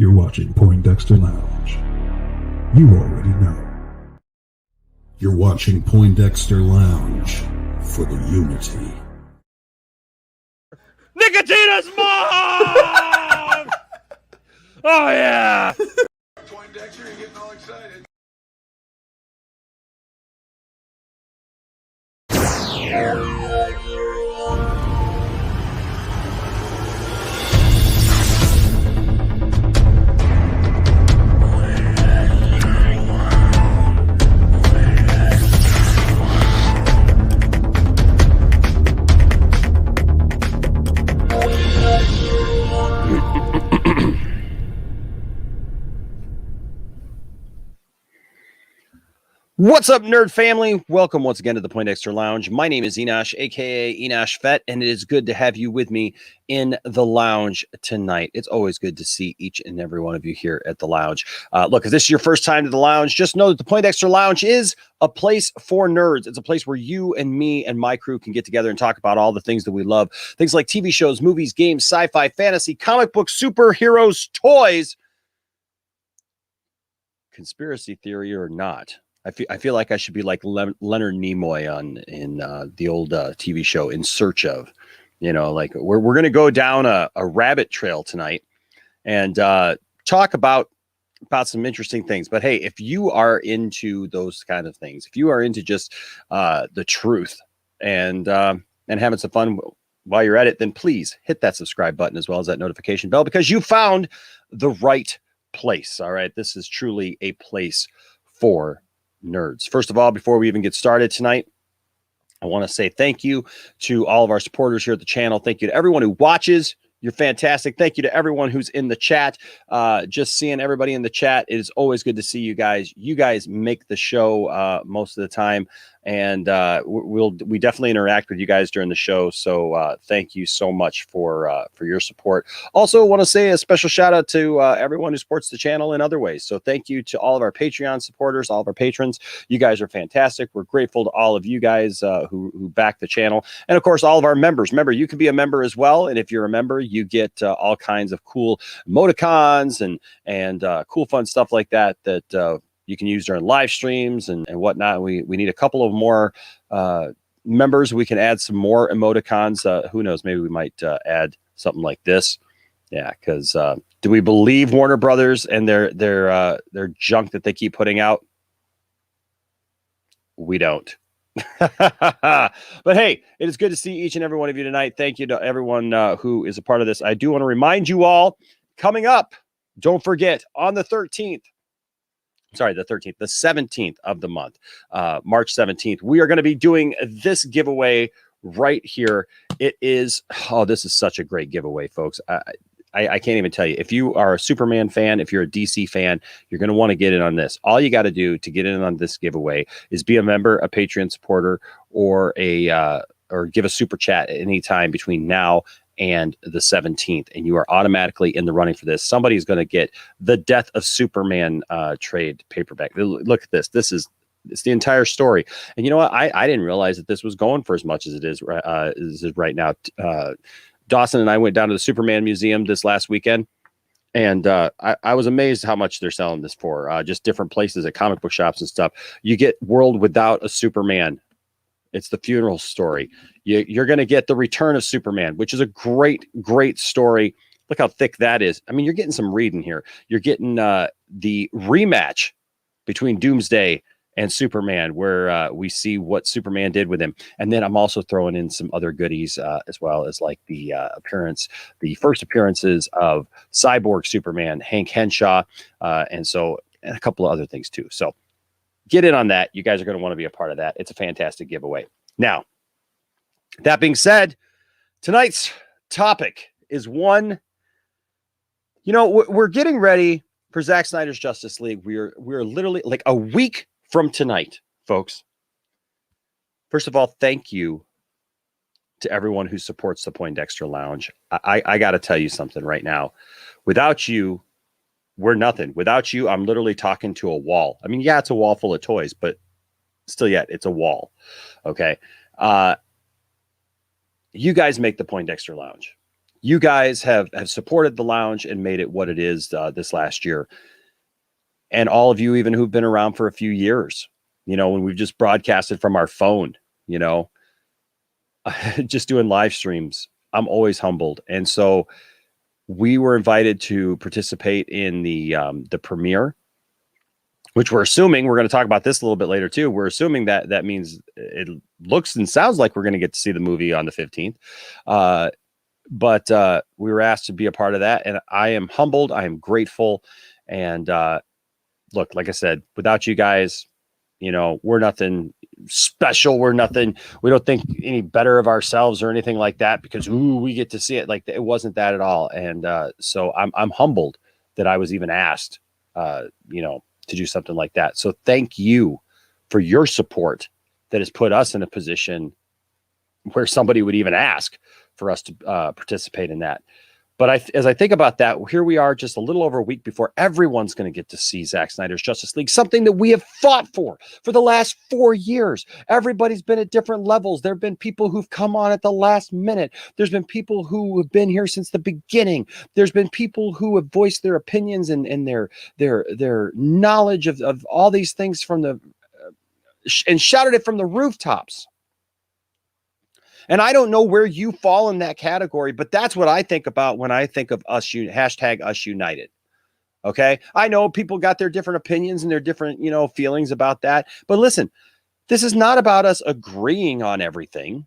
You're watching Poindexter Lounge. You already know. You're watching Poindexter Lounge for the unity. Nicotina's mom! Oh, yeah! Poindexter, you're getting all excited. What's up, nerd family? Welcome once again to the Poindexter Lounge. My name is Enosh, aka Enosh Fett, and it is good to have you with me in the lounge tonight. It's always good to see each and every one of you here at the lounge. Look, if this is your first time to the lounge, just know that the Poindexter Lounge is a place for nerds. It's a place where you and me and my crew can get together and talk about all the things that we love. Things like TV shows, movies, games, sci-fi, fantasy, comic books, superheroes, toys, conspiracy theory or not. I feel like I should be like Leonard Nimoy in the old TV show In Search Of, like we're going to go down a rabbit trail tonight and talk about some interesting things. But hey, if you are into those kind of things, if you are into just the truth and having some fun while you're at it, then please hit that subscribe button as well as that notification bell, because you found the right place. All right. This is truly a place for nerds. First of all, before we even get started tonight, I want to say thank you to all of our supporters here at the channel. Thank you to everyone who watches. You're fantastic. Thank you to everyone who's in the chat. Just seeing everybody in the chat, it is always good to see you guys. You guys make the show most of the time, and we definitely interact with you guys during the show. So thank you so much for your support. Also, want to say a special shout out to everyone who supports the channel in other ways. So thank you to all of our Patreon supporters, all of our patrons. You guys are fantastic. We're grateful to all of you guys who back the channel, and of course all of our members. Remember, you can be a member as well, and if you're a member, you get all kinds of cool emoticons and cool fun stuff like that you can use during live streams and whatnot. We need a couple of more members. We can add some more emoticons. Who knows? Maybe we might add something like this. Yeah, because do we believe Warner Brothers and their junk that they keep putting out? We don't. But hey, it is good to see each and every one of you tonight. Thank you to everyone who is a part of this. I do want to remind you all, coming up, don't forget, on the 13th, the 17th of the month, March 17th, we are going to be doing this giveaway right here. It is, this is such a great giveaway, folks. I can't even tell you. If you are a Superman fan, if you're a DC fan, you're going to want to get in on this. All you got to do to get in on this giveaway is be a member, a Patreon supporter, or give a super chat at any time between now and the 17th, and you are automatically in the running for this. Somebody's going to get the Death of Superman trade paperback. Look at this. It's the entire story. And you know what? I didn't realize that this was going for as much as it is right now. Dawson and I went down to the Superman Museum this last weekend, and I was amazed how much they're selling this for. Just different places at comic book shops and stuff. You get World Without a Superman. It's the funeral story. You're going to get The Return of Superman, which is a great, great story. Look how thick that is. I mean, you're getting some reading here. You're getting the rematch between Doomsday and Superman, where we see what Superman did with him. And then I'm also throwing in some other goodies as well, as like the first appearances of Cyborg Superman, Hank Henshaw, and a couple of other things too. So get in on that. You guys are going to want to be a part of that. It's a fantastic giveaway. Now, that being said, tonight's topic is one, we're getting ready for Zack Snyder's Justice League. We're literally like a week from tonight, folks. First of all, thank you to everyone who supports the Poindexter Lounge. I got to tell you something right now. Without you, we're nothing. Without you, I'm literally talking to a wall. I mean, yeah, it's a wall full of toys, but still yet, it's a wall. Okay. You guys make the Poindexter Lounge. you guys have supported the lounge and made it what it is this last year. And all of you, even who've been around for a few years, when we've just broadcasted from our phone, just doing live streams, I'm always humbled. And so we were invited to participate in the premiere, which we're assuming, we're going to talk about this a little bit later too. We're assuming that means it looks and sounds like we're going to get to see the movie on the 15th. But we were asked to be a part of that. And I am humbled. I am grateful. And look, like I said, without you guys, we're nothing special. We don't think any better of ourselves or anything like that because, we get to see it. Like, it wasn't that at all. And so I'm humbled that I was even asked, to do something like that. So thank you for your support that has put us in a position where somebody would even ask for us to participate in that. But as I think about that, here we are just a little over a week before everyone's going to get to see Zack Snyder's Justice League, something that we have fought for the last 4 years. Everybody's been at different levels. There have been people who've come on at the last minute. There's been people who have been here since the beginning. There's been people who have voiced their opinions and their knowledge of all these things and shouted it from the rooftops. And I don't know where you fall in that category, but that's what I think about when I think of us, #us united. Okay. I know people got their different opinions and their different, feelings about that. But listen, this is not about us agreeing on everything.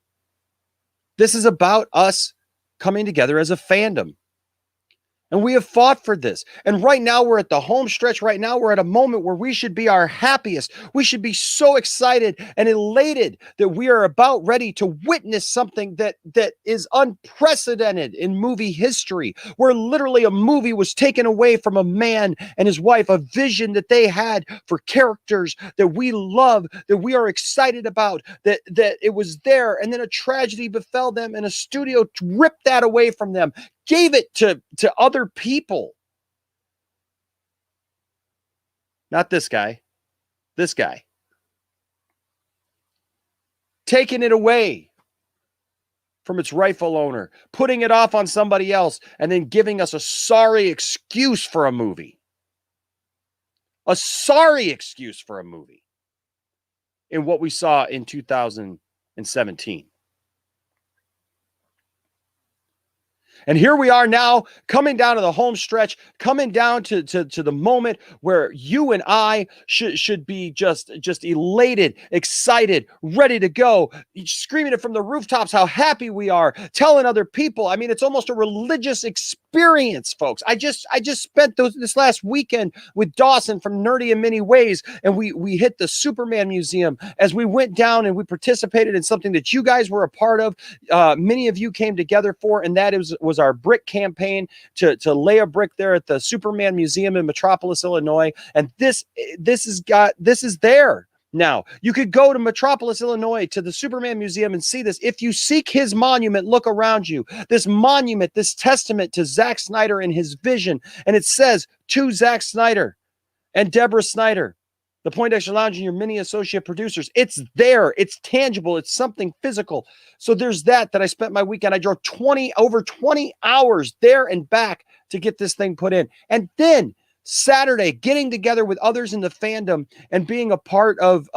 This is about us coming together as a fandom. And we have fought for this. And right now we're at the home stretch. Right now we're at a moment where we should be our happiest. We should be so excited and elated that we are about ready to witness something that is unprecedented in movie history, where literally a movie was taken away from a man and his wife, a vision that they had for characters that we love, that we are excited about, that it was there. And then a tragedy befell them and a studio ripped that away from them, gave it to other people. Not this guy. This guy. Taking it away from its rightful owner, putting it off on somebody else, and then giving us a sorry excuse for a movie. A sorry excuse for a movie in what we saw in 2017. And here we are now, coming down to the home stretch, coming down to the moment where you and I should be just elated, excited, ready to go, screaming it from the rooftops how happy we are, telling other people. I mean, it's almost a religious experience, folks. I just spent this last weekend with Dawson from Nerdy in Many Ways, and we hit the Superman Museum as we went down and we participated in something that you guys were a part of. Many of you came together for, and that was our brick campaign to lay a brick there at the Superman Museum in Metropolis, Illinois. And this is there. Now, you could go to Metropolis, Illinois, to the Superman Museum and see this. If you seek his monument, look around you. This monument, this testament to Zack Snyder and his vision. And it says, to Zack Snyder and Deborah Snyder, the Poindexter Lounge and your many associate producers. It's there. It's tangible. It's something physical. So there's that I spent my weekend. I drove over 20 hours there and back to get this thing put in. And then Saturday, getting together with others in the fandom and being a part of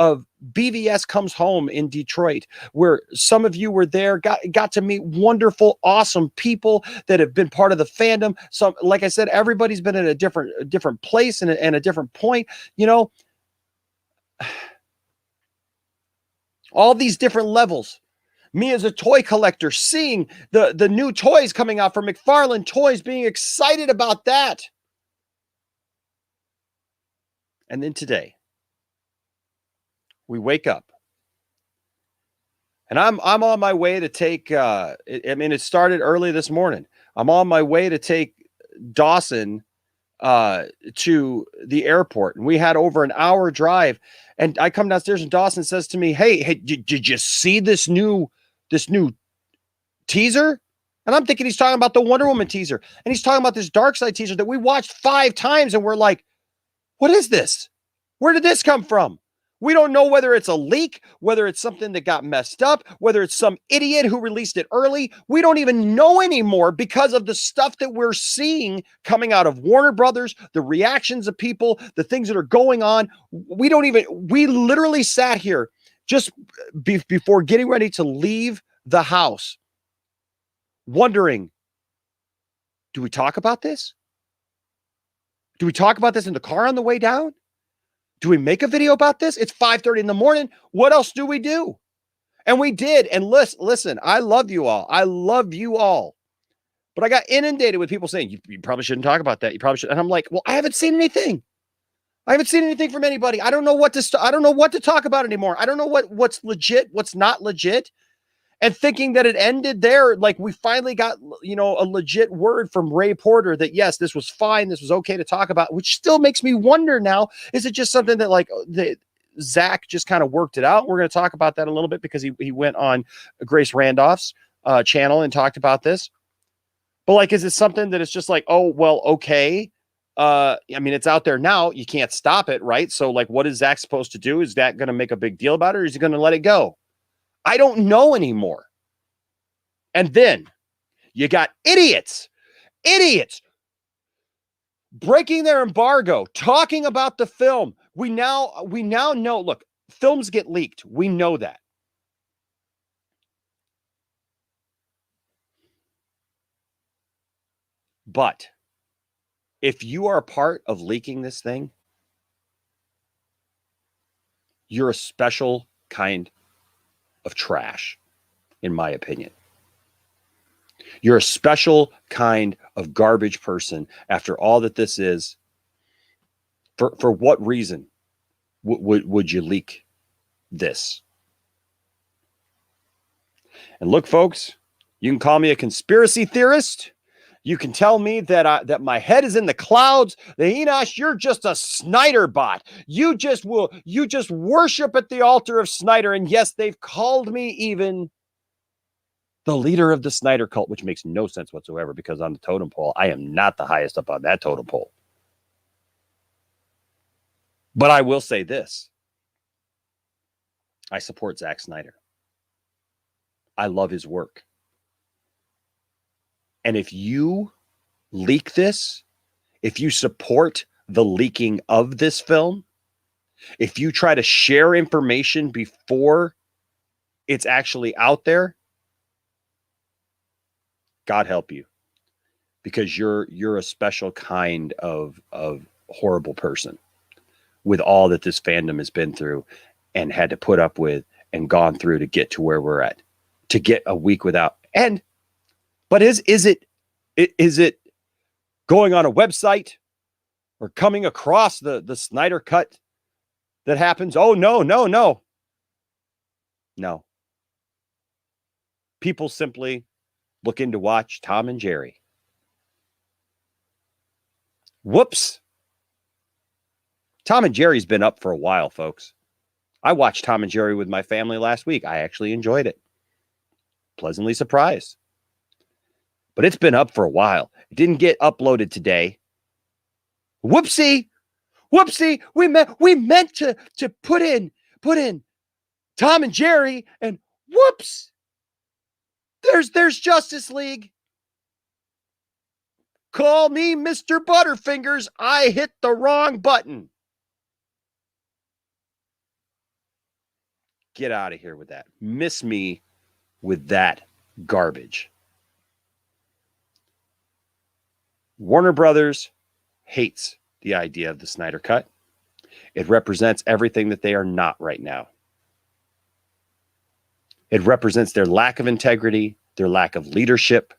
BVS Comes Home in Detroit, where some of you were there, got to meet wonderful, awesome people that have been part of the fandom. So, like I said, everybody's been at a different place and a different point, all these different levels. Me as a toy collector, seeing the new toys coming out from McFarlane Toys, being excited about that. And then today, we wake up, and I'm on my way to take. It started early this morning. I'm on my way to take Dawson to the airport, and we had over an hour drive. And I come downstairs, and Dawson says to me, "Hey, did you see this new teaser?" And I'm thinking he's talking about the Wonder Woman teaser, and he's talking about this Darkseid teaser that we watched 5 times, and we're like, "What is this? Where did this come from? We don't know whether it's a leak, whether it's something that got messed up, whether it's some idiot who released it early. We don't even know anymore because of the stuff that we're seeing coming out of Warner Brothers, the reactions of people, the things that are going on. We literally sat here just before getting ready to leave the house, wondering, do we talk about this? Do we talk about this in the car on the way down? Do we make a video about this? It's 5:30 in the morning. What else do we do? And we did. And listen, I love you all. I love you all. But I got inundated with people saying, you probably shouldn't talk about that. You probably should. And I'm like, well, I haven't seen anything. I haven't seen anything from anybody. I don't know what to talk about anymore. I don't know what's legit, what's not legit. And thinking that it ended there, like we finally got, a legit word from Ray Porter that, yes, this was fine. This was okay to talk about, which still makes me wonder now, is it just something that Zach just kind of worked it out? We're going to talk about that a little bit because he went on Grace Randolph's channel and talked about this. But is it something that it's just like, oh, well, okay. It's out there now. You can't stop it, right? So what is Zach supposed to do? Is Zach going to make a big deal about it, or is he going to let it go? I don't know anymore. And then you got idiots breaking their embargo, talking about the film. We now know, look, films get leaked. We know that. But if you are a part of leaking this thing, you're a special kind of trash, in my opinion. You're a special kind of garbage person after all that this is. For what reason would you leak this? And look, folks, you can call me a conspiracy theorist. You can tell me that my head is in the clouds. That Enosh, you're just a Snyder bot. You just worship at the altar of Snyder. And yes, they've called me even the leader of the Snyder Cult, which makes no sense whatsoever because on the totem pole, I am not the highest up on that totem pole. But I will say this. I support Zack Snyder. I love his work. And if you leak this, if you support the leaking of this film, if you try to share information before it's actually out there, God help you, because you're a special kind of horrible person with all that this fandom has been through and had to put up with and gone through to get to where we're at, to get a week without. But is it going on a website or coming across the Snyder Cut that happens? Oh, no. People simply looking to watch Tom and Jerry. Whoops. Tom and Jerry's been up for a while, folks. I watched Tom and Jerry with my family last week. I actually enjoyed it. Pleasantly surprised. But it's been up for a while. It didn't get uploaded today. Whoopsie. We meant to put in Tom and Jerry, and whoops. There's Justice League. Call me Mr. Butterfingers. I hit the wrong button. Get out of here with that. Miss me with that garbage. Warner Brothers hates the idea of the Snyder Cut. It represents everything that they are not right now. It represents their lack of integrity, their lack of leadership,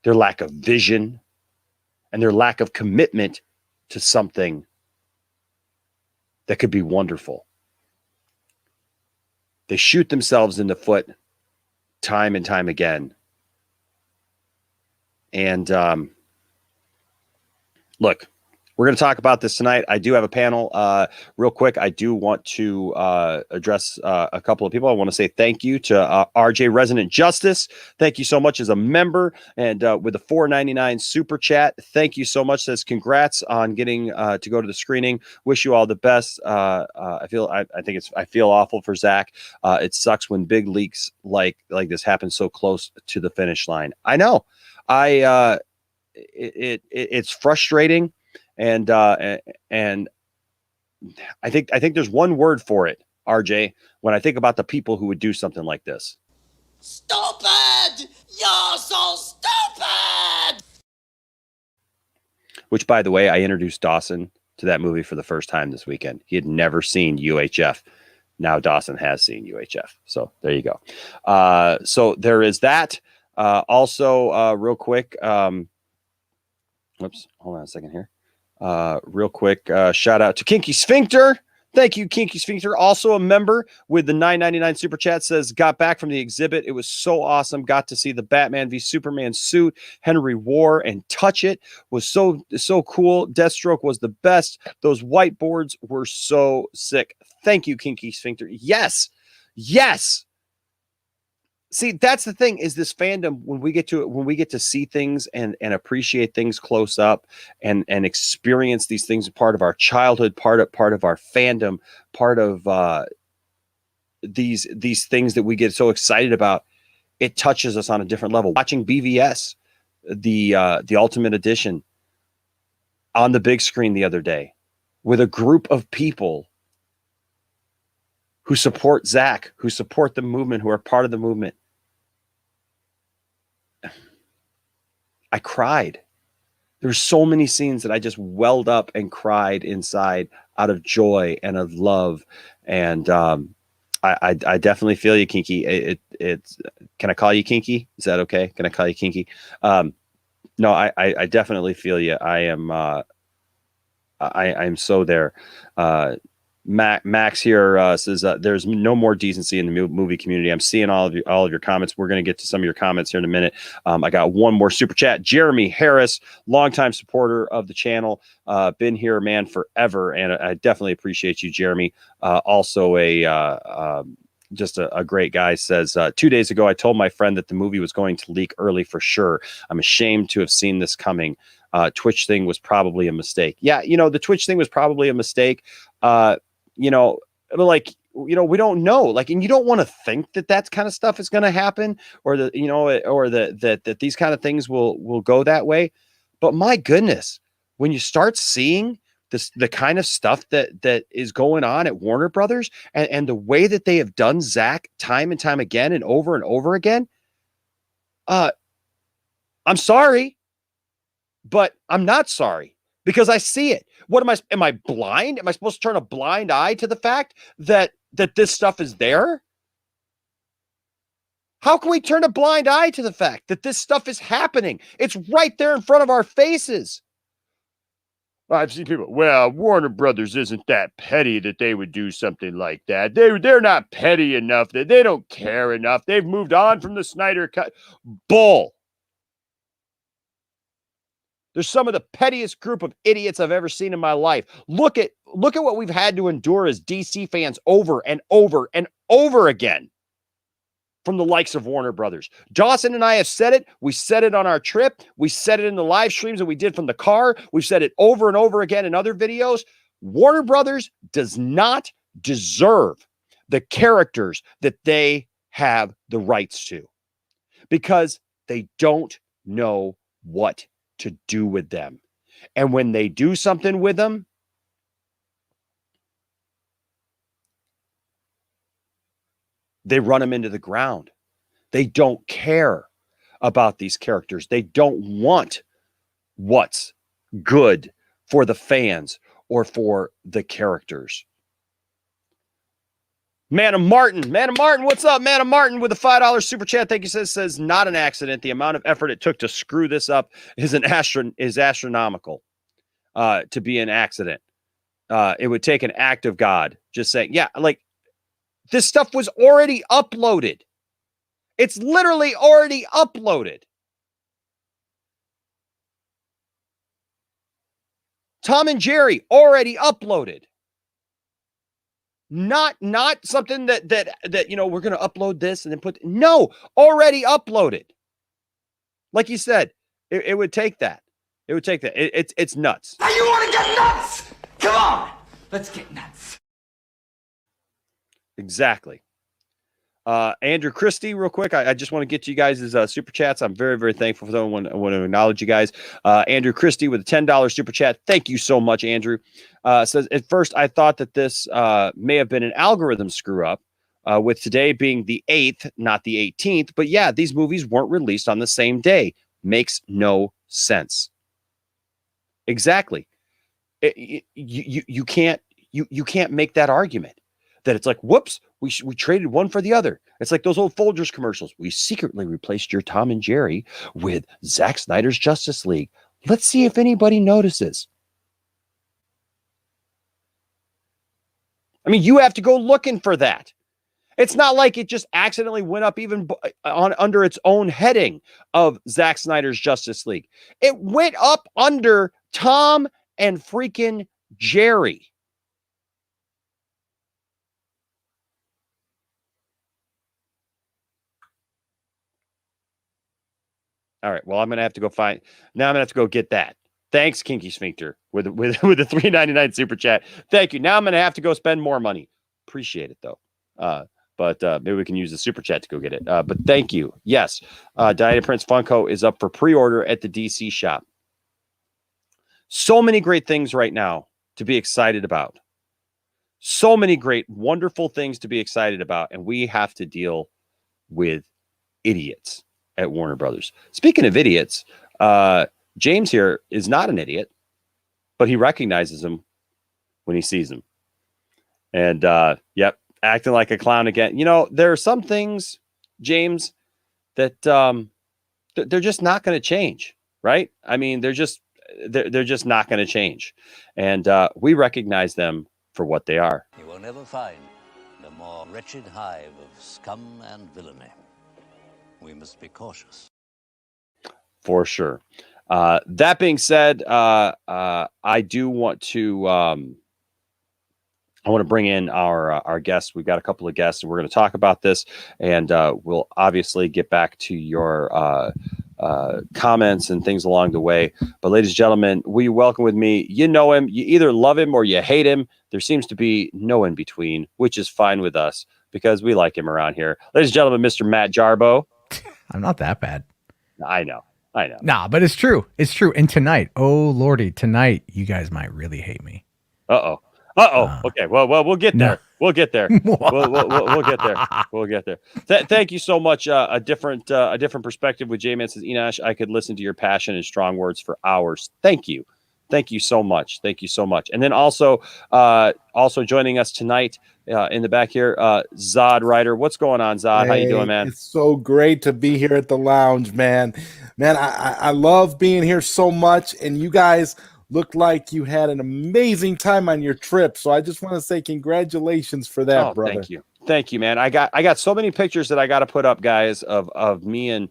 their lack of vision, and their lack of commitment to something that could be wonderful. They shoot themselves in the foot time and time again. And look, We're going to talk about this tonight. I do have a panel. Real quick, I do want to address a couple of people. I want to say thank you to RJ Resident Justice. Thank you so much as a member and with the $4.99 super chat. Thank you so much. Says congrats on getting to go to the screening. Wish you all the best. I feel awful for Zach. It sucks when big leaks like this happen so close to the finish line. I know. It's frustrating. And I think there's one word for it, RJ, when I think about the people who would do something like this. Stupid! You're so stupid! Which, by the way, I introduced Dawson to that movie for the first time this weekend. He had never seen UHF. Now Dawson has seen UHF. So there you go. So there is that. Also, real quick. Whoops. Hold on a second here. Real quick, shout out to Kinky Sphincter. Thank you, Kinky Sphincter. Also a member with the $9.99 super chat. Says, got back from the exhibit. It was so awesome. Got to see the Batman v Superman suit Henry wore and touch it. Was so cool. Deathstroke was the best. Those whiteboards were so sick. Thank you, Kinky Sphincter. Yes. See, that's the thing, is this fandom, when we get to see things and appreciate things close up and experience these things, part of our childhood, part of our fandom, part of these things that we get so excited about, it touches us on a different level. Watching BVS, the Ultimate Edition on the big screen the other day with a group of people who support Zach, who support the movement, who are part of the movement. I cried. There's so many scenes that I just welled up and cried inside out of joy and of love. And I definitely feel you, Kinky. It's can I call you Kinky? Is that okay? Can I call you Kinky? No, I definitely feel you. I'm so there. Max here says there's no more decency in the movie community. I'm seeing all of your comments. We're going to get to some of your comments here in a minute. I got one more super chat. Jeremy Harris, longtime supporter of the channel, been here, man, forever, and I definitely appreciate you, Jeremy. Also just a great guy. Says 2 days ago I told my friend that the movie was going to leak early for sure. I'm ashamed to have seen this coming. Twitch thing was probably a mistake. Yeah, the Twitch thing was probably a mistake. We don't know, and you don't want to think that kind of stuff is going to happen, or that these kind of things will go that way. But my goodness, when you start seeing the kind of stuff that is going on at Warner Brothers and the way that they have done Zach time and time again and over again, I'm sorry, but I'm not sorry. Because I see it. Am I blind? Am I supposed to turn a blind eye to the fact that this stuff is there? How can we turn a blind eye to the fact that this stuff is happening? It's right there in front of our faces. I've seen people, well, Warner Brothers isn't that petty that they would do something like that. They're not petty enough, that they don't care enough. They've moved on from the Snyder Cut. Bull. They're some of the pettiest group of idiots I've ever seen in my life. Look at what we've had to endure as DC fans over and over and over again from the likes of Warner Brothers. Dawson and I have said it. We said it on our trip. We said it in the live streams that we did from the car. We've said it over and over again in other videos. Warner Brothers does not deserve the characters that they have the rights to, because they don't know what to do with them. And when they do something with them, they run them into the ground. They don't care about these characters. They don't want what's good for the fans or for the characters. Man of Martin, what's up? Man of Martin with a $5 super chat. Thank you. Says not an accident. The amount of effort it took to screw this up is astronomical. To be an accident, it would take an act of God. Just saying, yeah, this stuff was already uploaded. It's literally already uploaded. Tom and Jerry already uploaded. Not something that we're going to upload this and then already uploaded. Like you said, it would take that. It would take that. It's nuts. Now you want to get nuts? Come on, let's get nuts. Exactly. Andrew Christie, real quick. I just want to get to you guys' super chats. I'm very, very thankful for them. I want to acknowledge you guys. Andrew Christie with a $10 super chat. Thank you so much, Andrew. Says, at first, I thought that this may have been an algorithm screw up, with today being the 8th, not the 18th. But yeah, these movies weren't released on the same day. Makes no sense. Exactly. You can't make that argument that it's like, whoops, we traded one for the other. It's like those old Folgers commercials. We secretly replaced your Tom and Jerry with Zack Snyder's Justice League. Let's see if anybody notices. I mean, you have to go looking for that. It's not like it just accidentally went up even under its own heading of Zack Snyder's Justice League. It went up under Tom and freaking Jerry. All right. Well, I'm going to have to go find. Now I'm going to have to go get that. Thanks, Kinky Sphincter, with the $3.99 super chat. Thank you. Now I'm going to have to go spend more money. Appreciate it, though. But maybe we can use the super chat to go get it. But thank you. Yes. Diana Prince Funko is up for pre-order at the DC shop. So many great things right now to be excited about. So many great, wonderful things to be excited about. And we have to deal with idiots at Warner Brothers. Speaking of idiots, James here is not an idiot, but he recognizes him when he sees him. And yep, acting like a clown again. There are some things, James, that they're just not going to change, right? I mean, they're just not going to change. And we recognize them for what they are. You will never find a more wretched hive of scum and villainy. We must be cautious. For sure. That being said, I do want to I want to bring in our guests. We've got a couple of guests, and we're going to talk about this. And we'll obviously get back to your comments and things along the way. But ladies and gentlemen, will you welcome with me? You know him. You either love him or you hate him. There seems to be no in between, which is fine with us because we like him around here. Ladies and gentlemen, Mr. Matt Jarbo. I'm not that bad. I know. Nah, but it's true. It's true. And tonight, oh Lordy, tonight you guys might really hate me. Okay. Well, we'll get there. We'll get there. We'll get there. We'll get there. Thank you so much. A different perspective with J-Man says, Enosh, I could listen to your passion and strong words for hours. Thank you. Thank you so much. Thank you so much. And then also joining us tonight in the back here, Zod Ryder. What's going on, Zod? Hey, how you doing, man? It's so great to be here at the lounge, man. I love being here so much, and you guys looked like you had an amazing time on your trip. So I just want to say congratulations for that, brother. Thank you, man. I got so many pictures that I got to put up, guys, of me and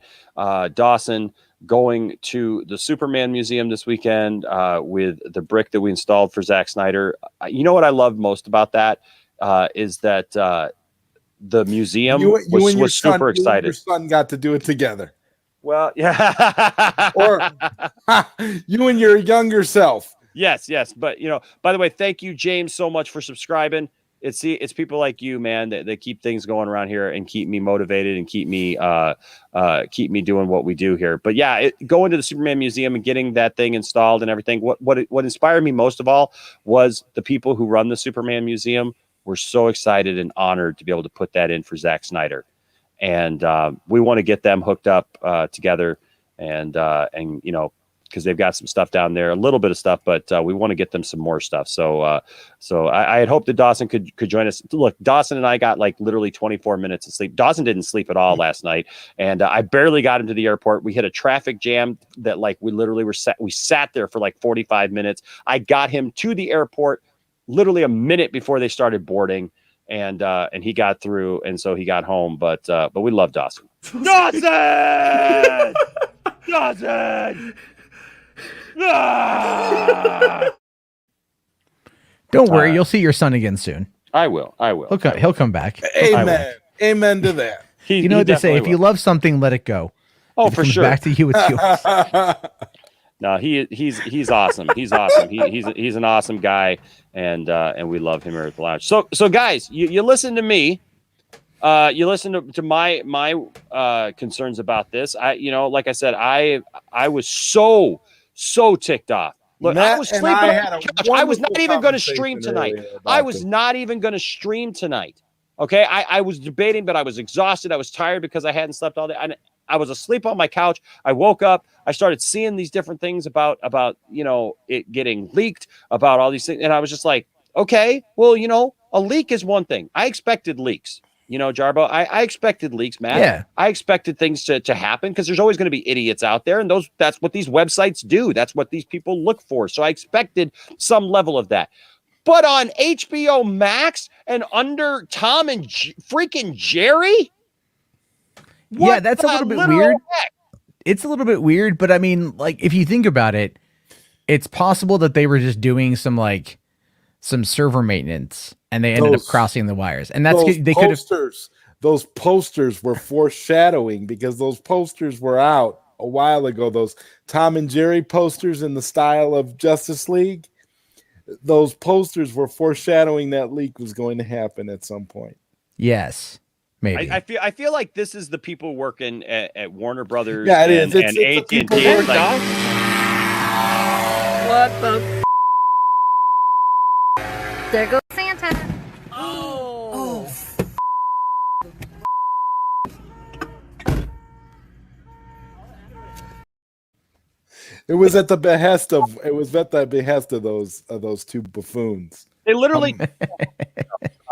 Dawson going to the Superman Museum this weekend with the brick that we installed for Zack Snyder. You know what I loved most about that is that the museum was super excited. Your son got to do it together. Well, yeah. Or you and your younger self. Yes. But, by the way, thank you, James, so much for subscribing. It's people like you, man, that keep things going around here and keep me motivated and keep me doing what we do here. But yeah, going to the Superman Museum and getting that thing installed and everything. What inspired me most of all was the people who run the Superman Museum were so excited and honored to be able to put that in for Zack Snyder. And we want to get them hooked up together and because they've got some stuff down there, a little bit of stuff, but we want to get them some more stuff. So I had hoped that Dawson could join us. Look, Dawson and I got like literally 24 minutes of sleep. Dawson didn't sleep at all last night, and I barely got him to the airport. We hit a traffic jam that we sat there for like 45 minutes. I got him to the airport literally a minute before they started boarding. And he got through, and so he got home. But we love Dawson. Dawson! Dawson! Ah! Don't worry, you'll see your son again soon. I will. He'll come back. Amen. Amen to that. You know what they say: if you love something, let it go. Oh, if it for comes sure. back to you, it's yours. No, he's awesome. He's awesome. He's an awesome guy, and we love him here at the lounge. So guys, you listen to me. You listen to my concerns about this. Like I said, I was so ticked off. Look, I was sleeping on the couch. I was not even going to stream tonight. Okay, I was debating, but I was exhausted. I was tired because I hadn't slept all day. I was asleep on my couch. I woke up. I started seeing these different things about it getting leaked, about all these things, and I was just like, okay, well, a leak is one thing. I expected leaks. Jarbo, I expected leaks, Matt. Yeah. I expected things to happen because there's always going to be idiots out there, and that's what these websites do. That's what these people look for. So I expected some level of that. But on HBO Max and under Tom and freaking Jerry? Yeah, that's a little bit weird. It's a little bit weird, but I mean, like, if you think about it, it's possible that they were just doing some server maintenance and they ended up crossing the wires. And that's they could have. Those posters were foreshadowing because those posters were out a while ago. Those Tom and Jerry posters in the style of Justice League. Those posters were foreshadowing that leak was going to happen at some point. Yes, maybe. I feel like this is the people working at Warner Brothers. Yeah, it is. And AT&T. What the? There goes Santa. Oh. It was at the behest of those two buffoons. They literally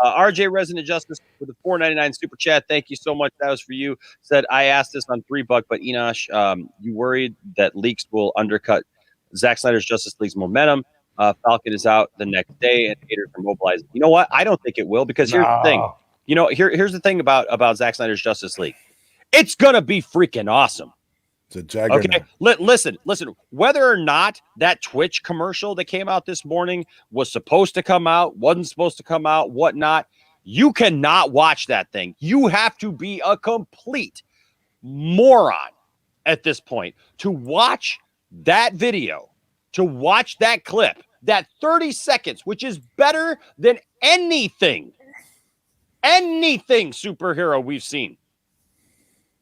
RJ Resident Justice with a $4.99 super chat. Thank you so much. That was for you. Said I asked this on $3, but Enosh, you worried that leaks will undercut Zack Snyder's Justice League's momentum? Falcon is out the next day and haters are mobilizing. You know what? I don't think it will, because here's the thing. Here's the thing about Zack Snyder's Justice League. It's gonna be freaking awesome. It's a juggernaut. Okay, listen. Whether or not that Twitch commercial that came out this morning was supposed to come out, wasn't supposed to come out, whatnot, you cannot watch that thing. You have to be a complete moron at this point to watch that video, to watch that clip, that 30 seconds, which is better than anything superhero we've seen.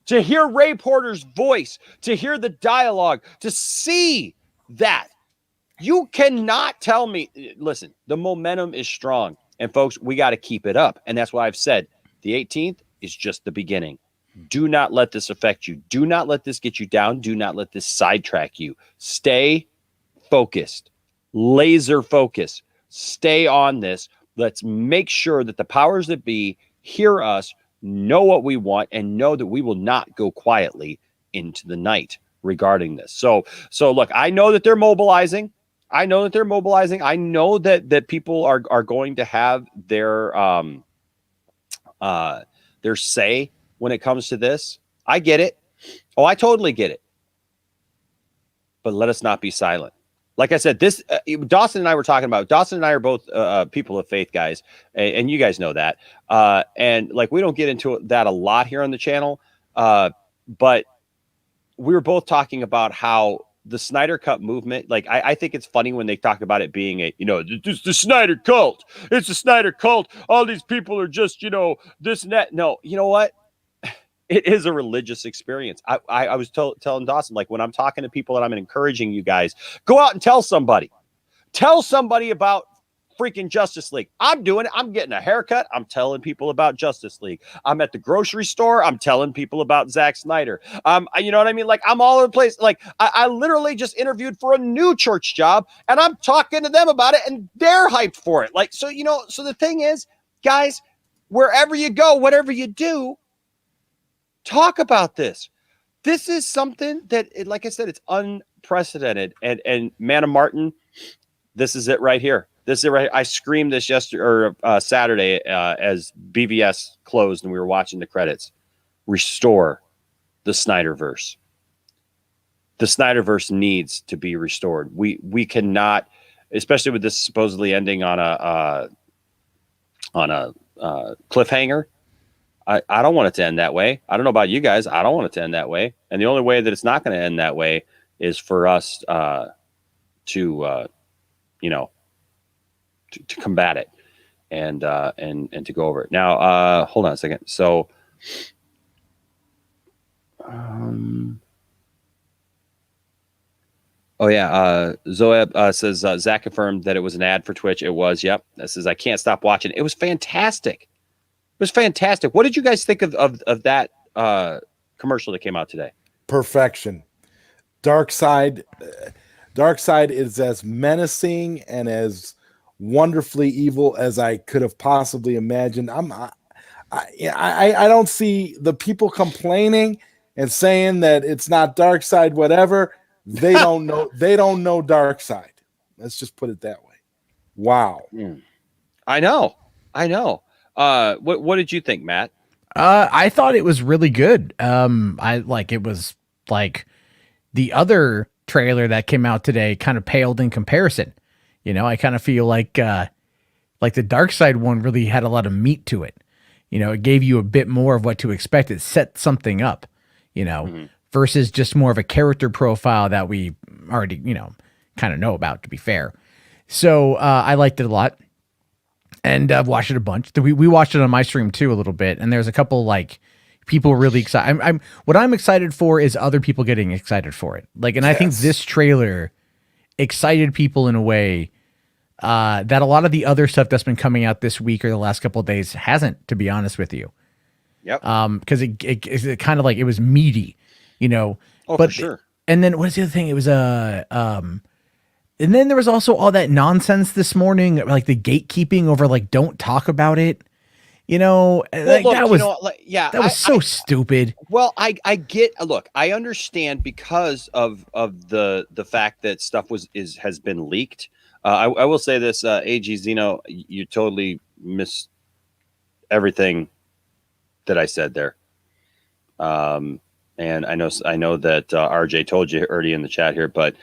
To hear Ray Porter's voice, to hear the dialogue, to see that. You cannot tell me, listen, the momentum is strong. And folks, we got to keep it up. And that's why I've said the 18th is just the beginning. Do not let this affect you. Do not let this get you down. Do not let this sidetrack you. Stay focused, laser focus. Stay on this. Let's make sure that the powers that be hear us, know what we want, and know that we will not go quietly into the night regarding this. So look, I know that they're mobilizing. I know that people are going to have their say when it comes to this. I get it. Oh, I totally get it. But let us not be silent. Like I said, this Dawson and I were talking about. Dawson and I are both people of faith, guys, and you guys know that. And like, we don't get into that a lot here on the channel, but we were both talking about how the Snyder Cut movement. Like, I think it's funny when they talk about it being it's the Snyder Cult. It's the Snyder Cult. All these people are just this and that. No, you know what? It is a religious experience. I was telling Dawson, like, when I'm talking to people and I'm encouraging you guys, go out and tell somebody about freaking Justice League. I'm doing it. I'm getting a haircut. I'm telling people about Justice League. I'm at the grocery store. I'm telling people about Zack Snyder. You know what I mean? Like, I'm all over the place. Like, I literally just interviewed for a new church job and I'm talking to them about it and they're hyped for it. Like, so the thing is, guys, wherever you go, whatever you do, talk about this. This is something that, like I said, it's unprecedented. And Manna Martin, this is it right here. This is it right here. I screamed this Saturday as BVS closed and we were watching the credits. Restore the Snyderverse. The Snyderverse needs to be restored. We cannot. especially with this supposedly ending on a cliffhanger. I don't want it to end that way. I don't know about you guys. I don't want it to end that way. And the only way that it's not going to end that way is for us to combat it and to go over it. Now, hold on a second. So, Zoeb says Zach confirmed that it was an ad for Twitch. It was. Yep. That says I can't stop watching. It was fantastic. It was fantastic. What did you guys think of that commercial that came out today? Perfection. Darkseid is as menacing and as wonderfully evil as I could have possibly imagined. I don't see the people complaining and saying that it's not Darkseid, whatever. They don't know. They don't know Darkseid. Let's just put it that way. Wow. I know. What did you think, Matt? I thought it was really good. It was like the other trailer that came out today kind of paled in comparison. You know, I kind of feel like the Darkseid one really had a lot of meat to it. You know, it gave you a bit more of what to expect. It set something up, you know, versus just more of a character profile that we already, you know, kind of know about, to be fair. So I liked it a lot. And I've watched it a bunch. We watched it on my stream too a little bit, and there's a couple like people really excited. What I'm excited for is other people getting excited for it. Like, and I think this trailer excited people in a way that a lot of the other stuff that's been coming out this week or the last couple of days hasn't, to be honest with you. Yep. Because it kind of like it was meaty, you know. Oh, but for sure. And then what's the other thing? It was and then there was also all that nonsense this morning, like the gatekeeping over like don't talk about it. You know, like look, that was that was so stupid. Well, I get. Look, I understand because of the fact that stuff has been leaked. I will say this, AG Zeno, you totally missed everything that I said there. And I know that RJ told you already in the chat here, but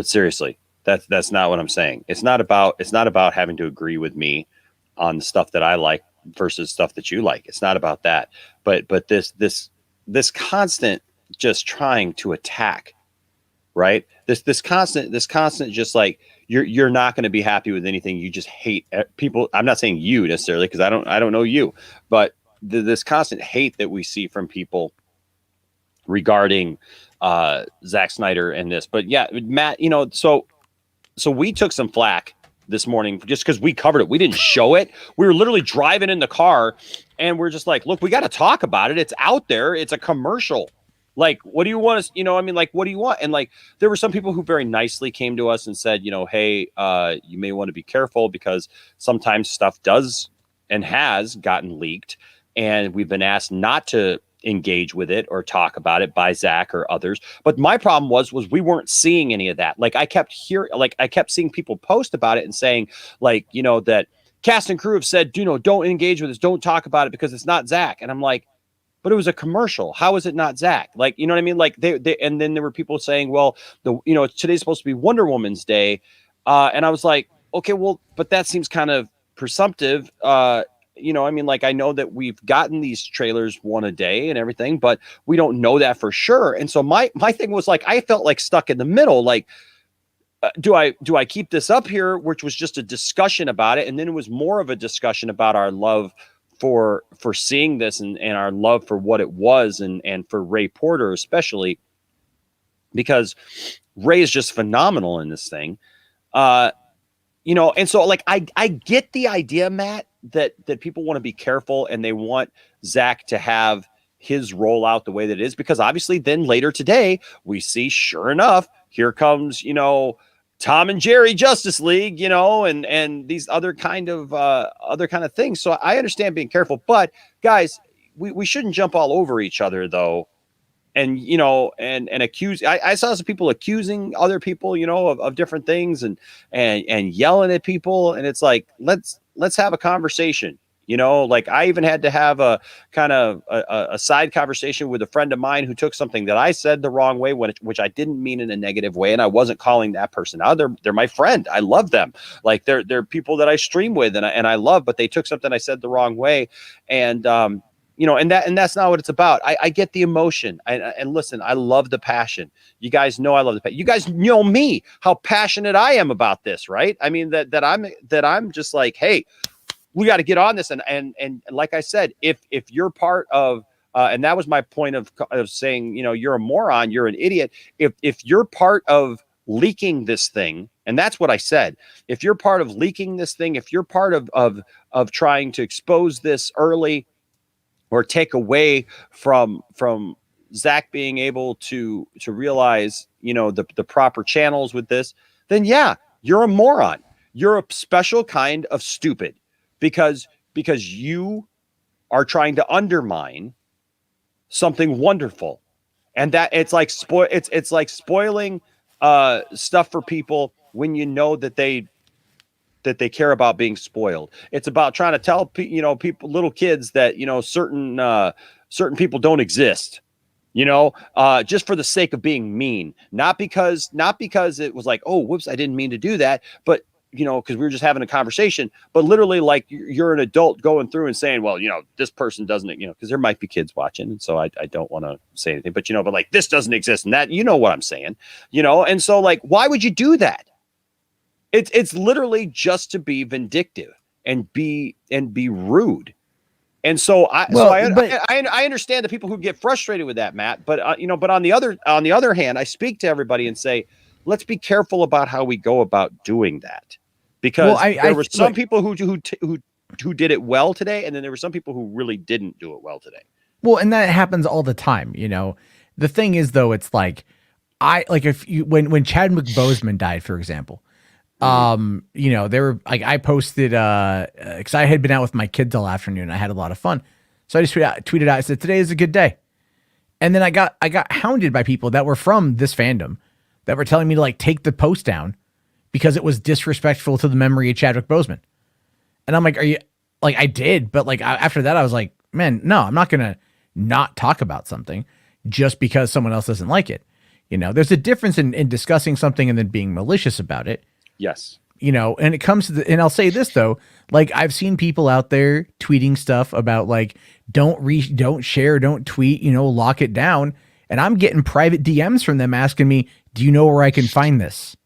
seriously, that's not what I'm saying. It's not about having to agree with me on stuff that I like versus stuff that you like. It's not about that. But this constant just trying to attack, right? This constant just like you're not going to be happy with anything. You just hate people. I'm not saying you necessarily because I don't know you, but this constant hate that we see from people regarding Zack Snyder and this. But yeah, Matt, you know, so we took some flack this morning just because we covered it. We didn't show it. We were literally driving in the car and we're just like, look, we got to talk about it. It's out there. It's a commercial. Like, what do you want us, you know, I mean, like, what do you want? And like, there were some people who very nicely came to us and said, you know, hey, you may want to be careful because sometimes stuff does and has gotten leaked. And we've been asked not to engage with it or talk about it by Zach or others. But my problem was we weren't seeing any of that. Like I kept seeing people post about it and saying like, you know, that cast and crew have said, you know, don't engage with this. Don't talk about it because it's not Zach. And I'm like, but it was a commercial. How is it not Zach? Like, you know what I mean? Like they and then there were people saying, well, today's supposed to be Wonder Woman's Day. And I was like, okay, well, but that seems kind of presumptive. You know, I mean, like, I know that we've gotten these trailers one a day and everything, but we don't know that for sure. And so my thing was like, I felt like stuck in the middle. Like, do I keep this up here, which was just a discussion about it. And then it was more of a discussion about our love for seeing this and our love for what it was and for Ray Porter, especially because Ray is just phenomenal in this thing. You know, and so like, I get the idea, Matt, that people want to be careful and they want Zach to have his rollout the way that it is, because obviously then later today we see, sure enough, here comes, you know, Tom and Jerry Justice League, you know, and these other kind of things. So I understand being careful, but guys, we shouldn't jump all over each other though. And, you know, and accuse, I saw some people accusing other people, you know, of different things and yelling at people. And it's like, let's have a conversation. Like I even had to have a kind of a side conversation with a friend of mine who took something that I said the wrong way, which I didn't mean in a negative way. And I wasn't calling that person out. They're my friend. I love them. Like they're people that I stream with and I love, but they took something I said the wrong way. And, and that's not what it's about. I get the emotion. And listen, I love the passion. You guys know I love the passion. You guys know me, how passionate I am about this, right? I mean, that I'm just like, hey, we got to get on this. And like I said, if you're part of, and that was my point of saying, you're a moron, you're an idiot. If you're part of leaking this thing, and that's what I said, if you're part of leaking this thing, if you're part of trying to expose this early or take away from Zack being able to realize, the proper channels with this, then yeah, you're a moron. You're a special kind of stupid because you are trying to undermine something wonderful. And that it's like it's like spoiling stuff for people when you know that they care about being spoiled. It's about trying to tell people, little kids that certain people don't exist. Just for the sake of being mean, not because it was like, oh, whoops, I didn't mean to do that, but because we were just having a conversation, but literally like you're an adult going through and saying, well, this person doesn't, because there might be kids watching. And so I don't want to say anything, but, but like this doesn't exist and that, what I'm saying, and so like, why would you do that? It's literally just to be vindictive and be rude. And so I understand the people who get frustrated with that, Matt, but but on the other hand, I speak to everybody and say, let's be careful about how we go about doing that, because there were some people who did it well today, and then there were some people who really didn't do it well today. Well, and that happens all the time. The thing is, though, it's like when Chadwick Boseman died, for example, they were like, I posted because I had been out with my kids all afternoon and I had a lot of fun, so I just tweeted out, I said, today is a good day, and then I got hounded by people that were from this fandom that were telling me to like take the post down because it was disrespectful to the memory of Chadwick Boseman. And I'm like, are you like, I did, but like after that I was like, man, no, I'm not gonna not talk about something just because someone else doesn't like it. There's a difference in discussing something and then being malicious about it. Yes. And it comes to and I'll say this though, like I've seen people out there tweeting stuff about like, don't share, don't tweet, lock it down. And I'm getting private DMs from them asking me, do you know where I can find this?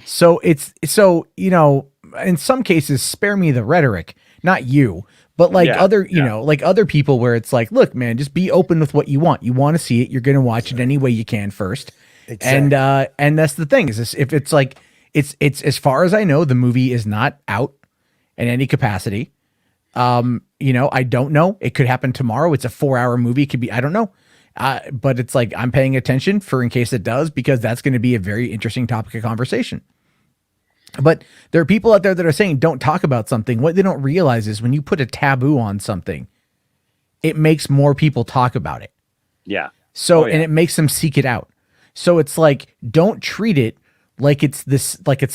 So in some cases, spare me the rhetoric, not you, but like like other people where it's like, look, man, just be open with what you want. You want to see it. You're going to watch it any way you can first. Exactly. And that's the thing is this, if it's like, it's as far as I know, the movie is not out in any capacity. I don't know. It could happen tomorrow. It's a 4-hour movie. It could be, I don't know. But it's like, I'm paying attention for in case it does, because that's going to be a very interesting topic of conversation. But there are people out there that are saying, don't talk about something. What they don't realize is when you put a taboo on something, it makes more people talk about it. Yeah. So, and it makes them seek it out. So it's like, don't treat it like it's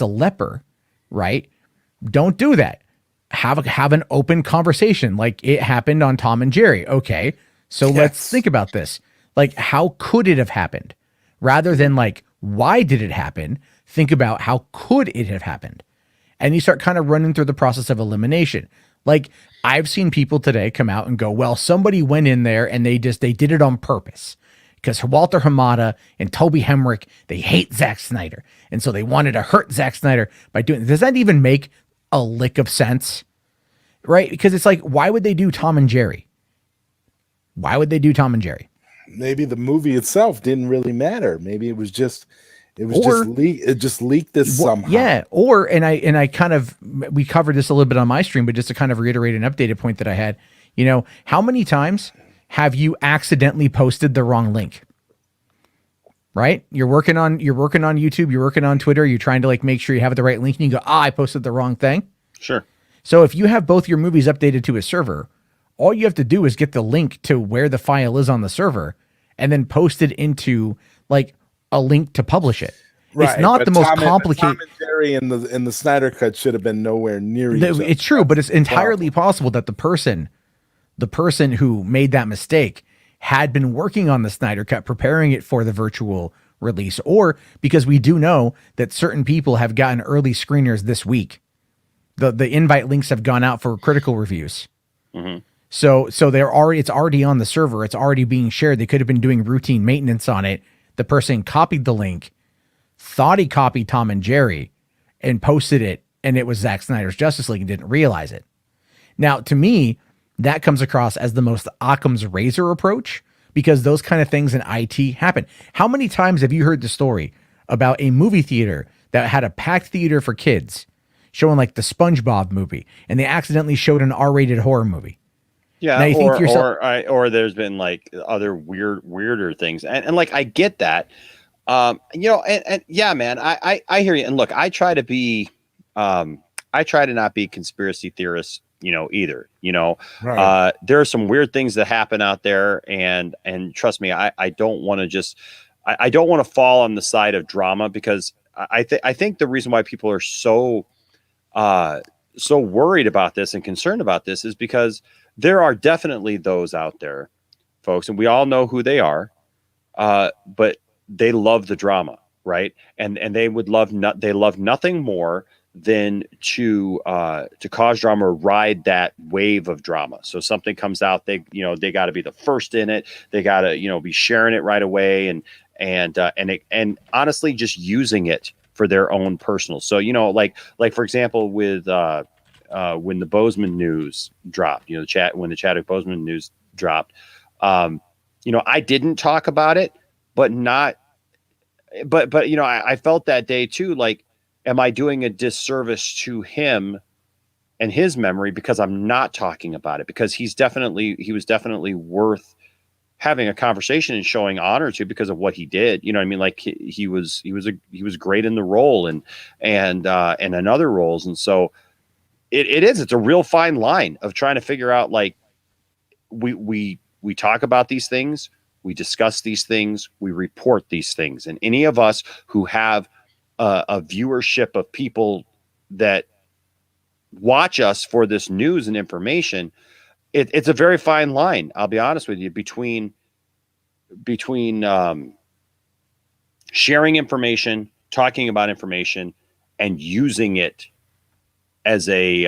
a leper, right? Don't do that. Have an open conversation. Like it happened on Tom and Jerry. Okay. So let's think about this. Like, how could it have happened? Rather than like, why did it happen? Think about how could it have happened? And you start kind of running through the process of elimination. Like I've seen people today come out and go, well, somebody went in there and they did it on purpose because Walter Hamada and Toby Hemrick, they hate Zack Snyder. And so they wanted to hurt Zack Snyder by doing it. Does that even make a lick of sense? Right? Because it's like, why would they do Tom and Jerry? Why would they do Tom and Jerry? Maybe the movie itself didn't really matter. Maybe it was just leaked this somehow. Yeah. Or, and I kind of, we covered this a little bit on my stream, but just to kind of reiterate an updated point that I had, how many times have you accidentally posted the wrong link? Right? You're working on YouTube, you're working on Twitter, you're trying to like make sure you have the right link and you go, I posted the wrong thing. Sure. So if you have both your movies updated to a server, all you have to do is get the link to where the file is on the server and then post it into like a link to publish it. It's not but the most Tom complicated. And Jerry in the Snyder Cut should have been nowhere near each other. It's true, but it's entirely possible that the person who made that mistake had been working on the Snyder Cut, preparing it for the virtual release, or because we do know that certain people have gotten early screeners this week. The invite links have gone out for critical reviews. Mm-hmm. So it's already on the server. It's already being shared. They could have been doing routine maintenance on it. The person copied the link, thought he copied Tom and Jerry, and posted it, and it was Zack Snyder's Justice League and didn't realize it. Now, to me, that comes across as the most Occam's razor approach, because those kind of things in IT happen. How many times have you heard the story about a movie theater that had a packed theater for kids showing like the SpongeBob movie, and they accidentally showed an R-rated horror movie? Yeah, now you think to yourself, or there's been like other weirder things, and like I get that, and yeah, man, I hear you. And look, I try to not be conspiracy theorist, either. Right. There are some weird things that happen out there, and trust me, I don't want to just I don't want to fall on the side of drama, because I think the reason why people are so worried about this and concerned about this is because there are definitely those out there, folks, and we all know who they are, but they love the drama, right? And they would love nothing more than to cause drama or ride that wave of drama. So something comes out, they got to be the first in it. They got to be sharing it right away, and honestly just using it for their own personal. So like for example with when the Boseman news dropped, when the Chadwick Boseman news dropped, I didn't talk about it, but I felt that day too, like, am I doing a disservice to him and his memory because I'm not talking about it? Because he was definitely worth having a conversation and showing honor to because of what he did. You know what I mean? Like he was great in the role and in other roles. And so it's a real fine line of trying to figure out, like, we talk about these things, we discuss these things, we report these things. And any of us who have a viewership of people that watch us for this news and information, it's a very fine line, I'll be honest with you, between sharing information, talking about information, and using it as a you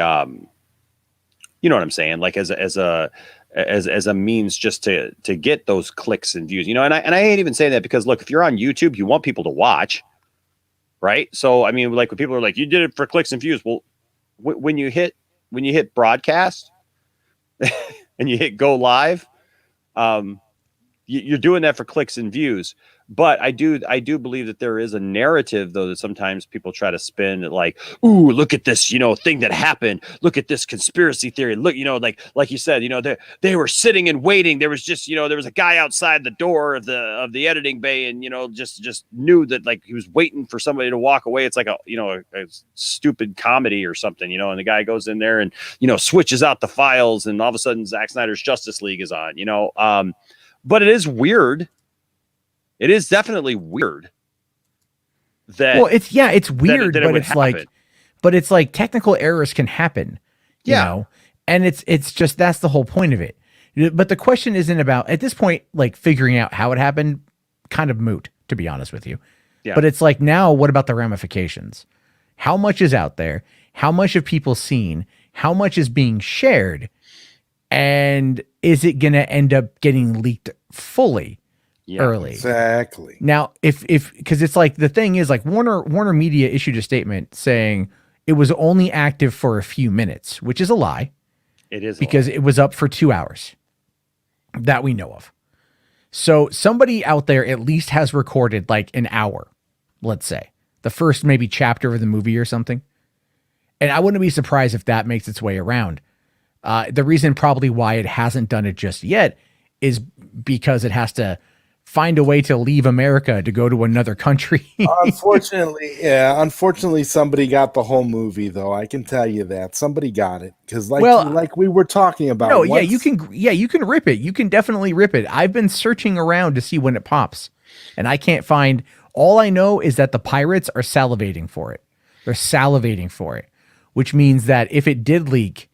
know what I'm saying, like as a means just to get those clicks and views, and I ain't even saying that because, look, if you're on YouTube, you want people to watch, right? So I mean, like, when people are like, you did it for clicks and views, well, when you hit broadcast and you hit go live, you're doing that for clicks and views. But I do believe that there is a narrative, though, that sometimes people try to spin, like, ooh, look at this, thing that happened. Look at this conspiracy theory. Look, like you said, they were sitting and waiting. There was just, there was a guy outside the door of the editing bay, and just knew that, like, he was waiting for somebody to walk away. It's like a stupid comedy or something, and the guy goes in there and switches out the files, and all of a sudden Zack Snyder's Justice League is on. But it is weird. It is definitely weird that. Well, it's weird, that but it's like technical errors can happen, you know, and it's just, that's the whole point of it. But the question isn't about, at this point, like, figuring out how it happened, kind of moot, to be honest with you. Yeah. But it's like, now what about the ramifications? How much is out there? How much have people seen? How much is being shared? And is it going to end up getting leaked fully? Early. Exactly. Now, because it's like, the thing is, like, Warner Media issued a statement saying it was only active for a few minutes, which is a lie. It is, because it was up for 2 hours that we know of. So somebody out there at least has recorded like an hour, let's say, the first maybe chapter of the movie or something. And I wouldn't be surprised if that makes its way around. The reason probably why it hasn't done it just yet is because it has to find a way to leave America to go to another country. Unfortunately, somebody got the whole movie, though. I can tell you that somebody got it, because like we were talking about. No, you can rip it. You can definitely rip it. I've been searching around to see when it pops, and I can't find All I know is that the pirates are salivating for it. They're salivating for it, which means that if it did leak,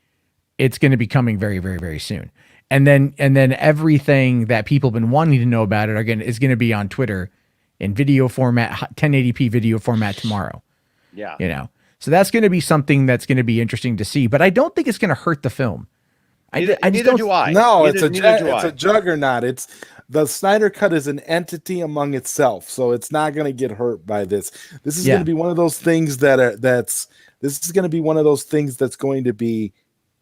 it's going to be coming very, very, very soon. And then everything that people have been wanting to know about it is going to be on Twitter in video format, 1080p video format tomorrow. Yeah. You know, so that's going to be something that's going to be interesting to see, but I don't think it's going to hurt the film. Neither do I. No, Neither it's a juggernaut. The Snyder Cut is an entity among itself, so it's not going to get hurt by this. This is going to be one of those things that's going to be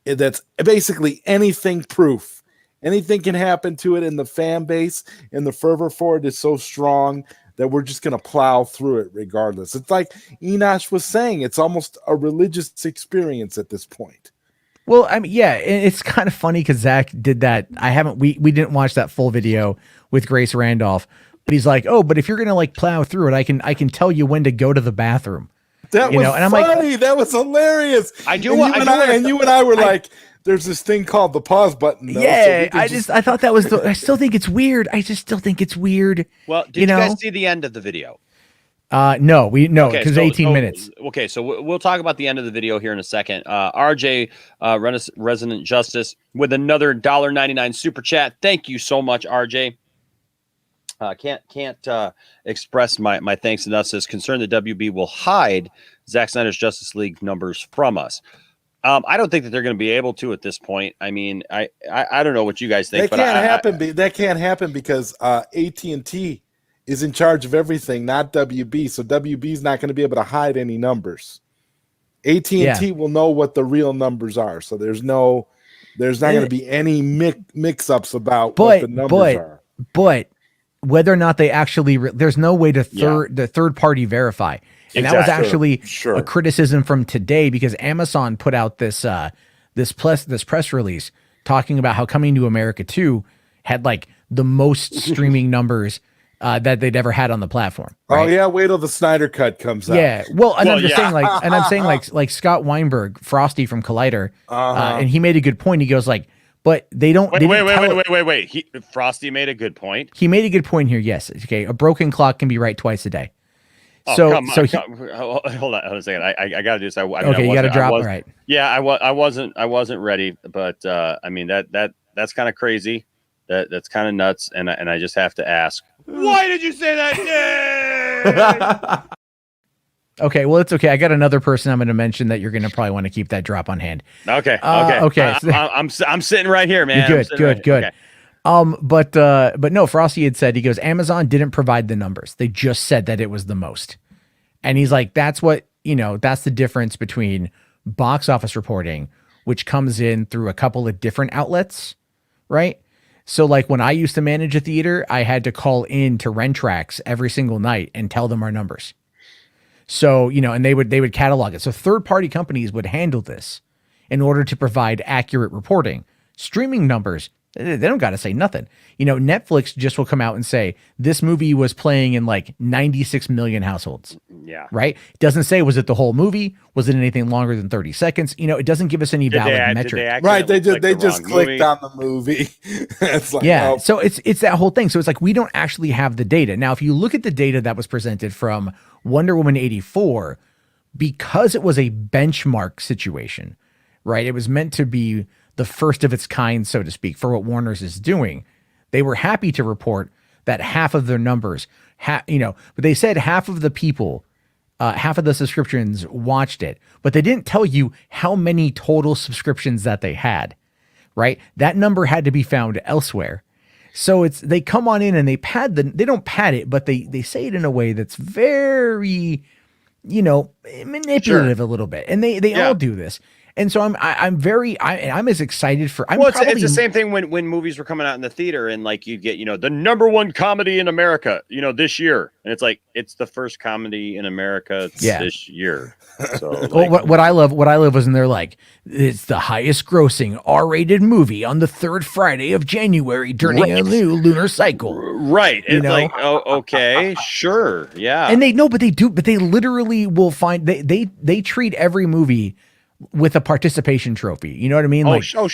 that's basically anything proof. Anything can happen to it, and the fan base and the fervor for it is so strong that we're just going to plow through it regardless. It's like Enosh was saying, it's almost a religious experience at this point. Well, I mean, yeah, it's kind of funny because Zach did that. We didn't watch that full video with Grace Randolph, but he's like, oh, but if you're going to like plow through it, I can tell you when to go to the bathroom. That was and I'm funny. That was hilarious. And you and I were like, there's this thing called the pause button. Though, yeah, so I thought that was I still think it's weird. I just still think it's weird. Well, did you guys see the end of the video? No, because it's 18 minutes. Okay, so we'll talk about the end of the video here in a second. RJ, Resident Justice, with another $1.99 super chat. Thank you so much, RJ. Can't express my thanks enough. Says concerned that WB will hide Zack Snyder's Justice League numbers from us. I don't think that they're going to be able to at this point. I mean, I don't know what you guys think. That can't happen because AT&T is in charge of everything, not WB. So WB is not going to be able to hide any numbers. AT&T will know what the real numbers are. So there's not going to be any mix-ups about what the numbers are. But whether or not they actually, there's no way to the third party verify. And that was actually a criticism from today because Amazon put out this press release talking about how Coming to America 2 had like the most streaming numbers that they'd ever had on the platform. Right? Oh yeah, wait till the Snyder Cut comes out. Yeah, I'm saying like Scott Weinberg, Frosty from Collider, and he made a good point. He goes like, but they don't. Wait. Frosty made a good point. He made a good point here. Yes. Okay. A broken clock can be right twice a day. Hold on a second. I gotta do this. You gotta drop it right. Yeah, I wasn't ready, but I mean that's kind of crazy. That's kind of nuts, and I just have to ask, why did you say that? Okay, well it's okay. I got another person I'm going to mention that you're going to probably want to keep that drop on hand. Okay. I'm sitting right here, man. You're good. Okay. But no, Frosty had said, he goes, Amazon didn't provide the numbers. They just said that it was the most. And he's like, that's the difference between box office reporting, which comes in through a couple of different outlets, right? So like when I used to manage a theater, I had to call in to Rentrax every single night and tell them our numbers. So, and they would catalog it. So third party companies would handle this in order to provide accurate reporting. Streaming numbers, they don't got to say nothing. Netflix just will come out and say this movie was playing in like 96 million households. Yeah. Right. It doesn't say, was it the whole movie? Was it anything longer than 30 seconds? It doesn't give us any valid metric. They just clicked on the movie. It's like, yeah. So it's that whole thing. So it's like, we don't actually have the data. Now, if you look at the data that was presented from Wonder Woman 84, because it was a benchmark situation, right? It was meant to be the first of its kind, so to speak, for what Warner's is doing. They were happy to report that half of their numbers, but they said half of the people, half of the subscriptions watched it, but they didn't tell you how many total subscriptions that they had, right? That number had to be found elsewhere. So they come on in and they don't pad it, but they say it in a way that's very, manipulative a little bit. And they all do this. And so I'm as excited for. It's the same thing when movies were coming out in the theater and like you get the number one comedy in America this year, and it's like it's the first comedy in America this year. So what I love was when they're like, it's the highest grossing R-rated movie on the third Friday of January during a new lunar cycle. Right. It's like, oh, okay, sure, yeah. And they literally will find they treat every movie with a participation trophy. You know what I mean? Sure.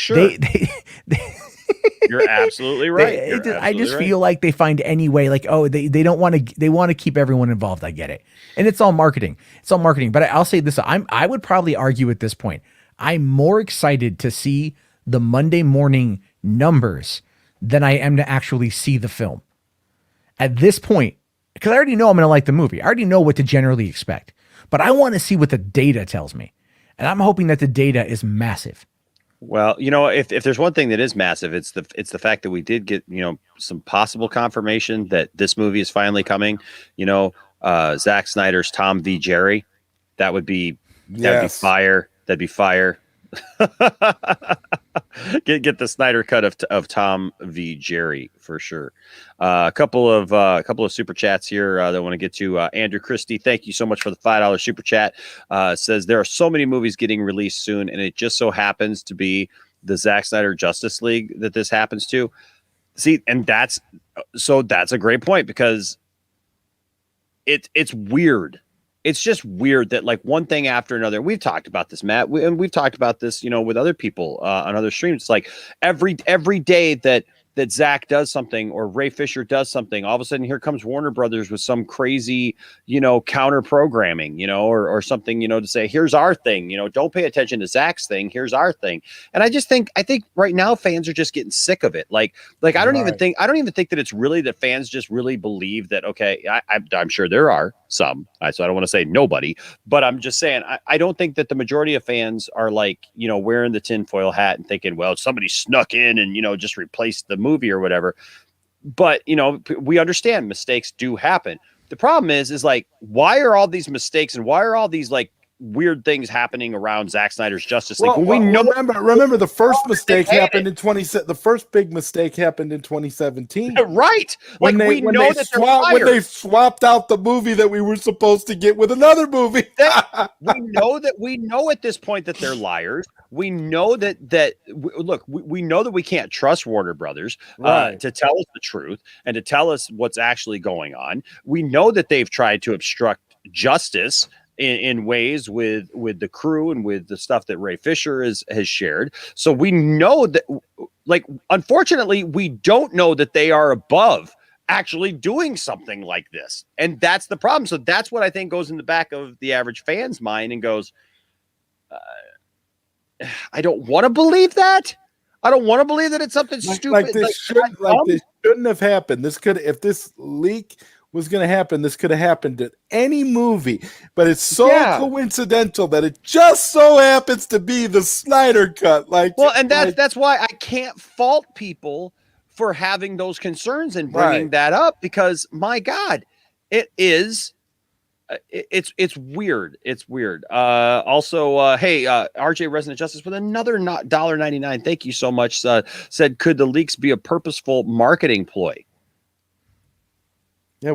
You're You're absolutely right. I just feel like they find any way, like, oh, they don't want to, they want to keep everyone involved. I get it. And it's all marketing. It's all marketing. But I'll say this, I would probably argue at this point, I'm more excited to see the Monday morning numbers than I am to actually see the film. At this point, because I already know I'm going to like the movie. I already know what to generally expect. But I want to see what the data tells me. And I'm hoping that the data is massive. Well, you know, if there's one thing that is massive, it's the fact that we did get, you know, some possible confirmation that this movie is finally coming. You know, Zack Snyder's Tom v. Jerry. That'd be fire. That'd be fire. get the Snyder cut of Tom v. Jerry for sure. A couple of super chats here that I want to get to. Andrew Christie, thank you so much for the $5 super chat. Says there are so many movies getting released soon, and it just so happens to be the Zack Snyder Justice League that this happens to. See, and that's a great point, because it's weird. It's just weird that, like, one thing after another. We've talked about this, Matt, and we've talked about this, you know, with other people on other streams. It's like every day that Zach does something or Ray Fisher does something, all of a sudden here comes Warner Brothers with some crazy, you know, counter programming, you know, or something, you know, to say, here's our thing, you know, don't pay attention to Zach's thing. Here's our thing. And I think right now fans are just getting sick of it. Like I don't even think that it's really that fans just really believe that, okay, I'm sure there are some, so I don't want to say nobody, but I'm just saying, I don't think that the majority of fans are, like, you know, wearing the tinfoil hat and thinking, well, somebody snuck in and, you know, just replaced the movie or whatever. But, you know, we understand mistakes do happen. The problem is like, why are all these mistakes and why are all these, like, weird things happening around Zack Snyder's Justice League? Well, remember the first mistake happened in the first big mistake happened in 2017. Right. Like, when they swapped out the movie that we were supposed to get with another movie. we know at this point that they're liars. We know that we know that we can't trust Warner Brothers to tell us the truth and to tell us what's actually going on. We know that they've tried to obstruct justice in ways with the crew and with the stuff that Ray Fisher has shared. So we know that, like, unfortunately, we don't know that they are above actually doing something like this. And that's the problem. So that's what I think goes in the back of the average fan's mind and goes, I don't want to believe that. I don't want to believe that it's something stupid. This shouldn't have happened. If this leak was going to happen, this could have happened to any movie, but it's so coincidental that it just so happens to be the Snyder Cut. That's why I can't fault people for having those concerns and bringing that up, because my God, it's weird. It's weird. Also, hey, RJ Resident Justice with another $1.99. Thank you so much. Said, could the leaks be a purposeful marketing ploy? Yeah,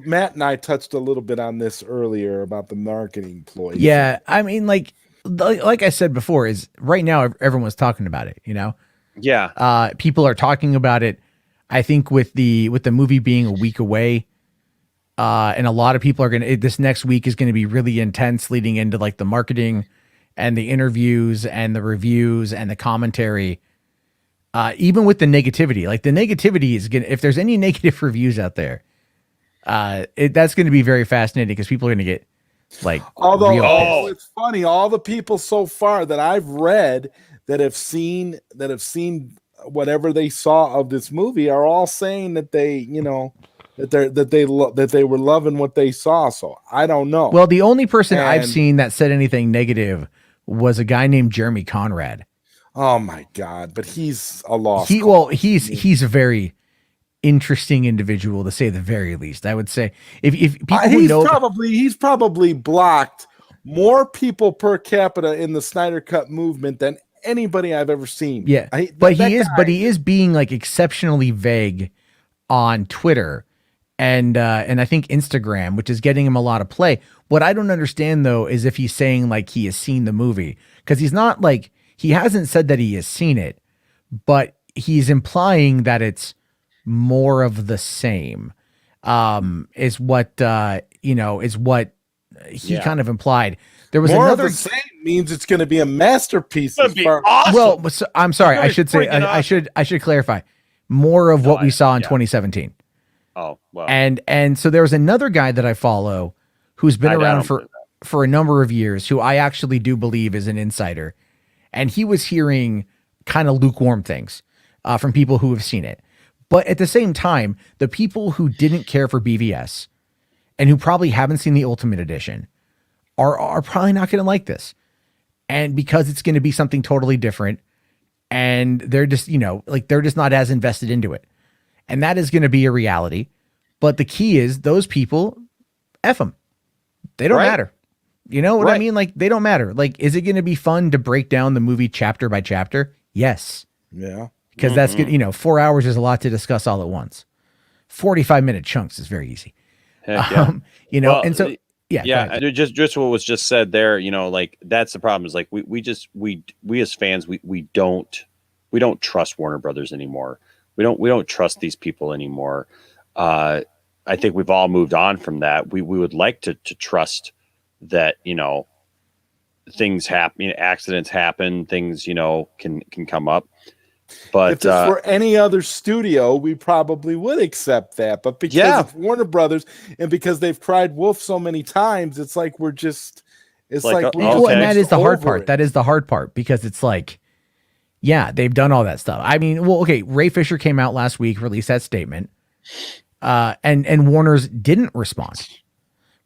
Matt and I touched a little bit on this earlier about the marketing ploy. Yeah, I mean, like I said before, is right now everyone's talking about it, you know? Yeah. People are talking about it. I think with the movie being a week away, and a lot of people are this next week is going to be really intense, leading into, like, the marketing and the interviews and the reviews and the commentary. Even with the negativity, like, the negativity is if there's any negative reviews out there, that's going to be very fascinating, because people are going to get, like, it's funny, all the people so far that I've read that have seen whatever they saw of this movie are all saying that they, you know, that they were loving what they saw. So I don't know. Well, the only person I've seen that said anything negative was a guy named Jeremy Conrad. Oh my God! But he's a lost. He's a very interesting individual, to say the very least. I would say if people he's probably blocked more people per capita in the Snyder Cut movement than anybody I've ever seen. Yeah, but he is being, like, exceptionally vague on Twitter and I think Instagram, which is getting him a lot of play. What I don't understand, though, is if he's saying, like, he has seen the movie, because he's not, like, he hasn't said that he has seen it, but he's implying that it's more of the same. Is what he kind of implied. There was More another. of the same means it's going to be a masterpiece. It's gonna be awesome. Well, so, I'm sorry. I should say. freaking I should clarify. More of what we saw in 2017. Oh, well. And so there was another guy that I follow who's been around for a number of years, who I actually do believe is an insider, and he was hearing kind of lukewarm things from people who have seen it. But at the same time, the people who didn't care for BVS and who probably haven't seen the Ultimate Edition are probably not going to like this. And because it's going to be something totally different, and they're just, they're just not as invested into it. And that is going to be a reality. But the key is those people, F them. They don't matter. You know what I mean? Like, they don't matter. Like, is it going to be fun to break down the movie chapter by chapter? Yes. Yeah. Because that's good. 4 hours is a lot to discuss all at once. 45-minute chunks is very easy. Heck yeah. Well, and so, yeah. Just what was just said there, like, that's the problem is, like, we as fans, we don't trust Warner Brothers anymore. We don't trust these people anymore. I think we've all moved on from that. We would like to trust that, things happen, accidents happen, things, can come up. But if this were any other studio, we probably would accept that. But because of Warner Brothers and because they've cried wolf so many times, it's like we're just, it's like, well, and that is the hard part. That is the hard part, because it's like, yeah, they've done all that stuff. I mean, well, okay, Ray Fisher came out last week, released that statement, and Warner's didn't respond,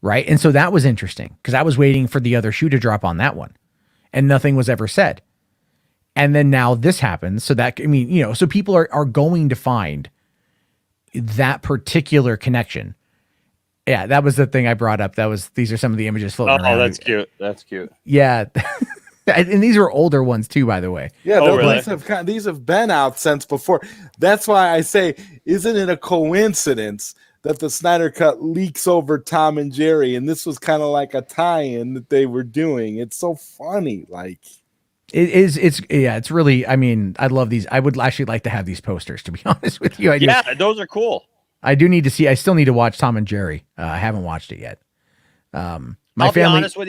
right? And so that was interesting, because I was waiting for the other shoe to drop on that one, and nothing was ever said. And then now this happens, so that, so people are going to find that particular connection. Yeah, that was the thing I brought up. These are some of the images floating around. Oh, that's cute. That's cute. Yeah. And these are older ones too, by the way. Yeah, really? these have been out since before. That's why I say, isn't it a coincidence that the Snyder Cut leaks over Tom and Jerry, and this was kind of like a tie-in that they were doing? It's so funny, like. It is. It's really. I mean, I love these. I would actually like to have these posters, to be honest with you. Those are cool. I do need to see. I still need to watch Tom and Jerry. I haven't watched it yet. I'll be honest with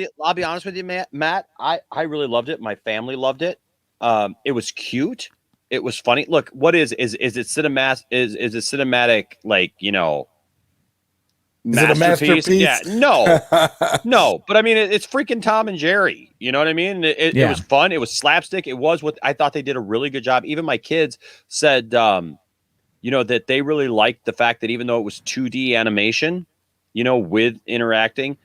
you, Matt. I really loved it. My family loved it. It was cute. It was funny. Look, what is it cinematic? Is it cinematic? Like, Is it a masterpiece? Yeah, no. But I mean, it's freaking Tom and Jerry. You know what I mean? It was fun. It was slapstick. It was what I thought they did a really good job. Even my kids said, that they really liked the fact that even though it was 2D animation, with interacting,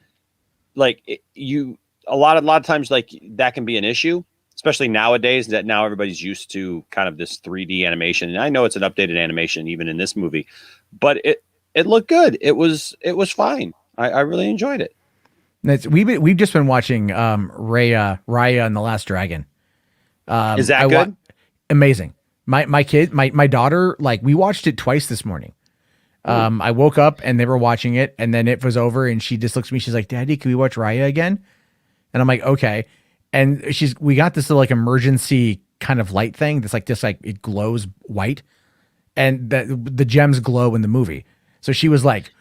like a lot of times, like, that can be an issue, especially nowadays, that now everybody's used to kind of this 3D animation. And I know it's an updated animation even in this movie, but it looked good. It was fine. I really enjoyed it. We've just been watching Raya and the Last Dragon. Is that good? Amazing. My daughter, like, we watched it twice this morning. I woke up and they were watching it, and then it was over, and she just looks at me. She's like, "Daddy, can we watch Raya again?" And I'm like, "Okay." And we got this like emergency kind of light thing that's like it glows white, and the gems glow in the movie. So she was like,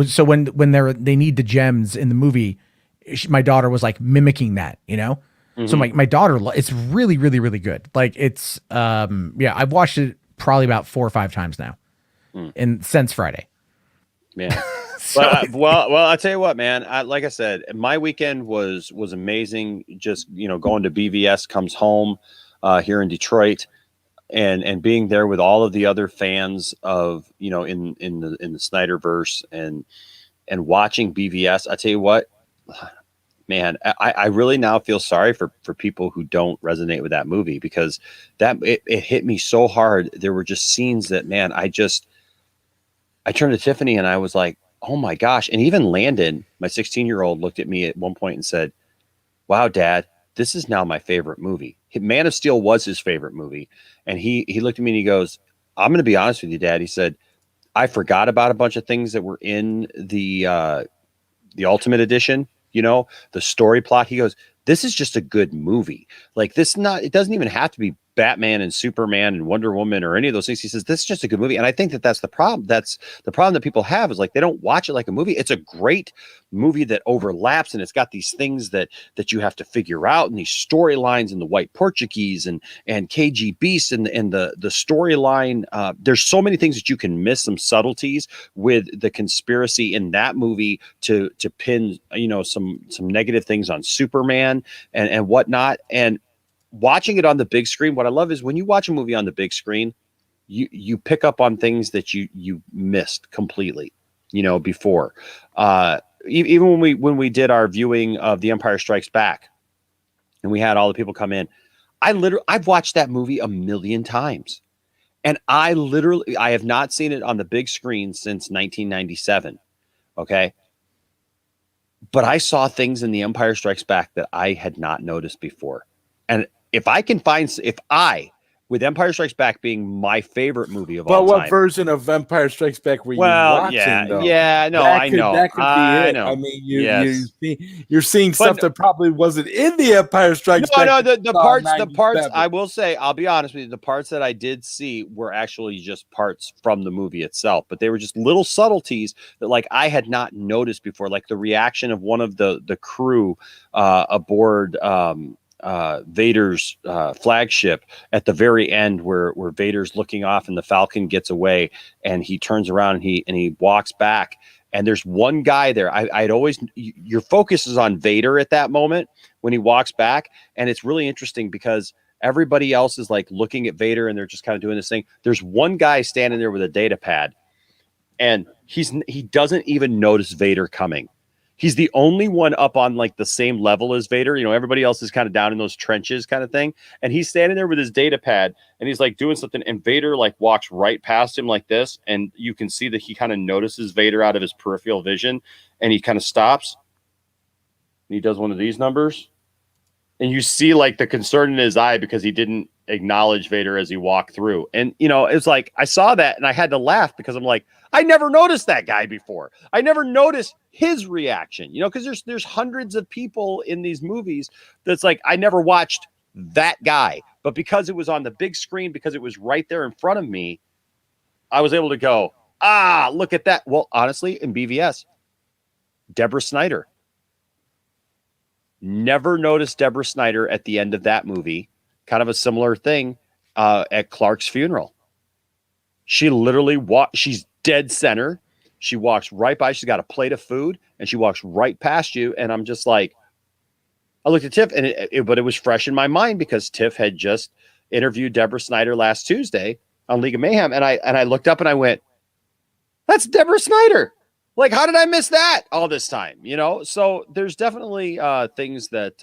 so when they need the gems in the movie, my daughter was like mimicking that, Mm-hmm. So my daughter, it's really, really, really good. Like, it's I've watched it probably about 4 or 5 times now, and since Friday. Yeah. Well, I'll tell you what, man. Like I said, my weekend was amazing. Just, going to BVS Comes Home here in Detroit, and being there with all of the other fans of, in the Snyderverse, and watching BVS. I tell you what, man, I really now feel sorry for people who don't resonate with that movie, because it hit me so hard. There were just scenes that, man, I turned to Tiffany and I was like, oh my gosh. And even Landon, my 16-year-old, looked at me at one point and said, "Wow, Dad, this is now my favorite movie." Man of Steel was his favorite movie. And he looked at me and he goes, "I'm going to be honest with you, Dad." He said, "I forgot about a bunch of things that were in the Ultimate Edition, the story plot." He goes, "This is just a good movie. Like, it doesn't even have to be Batman and Superman and Wonder Woman or any of those things. He says, this is just a good movie. And I think that that's the problem. That's the problem that people have, is like, they don't watch it like a movie. It's a great movie that overlaps, and it's got these things that you have to figure out, and these storylines, and the White Portuguese and KG Beast and the storyline. There's so many things that you can miss, some subtleties with the conspiracy in that movie to pin, some negative things on Superman and whatnot. And watching it on the big screen, what I love is when you watch a movie on the big screen, you pick up on things that you missed completely, before. Even when we did our viewing of The Empire Strikes Back, and we had all the people come in, I've watched that movie 1,000,000 times, and I have not seen it on the big screen since 1997. Okay. But I saw things in The Empire Strikes Back that I had not noticed before. And if with Empire Strikes Back being my favorite movie of all time. What version of Empire Strikes Back were you watching, though? Yeah, no, I know. That could be it. know. I mean, you're seeing stuff that probably wasn't in The Empire Strikes Back. No, the parts, I will say, I'll be honest with you, the parts that I did see were actually just parts from the movie itself, but they were just little subtleties that, like, I had not noticed before, like the reaction of one of the crew aboard Vader's flagship at the very end, where Vader's looking off and the Falcon gets away, and he turns around and he walks back, and there's one guy there. I'd always, your focus is on Vader at that moment when he walks back, and it's really interesting because everybody else is like looking at Vader and they're just kind of doing this thing. There's one guy standing there with a data pad, and he doesn't even notice Vader coming. He's the only one up on like the same level as Vader. Everybody else is kind of down in those trenches kind of thing. And he's standing there with his data pad, and he's like doing something, and Vader like walks right past him like this. And you can see that he kind of notices Vader out of his peripheral vision, and he kind of stops and he does one of these numbers. And you see like the concern in his eye because he didn't acknowledge Vader as he walked through. And, it's like, I saw that and I had to laugh because I'm like, I never noticed that guy before. I never noticed his reaction, because there's hundreds of people in these movies that's like, I never watched that guy, but because it was on the big screen, because it was right there in front of me, I was able to go, look at that. Well, honestly, in BVS, Deborah Snyder. Never noticed Deborah Snyder at the end of that movie. Kind of a similar thing at Clark's funeral. She literally she's dead center. She walks right by. She's got a plate of food, and she walks right past you. And I'm just like, I looked at Tiff, and but it was fresh in my mind because Tiff had just interviewed Deborah Snyder last Tuesday on League of Mayhem, and I looked up and I went, "That's Deborah Snyder." Like, how did I miss that all this time? So there's definitely things that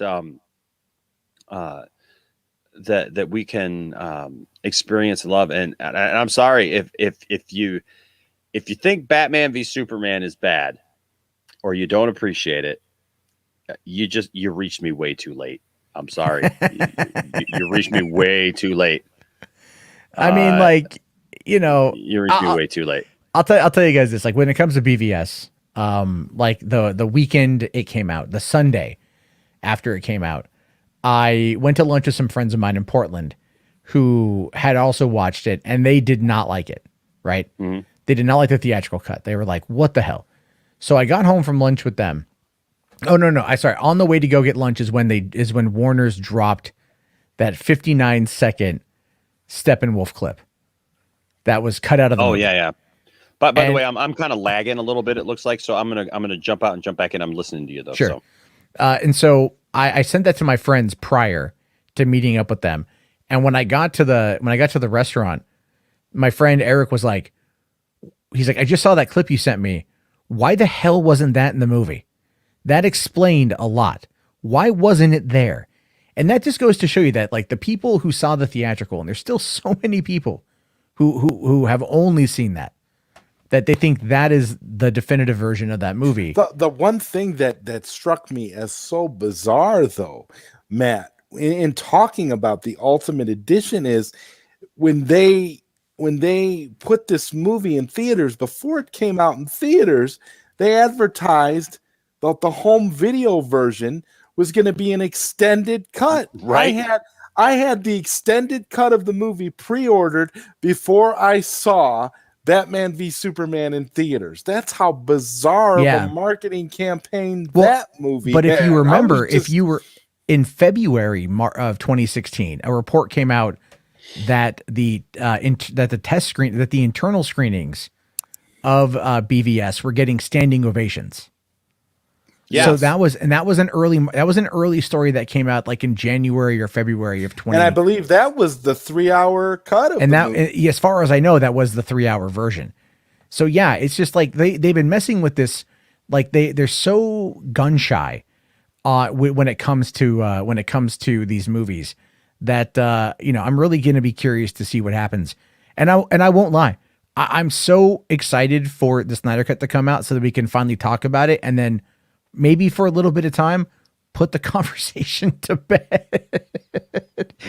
that we can experience and love. And I'm sorry if you think Batman v Superman is bad, or you don't appreciate it, you reached me way too late. I'm sorry, you reached me way too late. I mean, you reached me way too late. I'll tell you guys this, like when it comes to BVS, like the weekend it came out, the Sunday after it came out, I went to lunch with some friends of mine in Portland who had also watched it, and they did not like it, right? Mm-hmm. They did not like the theatrical cut. They were like, what the hell? So I got home from lunch with them. Oh, no. On the way to go get lunch is when Warner's dropped that 59-second Steppenwolf clip that was cut out of the movie. Yeah. But by the way, I'm kind of lagging a little bit, it looks like, so I'm gonna jump out and jump back in. I'm listening to you though. Sure. So. And so I sent that to my friends prior to meeting up with them. And when I got to the restaurant, my friend Eric was like, he's like, I just saw that clip you sent me. Why the hell wasn't that in the movie? That explained a lot. Why wasn't it there? And that just goes to show you that, like, the people who saw the theatrical, and there's still so many people who have only seen that they think that is the definitive version of that movie. The one thing that struck me as so bizarre, though, Matt, in talking about the Ultimate Edition, is when they put this movie in theaters, before it came out in theaters, they advertised that the home video version was going to be an extended cut. Right. I had the extended cut of the movie pre-ordered before I saw Batman v Superman in theaters. That's how bizarre of a marketing campaign that movie. But if had. you remember, if you were in February of 2016, a report came out that the internal screenings of BVS were getting standing ovations. Yes. So that was an early story that came out like in January or February of 20. And I believe that was the 3-hour cut of the movie. As far as I know, that was the 3-hour version. So yeah, it's just like they've been messing with this. Like they're so gun shy when it comes to these movies that I'm really going to be curious to see what happens. And I won't lie, I'm so excited for the Snyder Cut to come out so that we can finally talk about it, and then maybe for a little bit of time put the conversation to bed,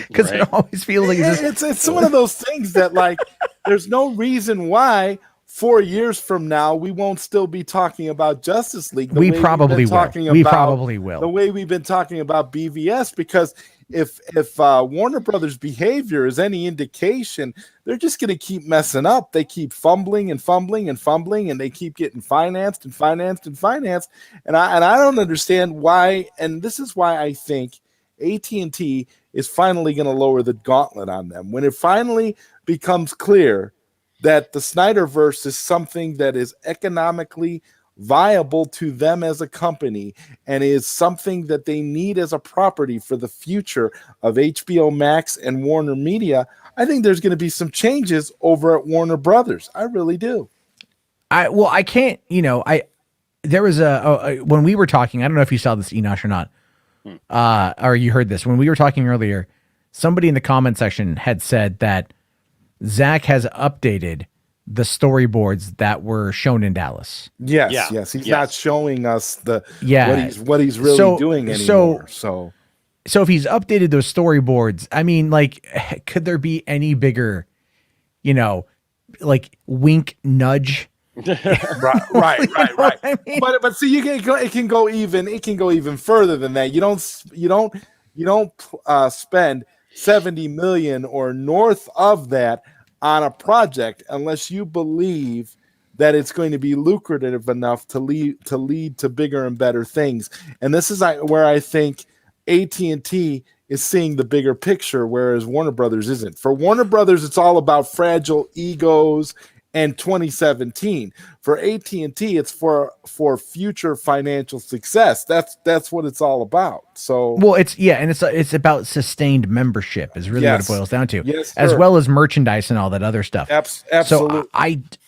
because it always feels like it's one of those things that like there's no reason why 4 years from now we won't still be talking about Justice League. We probably will. The way we've been talking about BVS, because if Warner Brothers behavior is any indication, they're just going to keep messing up. They keep fumbling and fumbling and fumbling, and they keep getting financed and financed and financed. And I don't understand why. And this is why I think AT&T is finally going to lower the gauntlet on them when it finally becomes clear that the Snyderverse is something that is economically viable to them as a company and is something that they need as a property for the future of HBO Max and Warner Media. I think there's going to be some changes over at Warner Brothers. I really do. There was when we were talking, I don't know if you saw this, Enosh, or not, or you heard this. When we were talking earlier, somebody in the comment section had said that Zack has updated the storyboards that were shown in Dallas. Yes. He's not showing us what he's really doing anymore. So if he's updated those storyboards, I mean, like, could there be any bigger, like wink nudge? right. I mean? But see, it can go even further than that. You don't spend $70 million or north of that on a project unless you believe that it's going to be lucrative enough to lead to bigger and better things. And this is where I think AT&T is seeing the bigger picture, whereas Warner Brothers isn't. For Warner Brothers, it's all about fragile egos and 2017. For AT&T, it's for future financial success. That's what it's all about. So it's about sustained membership is really what it boils down to. Yes, as well as merchandise and all that other stuff. Absolutely. So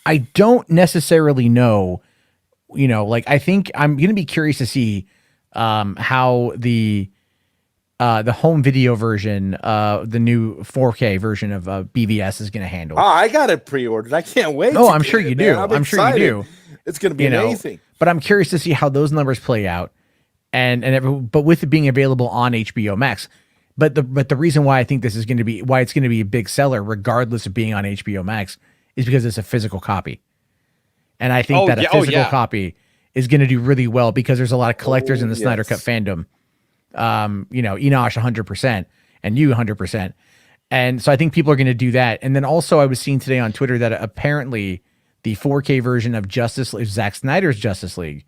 I don't necessarily know, I think I'm going to be curious to see how the home video version, the new 4K version of BVS is going to handle. Oh, I got it pre-ordered. I can't wait. Oh, I'm sure you do. I'm sure you do. It's going to be amazing. But I'm curious to see how those numbers play out, but with it being available on HBO Max. But the reason why I think this is going to be a big seller, regardless of being on HBO Max, is because it's a physical copy, and I think a physical copy is going to do really well because there's a lot of collectors in the Snyder Cut fandom. Enosh 100% and you 100%. And so I think people are going to do that. And then also I was seeing today on Twitter that apparently the 4K version of Zack Snyder's Justice League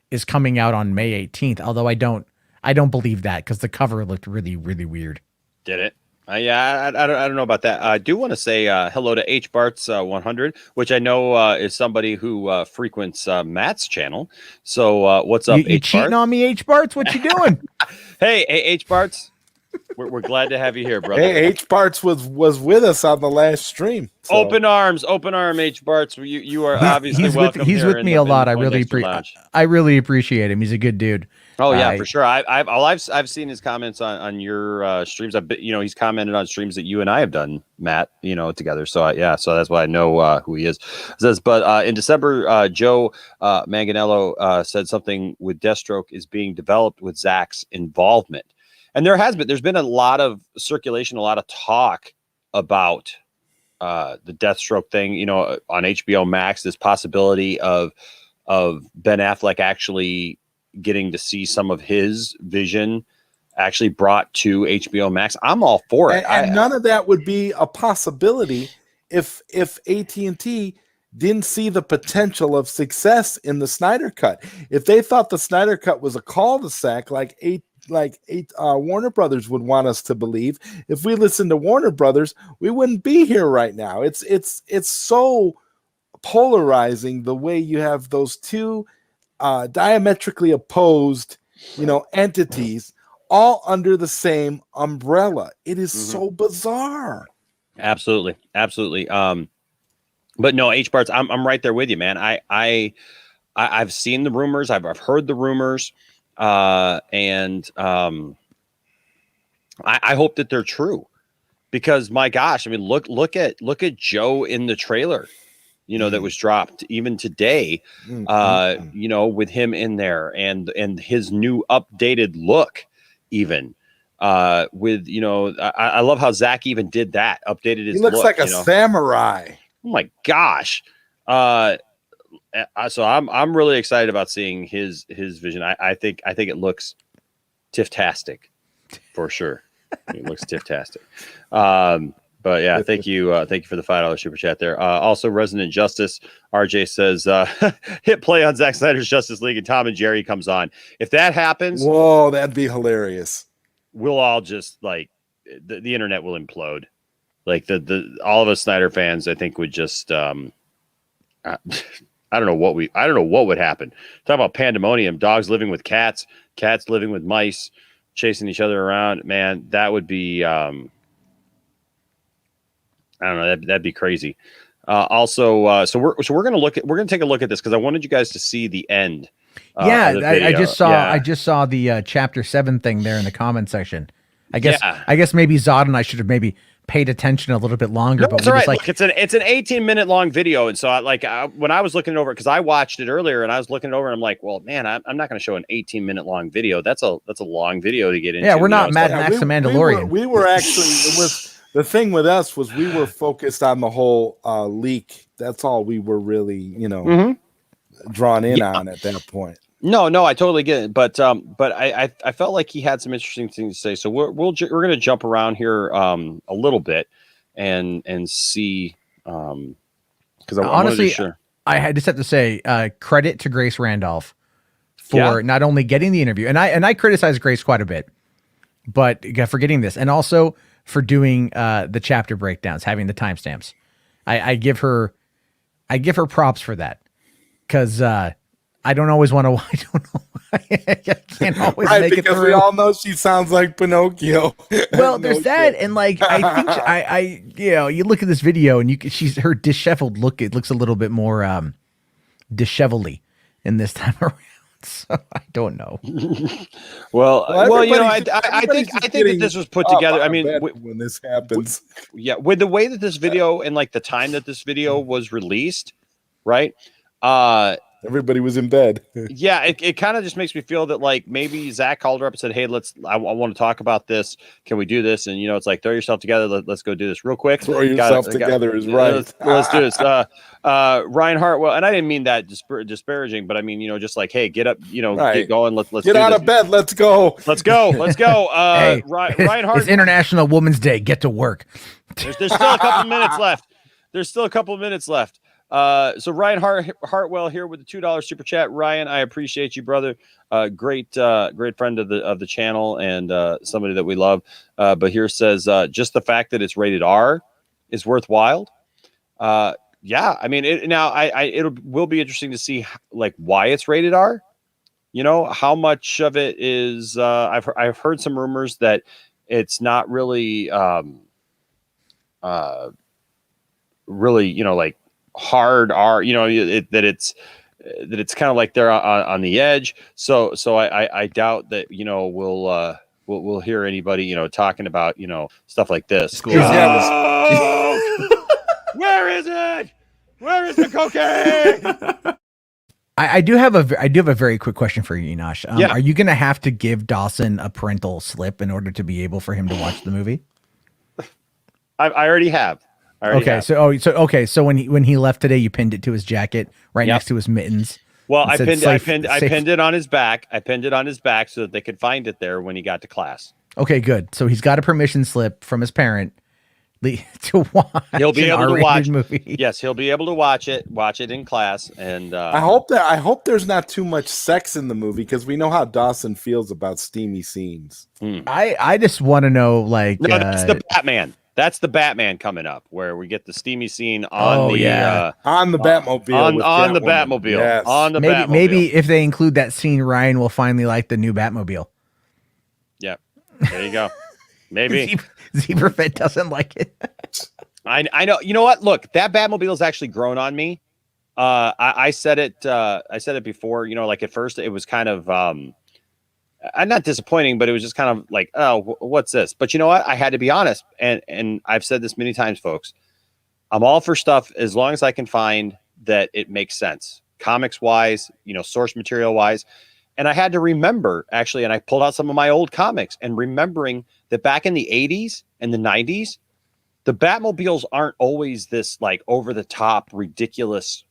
is coming out on May 18th. Although I don't believe that because the cover looked really, really weird. Did it? I don't know about that. I do want to say hello to H Bart's 100, which I know is somebody who frequents Matt's channel. So what's up, you cheating on me, H Bart's? What you doing? Hey, H Bart's, we're glad to have you here, brother. Hey, H Bart's was with us on the last stream. So. Open arm, H Bart's. You are obviously welcome. He's with me a lot. I really appreciate him. He's a good dude. Oh yeah, for sure. I've seen his comments on your streams. He's commented on streams that you and I have done, Matt. Together. So so that's why I know who he is. But in December, Joe Manganiello said something with Deathstroke is being developed with Zack's involvement, and there's been a lot of circulation, a lot of talk about the Deathstroke thing. On HBO Max, this possibility of Ben Affleck actually getting to see some of his vision actually brought to HBO Max, I'm all for it. And none of that would be a possibility if AT&T didn't see the potential of success in the Snyder Cut. If they thought the Snyder Cut was a cul-de-sac, like Warner Brothers would want us to believe, if we listened to Warner Brothers, we wouldn't be here right now. It's so polarizing the way you have those two diametrically opposed, entities all under the same umbrella. It is so bizarre. Absolutely. But no, H-Barts, I'm right there with you, man. I've seen the rumors. I've heard the rumors. And I hope that they're true, because my gosh, I mean, look at Joe in the trailer, that was dropped even today, with him in there and his new updated look, even with, I love how Zach even did that, updated his He looks look, like a samurai. Oh my gosh. So I'm really excited about seeing his vision. I think it looks tiftastic for sure. It looks tiftastic. But yeah, thank you for the $5 super chat there. Also, Resident Justice RJ says hit play on Zack Snyder's Justice League and Tom and Jerry comes on. If that happens, whoa, that'd be hilarious. We'll all just the internet will implode. Like all of us Snyder fans, I think, would just I don't know what would happen. Talk about pandemonium, dogs living with cats, cats living with mice, chasing each other around. Man, that would be I don't know, that'd be crazy. So we're gonna take a look at this because I wanted you guys to see the end. I just saw the chapter 7 thing there in the comment section. I guess maybe Zod and I should have maybe paid attention a little bit longer. No, but it's all right. Look, it's an 18-minute long video, and so when I was looking it over, because I watched it earlier, and I was looking it over, and I'm like, well, man, I'm not going to show an 18-minute long video. That's a long video to get into. Yeah, we're not Mad Max the Mandalorian. We were actually the thing with us was we were focused on the whole leak. That's all we were really drawn in on at that point. No, I totally get it, but I felt like he had some interesting things to say. So we're going to jump around here a little bit and see because honestly, I just have to say credit to Grace Randolph for not only getting the interview, and I criticize Grace quite a bit, but for getting this, and also for doing the chapter breakdowns, having the timestamps. I give her props for that, because I don't always want to. I don't know. I can't always make it through. We all know she sounds like Pinocchio. Well, there's that, and I think you look at this video and her disheveled look. It looks a little bit more disheveled-y in this time around. So I don't know. well, I think that this was put together. I mean, when this happens, with the way that this video and the time that this video was released, right? Everybody was in bed. Yeah, it kind of just makes me feel that maybe Zach called her up and said, "Hey, I want to talk about this. Can we do this?" And it's like, throw yourself together. Let's go do this real quick. Throw yourself together is right. Let's do this. Ryan Hartwell, and I didn't mean that disparaging, but I mean just hey, get up, get going. Let's get out of bed. Let's go. Let's go. Hey, Ryan Hartwell. It's International Women's Day. Get to work. There's still a couple minutes left. So Ryan Hartwell here with the $2 super chat. Ryan, I appreciate you, brother. Great friend of the channel and somebody that we love. But here says just the fact that it's rated R is worthwhile. Yeah, I mean it will be interesting to see why it's rated R. How much of it is I've heard some rumors that it's not really hard R, that it's kind of like they're on the edge. So I doubt that we'll hear anybody talking about stuff like this. Where is it? Where is the cocaine? I do have a very quick question for you, Enosh. Are you going to have to give Dawson a parental slip in order to be able for him to watch the movie? I already have. So when he left today, you pinned it to his jacket next to his mittens. Well, It I said pinned safe- I safe- pinned it on his back. I pinned it on his back so that they could find it there when he got to class. Okay, good. So he's got a permission slip from his parent to watch. He'll be an able to R-rated watch movie. Yes, he'll be able to watch it in class. And I hope there's not too much sex in the movie because we know how Dawson feels about steamy scenes. I just want to know, like, no, that's the Batman. That's the Batman coming up, where we get the steamy scene on Oh, the yeah. On the Batmobile. with on the Catwoman. Batmobile. Yes. On the maybe Batmobile. maybe if they include that scene, Ryan will finally like the new Batmobile. Yeah. There you go. Maybe. Zebrafit doesn't like it. I know. You know what? Look, that Batmobile has actually grown on me. I said it. I said it before. You know, like at first it was kind of not disappointing, but it was just kind of like, oh, what's this? But you know what? I had to be honest, and I've said this many times, folks. I'm all for stuff as long as I can find that it makes sense, comics wise, you know, source material wise. And I had to remember actually, and I pulled out some of my old comics and remembering that back in the 80s and the 90s, the Batmobiles aren't always this like over the top, ridiculous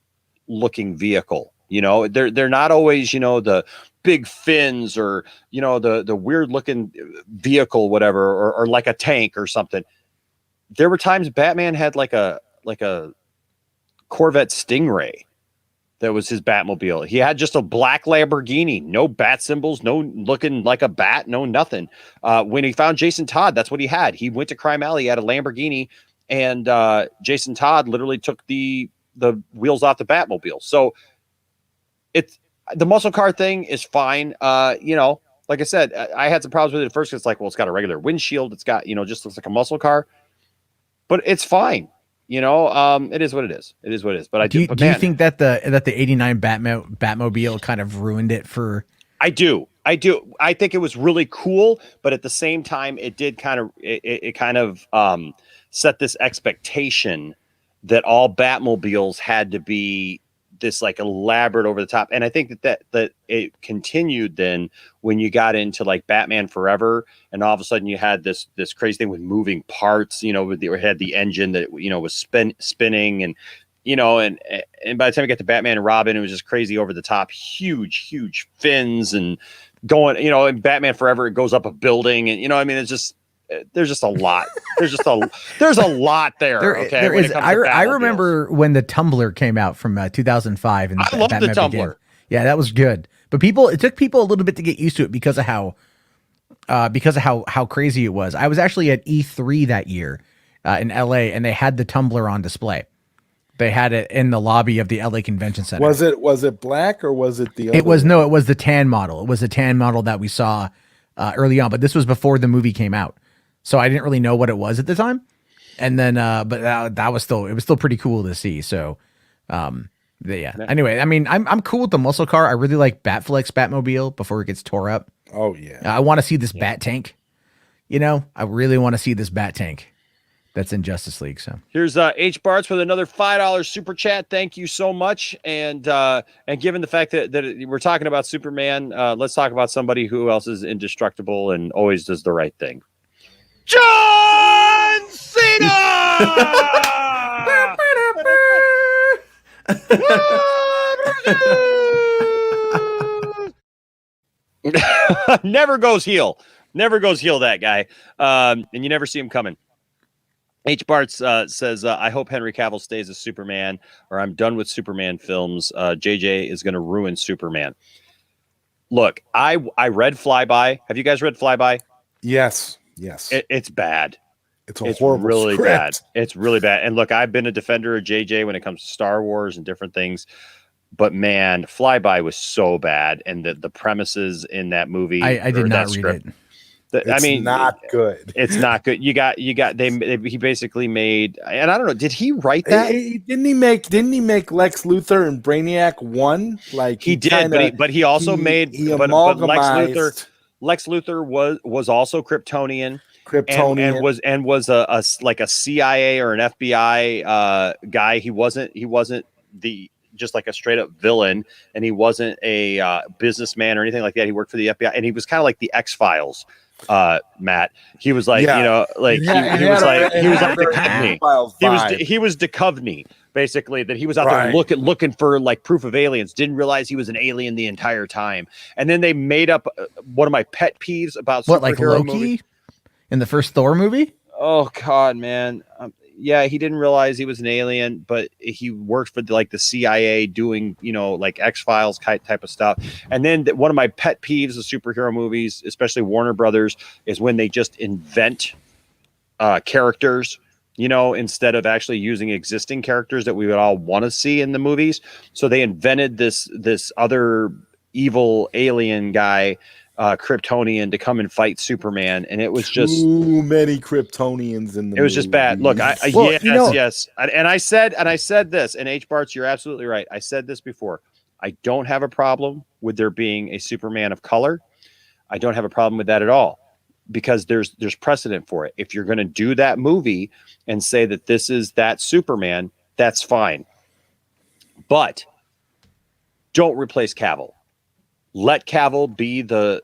looking vehicle. You know, they're not always, you know, the big fins or, you know, the weird looking vehicle, whatever, or like a tank or something. There were times Batman had like a Corvette Stingray. That was his Batmobile. He had just a black Lamborghini, no bat symbols, no looking like a bat, no nothing. When he found Jason Todd, that's what he had. He went to Crime Alley, he had a Lamborghini, and Jason Todd literally took the wheels off the Batmobile. So it's the muscle car thing is fine. You know, like I said, I had some problems with it at first. It's like, well, it's got a regular windshield. It's got, you know, just looks like a muscle car, but it's fine. You know, it is what it is. It is what it is. But do you think that the 89 Batmobile kind of ruined it for? I do. I think it was really cool, but at the same time, it did kind of set this expectation that all Batmobiles had to be this like elaborate over the top. And I think that it continued then when you got into like Batman Forever, and all of a sudden you had this crazy thing with moving parts, you know, had the engine that, you know, was spinning, and, you know, and by the time we got to Batman and Robin, it was just crazy over the top, huge fins and going, you know, in Batman Forever, it goes up a building, and, you know, I mean, it's just, there's just a lot. There's a lot there. Okay. There is. I remember when the Tumbler came out from 2005, and I love the Tumbler. Begins. Yeah, that was good. But it took people a little bit to get used to it because of how crazy it was. I was actually at E3 that year in LA, and they had the Tumbler on display. They had it in the lobby of the LA Convention Center. Was it black or was it the other? It was the tan model. It was the tan model that we saw early on, but this was before the movie came out. So I didn't really know what it was at the time. And then, but that was still pretty cool to see. So, yeah. Anyway, I mean, I'm cool with the muscle car. I really like Batfleck's Batmobile before it gets tore up. Oh yeah. I want to see this Bat Tank. You know, I really want to see this Bat Tank that's in Justice League. So here's H Barts with another $5 super chat. Thank you so much. And given the fact that we're talking about Superman, let's talk about somebody who else is indestructible and always does the right thing. John Cena! Never goes heel. Never goes heel, that guy. And you never see him coming. H. Bartz says, I hope Henry Cavill stays as Superman, or I'm done with Superman films. JJ is going to ruin Superman. Look, I read Flyby. Have you guys read Flyby? Yes. It's bad. It's horrible really script. bad. It's really bad. And look, I've been a defender of JJ when it comes to Star Wars and different things. But man, Flyby was so bad. And the premises in that movie. I did not read it. It's not good. It's not good. He basically made, and I don't know, did he write that? Didn't he make Lex Luthor and Brainiac 1? Like he did, but he also made Lex Luthor was also Kryptonian and was a like a CIA or an FBI guy. He wasn't the just like a straight up villain, and he wasn't a businessman or anything like that. He worked for the FBI, and he was kind of like the X-Files. Matt, he was like, Yeah. you know, like he was like Duchovny. He was Duchovny, basically, that he was out there looking for like proof of aliens. Didn't realize he was an alien the entire time. And then they made up one of my pet peeves about what, like Loki movies. in the first Thor movie. Oh God, man. Yeah, he didn't realize he was an alien, but he worked for like the CIA doing, you know, like X-Files type of stuff. And then one of my pet peeves of superhero movies, especially Warner Brothers, is when they just invent characters, you know, instead of actually using existing characters that we would all want to see in the movies. So they invented this other evil alien guy, Kryptonian, to come and fight Superman, and it was just too many Kryptonians in the. It was just bad. Look, yes, and I said this, and H. Bartz, you're absolutely right. I said this before. I don't have a problem with there being a Superman of color. I don't have a problem with that at all, because there's precedent for it. If you're going to do that movie and say that this is that Superman, that's fine, but don't replace Cavill. Let Cavill be the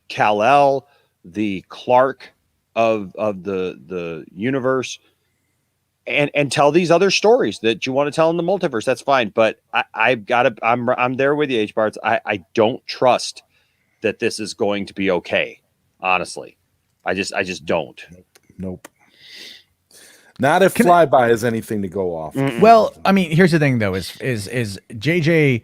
Kal-El, the Clark of the universe, and tell these other stories that you want to tell in the multiverse. That's fine, but I'm there with you, H. Bartz. I don't trust that this is going to be okay. Honestly, I just don't. Nope. Not if Flyby is anything to go off. Well, I mean, here's the thing though: is JJ.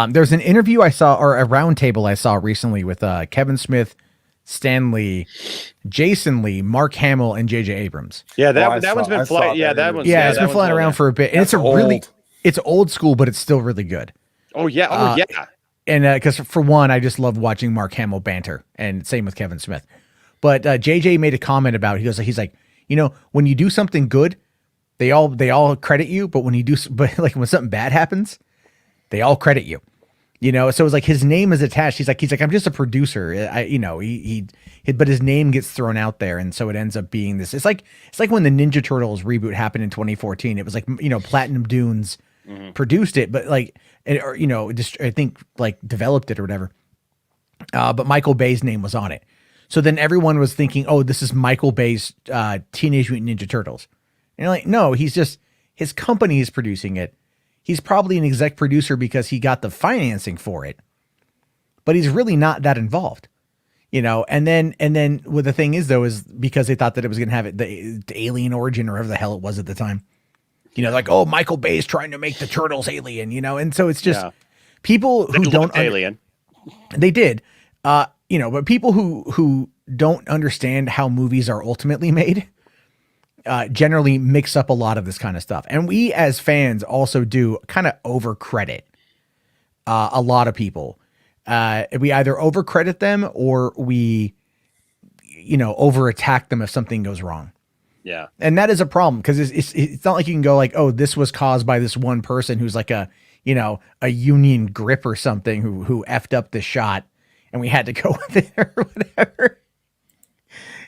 There's an interview I saw, or a roundtable I saw recently with Kevin Smith, Stan Lee, Jason Lee, Mark Hamill, and J.J. Abrams. Yeah, that one's been flying. Yeah, that one's it's been flying around for a bit, and it's old school, but it's still really good. Oh yeah, And because for one, I just love watching Mark Hamill banter, and same with Kevin Smith. But JJ made a comment about he's like, you know, when you do something good, they all credit you, but when like when something bad happens, they all credit you, you know? So it's like his name is attached. He's like, I'm just a producer. But his name gets thrown out there. And so it ends up being this. It's like when the Ninja Turtles reboot happened in 2014, it was like, you know, Platinum Dunes produced it, but like, or, you know, just, I think like developed it or whatever. But Michael Bay's name was on it. So then everyone was thinking, oh, this is Michael Bay's Teenage Mutant Ninja Turtles. And you're like, no, his company is producing it. He's probably an exec producer because he got the financing for it, but he's really not that involved, you know? And then what the thing is though, is because they thought that it was going to have the alien origin or whatever the hell it was at the time, you know, like, oh, Michael Bay is trying to make the Turtles alien, you know? And so it's just people who don't alien. They did, you know, but people who don't understand how movies are ultimately made, generally mix up a lot of this kind of stuff. And we as fans also do kind of overcredit a lot of people. We either overcredit them or we, you know, over attack them if something goes wrong. Yeah. And that is a problem because it's not like you can go like, oh, this was caused by this one person who's like a union grip or something who effed up the shot and we had to go with it or whatever.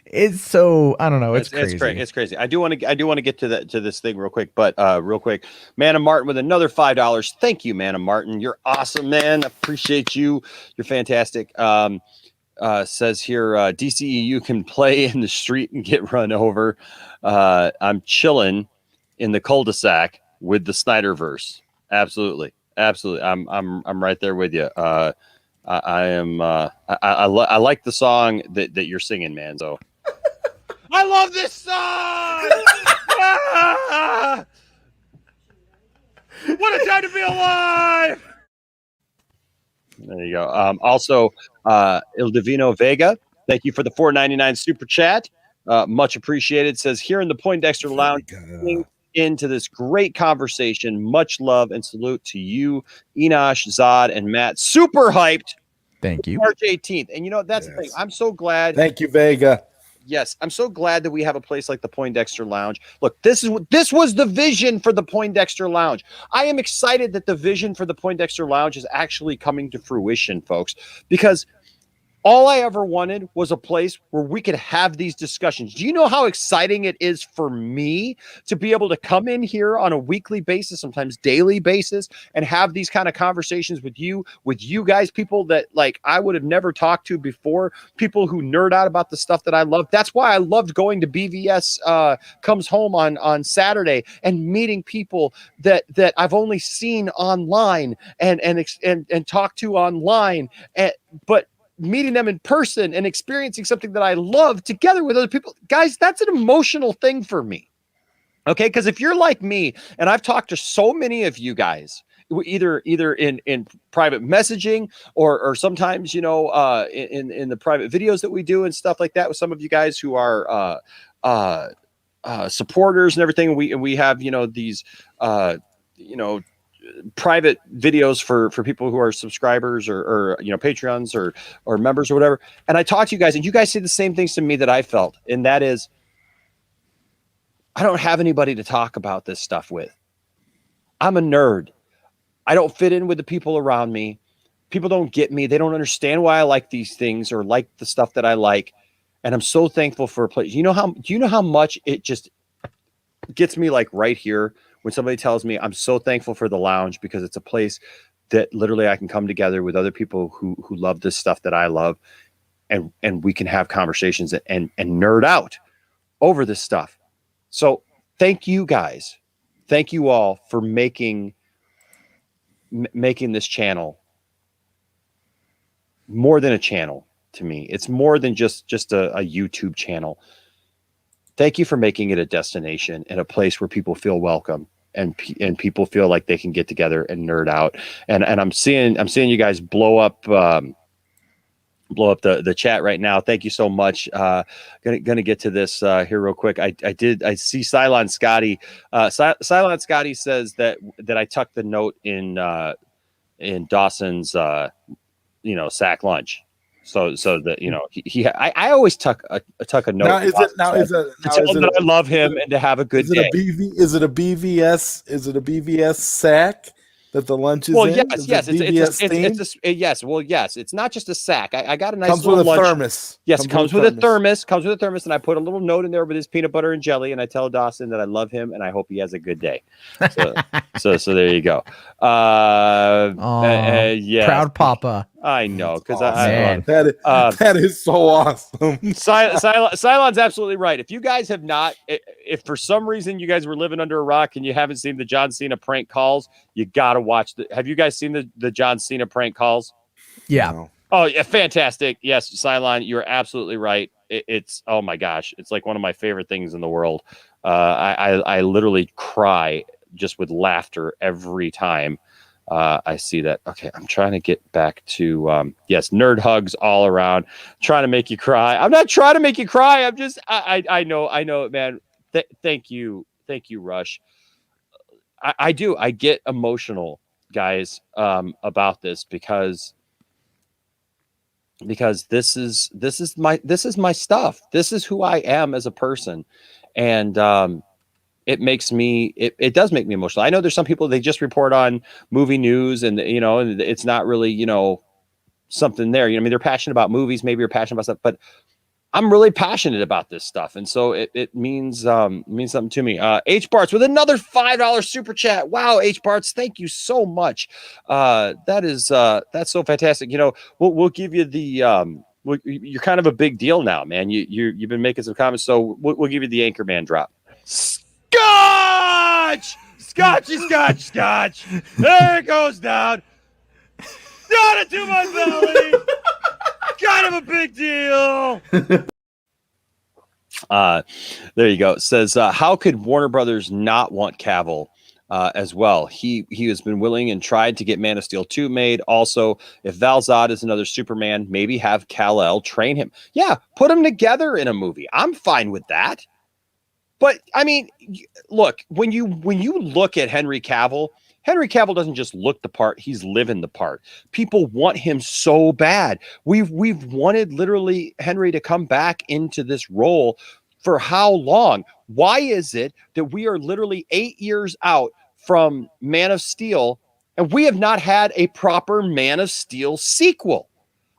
It's so, I don't know. It's crazy. It's crazy. I do want to get to this thing real quick, but real quick, Manna Martin with another $5. Thank you, Manna Martin. You're awesome, man. Appreciate you. You're fantastic. Says here, DCEU can play in the street and get run over. I'm chilling in the cul-de-sac with the Snyderverse. Absolutely. I'm right there with you. I like the song that you're singing, man. So I love this song. What a time to be alive. There you go. Also, Il Divino Vega, thank you for the $4.99 super chat. Much appreciated. Says here in the Poindexter Lounge, into this great conversation. Much love and salute to you, Enosh, Zod, and Matt. Super hyped. Thank you. March 18th. And you know, that's the thing. I'm so glad. Thank you, Vega. Yes, I'm so glad that we have a place like the Poindexter Lounge. Look, this was the vision for the Poindexter Lounge. I am excited that the vision for the Poindexter Lounge is actually coming to fruition, folks, because All I ever wanted was a place where we could have these discussions. Do you know how exciting it is for me to be able to come in here on a weekly basis, sometimes daily basis, and have these kind of conversations with you guys, people that like I would have never talked to before, people who nerd out about the stuff that I love. That's why I loved going to BVS Comes Home on Saturday and meeting people that I've only seen online and talked to online, but meeting them in person and experiencing something that I love together with other people. Guys, that's an emotional thing for me. Okay, because if you're like me, and I've talked to so many of you guys, either in private messaging or sometimes, you know, in the private videos that we do and stuff like that with some of you guys who are supporters and everything. We have, you know, these private videos for people who are subscribers or you know, Patreons or members or whatever. And I talk to you guys, and you guys say the same things to me that I felt, and that is, I don't have anybody to talk about this stuff with. I'm a nerd. I don't fit in with the people around me. People don't get me. They don't understand why I like these things or like the stuff that I like. And I'm so thankful for a place. Do you know how much it just gets me, like, right here when somebody tells me I'm so thankful for the lounge, because it's a place that literally I can come together with other people who love this stuff that I love, and we can have conversations and nerd out over this stuff. So thank you guys. Thank you all for making this channel more than a channel to me. It's more than just a YouTube channel. Thank you for making it a destination and a place where people feel welcome and people feel like they can get together and nerd out. And I'm seeing you guys blow up the chat right now. Thank you so much. Gonna get to this here real quick. I see Cylon Scotty. Cylon Scotty says that I tucked the note in Dawson's sack lunch. So that, you know, I always tuck a note. Now, is it that I love him and to have a good day. Is it a BVS sack that the lunch is in? Yes. It's not just a sack. I got a nice comes little with a lunch. thermos. Yes, it comes with a thermos. And I put a little note in there with his peanut butter and jelly, and I tell Dawson that I love him and I hope he has a good day. So there you go. Yeah, proud papa. I know, because that is so awesome. Cylon's absolutely right. If you guys have not, if for some reason you guys were living under a rock and you haven't seen the John Cena prank calls, you gotta watch have you guys seen the John Cena prank calls? Yeah. No. Oh yeah, fantastic. Yes, Cylon, you're absolutely right. It's oh my gosh, it's like one of my favorite ththings in the world. I literally cry just with laughter every time I see that. Okay, I'm trying to get back to yes, nerd hugs all around. Trying to make you cry. I'm not trying to make you cry. I'm just I know, man. Thank you, Rush. I do. I get emotional, guys, about this because this is my stuff. This is who I am as a person, and it makes me, it does make me emotional. I know there's some people, they just report on movie news and, you know, and it's not really, you know, something there, you know, I mean, they're passionate about movies, maybe you're passionate about stuff, but I'm really passionate about this stuff. And so it means something to me. H Barts with another $5 super chat. Wow. H Barts, thank you so much. That's so fantastic. You know, we'll give you the, you're kind of a big deal now, man. You've been making some comments. So we'll give you the Anchorman drop. Scotchy. There it goes down into my belly. Kind of a big deal. There you go. It says, how could Warner Brothers not want Cavill as well? He has been willing and tried to get Man of Steel 2 made. Also, if Val Zod is another Superman, maybe have Kal-El train him. Yeah, put them together in a movie. I'm fine with that. But I mean, look, when you look at Henry Cavill doesn't just look the part, he's living the part. People want him so bad. We've wanted literally Henry to come back into this role for how long? Why is it that we are literally 8 years out from Man of Steel and we have not had a proper Man of Steel sequel?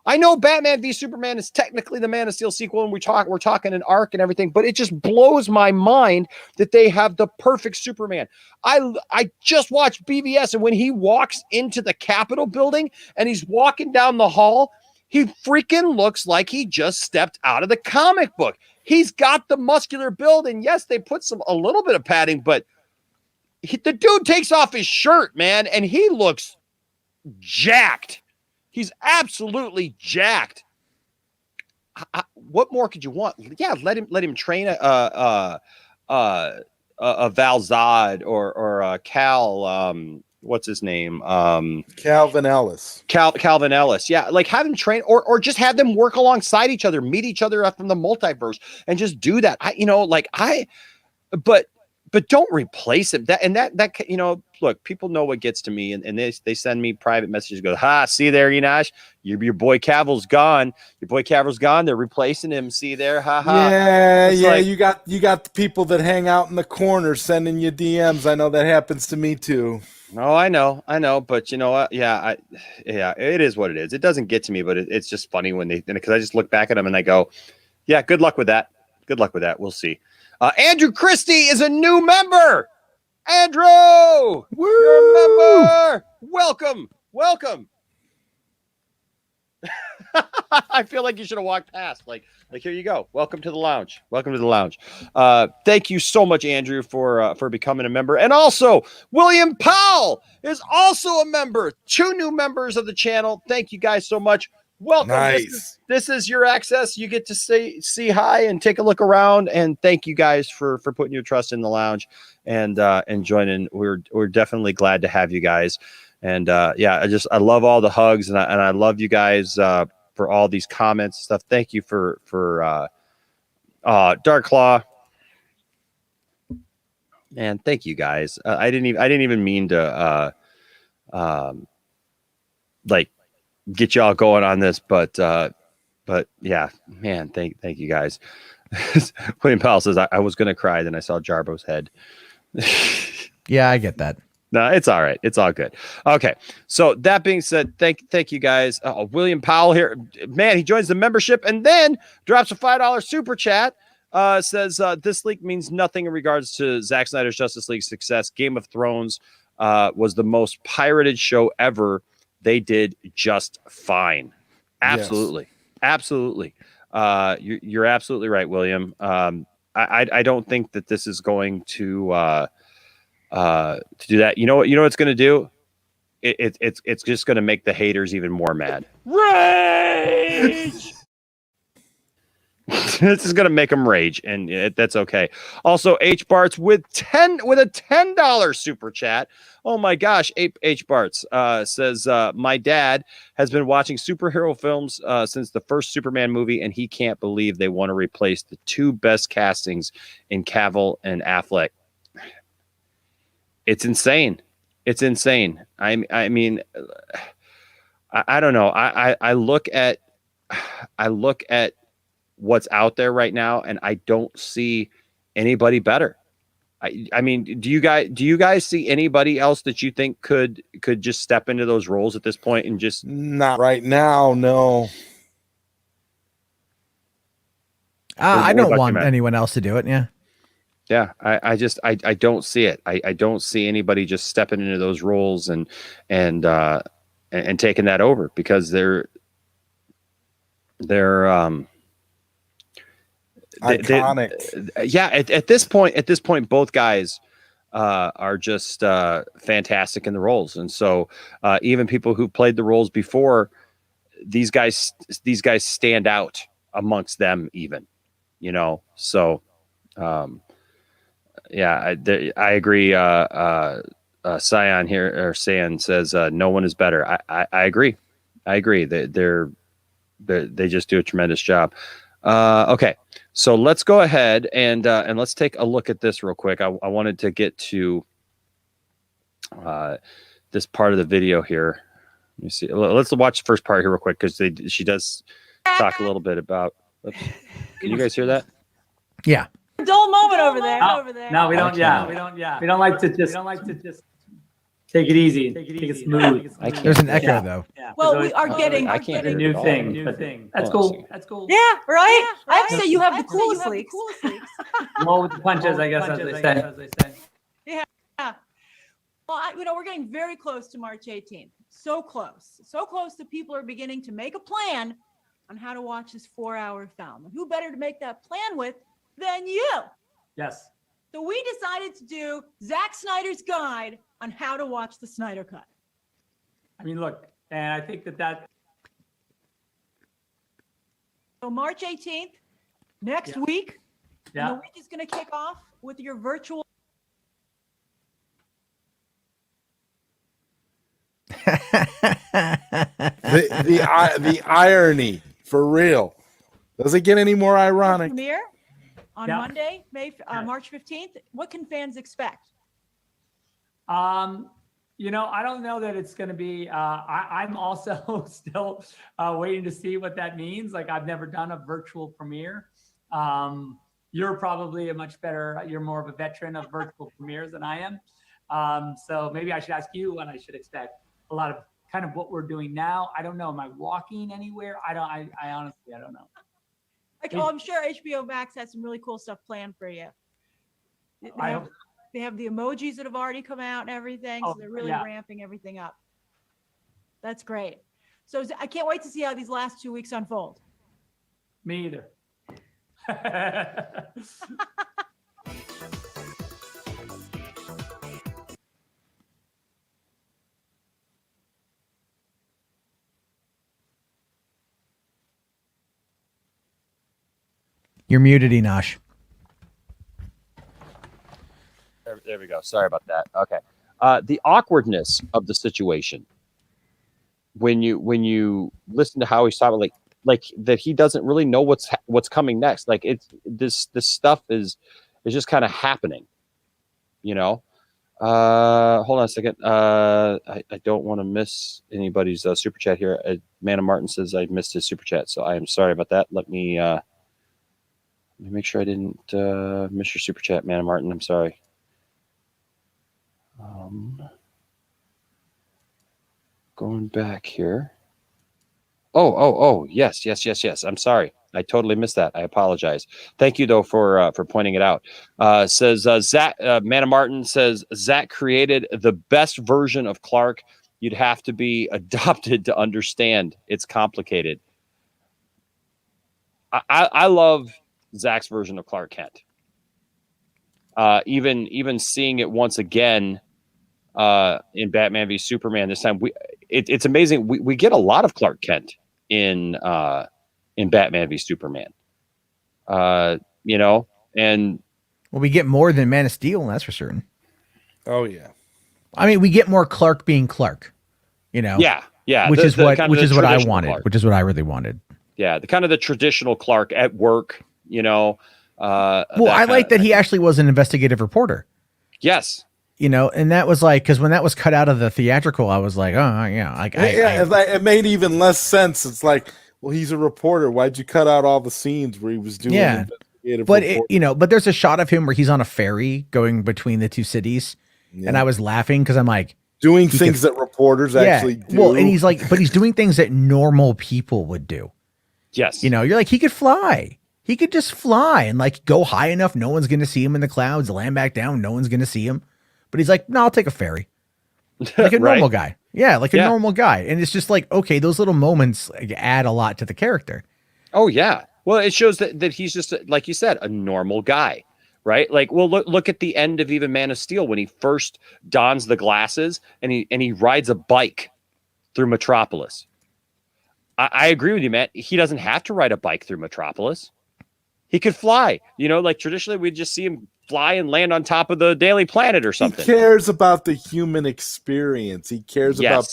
I know Batman v Superman is technically the Man of Steel sequel, and we're talking an arc and everything, but it just blows my mind that they have the perfect Superman. I just watched BVS, and when he walks into the Capitol building and he's walking down the hall, he freaking looks like he just stepped out of the comic book. He's got the muscular build, and yes, they put a little bit of padding, but the dude takes off his shirt, man, and he looks jacked. He's absolutely jacked. What more could you want? Yeah, let him train a Val Zod or Cal. What's his name? Calvin Ellis. Calvin Ellis. Yeah, like have him train, or just have them work alongside each other, meet each other up from the multiverse, and just do that. But don't replace him. That look, people know what gets to me, and they send me private messages. Go, see there, Enosh, your boy Cavill's gone. Your boy Cavill's gone. They're replacing him. See there, Yeah, it's you got the people that hang out in the corner sending you DMs. I know that happens to me too. No, I know, but you know what? Yeah, it is what it is. It doesn't get to me, but it's just funny because I just look back at them and I go, yeah, good luck with that. Good luck with that. We'll see. Andrew Christie is a new member. Andrew, you're a member. Welcome. I feel like you should have walked past. Like here you go. Welcome to the lounge. Thank you so much, Andrew, for becoming a member. And also, William Powell is also a member. 2 new members of the channel. Thank you guys so much. Welcome. Nice. This is your access. You get to see hi and take a look around. And thank you guys for putting your trust in the lounge and joining. We're definitely glad to have you guys. And I love all the hugs, and I love you guys for all these comments and stuff. Thank you for Dark Claw. Man, thank you guys. I didn't even mean to get y'all going on this, but yeah, man, thank you guys. William Powell says I was gonna cry, then I saw Jarbo's head. Yeah, I get that. No, it's all right. It's all good. Okay. So that being said, thank you guys. William Powell here, man, he joins the membership and then drops a $5 super chat. Says this leak means nothing in regards to Zack Snyder's Justice League success. Game of Thrones was the most pirated show ever. They did just fine. Absolutely. Yes. Absolutely. You're absolutely right, William. I don't think that this is going to do that. You know what it's going to do? It's just going to make the haters even more mad. Rage. This is going to make them rage, and that's okay. Also, H Barts with a $10 super chat. Oh my gosh, H Barts says my dad has been watching superhero films since the first Superman movie, and he can't believe they want to replace the 2 best castings in Cavill and Affleck. It's insane. It's insane. I mean, I don't know. I look at what's out there right now, and I don't see anybody better. I mean, do you guys see anybody else that you think could just step into those roles at this point and just not right now? No. I don't want anyone else to do it. Yeah. Yeah, I don't see it. I don't see anybody just stepping into those roles and taking that over, because they're iconic. At this point, both guys are just fantastic in the roles, and so even people who played the roles before, these guys stand out amongst them, even, so. Yeah, I agree. Scion here, or Saiyan says no one is better. I agree. They just do a tremendous job. Okay, so let's go ahead and let's take a look at this real quick. I wanted to get to this part of the video here. Let me see. Let's watch the first part here real quick, because she does talk a little bit about. Oops. Can you guys hear that? Yeah. Dull moment over there. No, we don't. Yeah, we don't like to just. Take it easy. Take it smooth. I can't. There's an echo though. Yeah. Well, we are getting. I can't a hear new it at all. thing. That's Hold on a cool. second. That's cool. Yeah, right. I have to say you have the coolest leaks. Roll with the punches, I guess, as they say. Yeah. Well, we're getting very close to March 18th. So close that people are beginning to make a plan on how to watch this 4-hour film. And who better to make that plan with than you? Yes. So we decided to do Zack Snyder's guide on how to watch the Snyder Cut. I mean, look, and I think that So March 18th, next week, and yeah. the week is going to kick off with your virtual. The irony, for real. Does it get any more ironic? Premiere on Yeah. Monday, March 15th. What can fans expect? I don't know that it's going to be. I'm also still waiting to see what that means. Like, I've never done a virtual premiere. You're probably you're more of a veteran of virtual premieres than I am. So maybe I should ask you what I should expect. A lot of kind of what we're doing now. I don't know. Am I walking anywhere? I honestly, I don't know. I'm sure HBO Max has some really cool stuff planned for you. They have the emojis that have already come out and everything. So they're really ramping everything up. That's great. So I can't wait to see how these last 2 weeks unfold. Me either. You're muted, Enosh. There we go. Sorry about that. Okay. The awkwardness of the situation when you listen to how he's talking, like that he doesn't really know what's coming next. Like this stuff is just kind of happening, Hold on a second. I don't want to miss anybody's super chat here. Mana Martin says I missed his super chat, so I am sorry about that. Let me make sure I didn't miss your super chat, Mana Martin. I'm sorry. Going back here. Oh, yes. I'm sorry. I totally missed that. I apologize. Thank you though for pointing it out. Says Zach Mana Martin says Zach created the best version of Clark. You'd have to be adopted to understand. It's complicated. I love Zach's version of Clark Kent. Even seeing it once again in Batman v Superman this time, it's amazing. We get a lot of Clark Kent in Batman v Superman. And we get more than Man of Steel, that's for certain. Oh yeah. I mean, we get more Clark being Clark. Yeah. Which is what I wanted. Clark. Which is what I really wanted. Yeah, the traditional Clark at work. Well, I like that he actually was an investigative reporter. Yes. And that was like, because when that was cut out of the theatrical, I was like, oh yeah, it made even less sense. It's like, well, he's a reporter. Why'd you cut out all the scenes where he was doing? Yeah, but there's a shot of him where he's on a ferry going between the two cities, and I was laughing because I'm like doing things that reporters actually do. Well, and he's like, but he's doing things that normal people would do. Yes, you're like, he could fly. He could just fly and like go high enough. No one's going to see him in the clouds, land back down. No one's going to see him. But he's like, no, I'll take a ferry. Like a normal guy. Yeah, like a normal guy. And it's just like, okay, those little moments add a lot to the character. Oh, yeah. Well, it shows that he's just, like you said, a normal guy, right? Like, well, look at the end of even Man of Steel when he first dons the glasses and he rides a bike through Metropolis. I agree with you, Matt. He doesn't have to ride a bike through Metropolis. He could fly. Like traditionally we'd just see him fly and land on top of the Daily Planet or something. He cares about the human experience. He cares about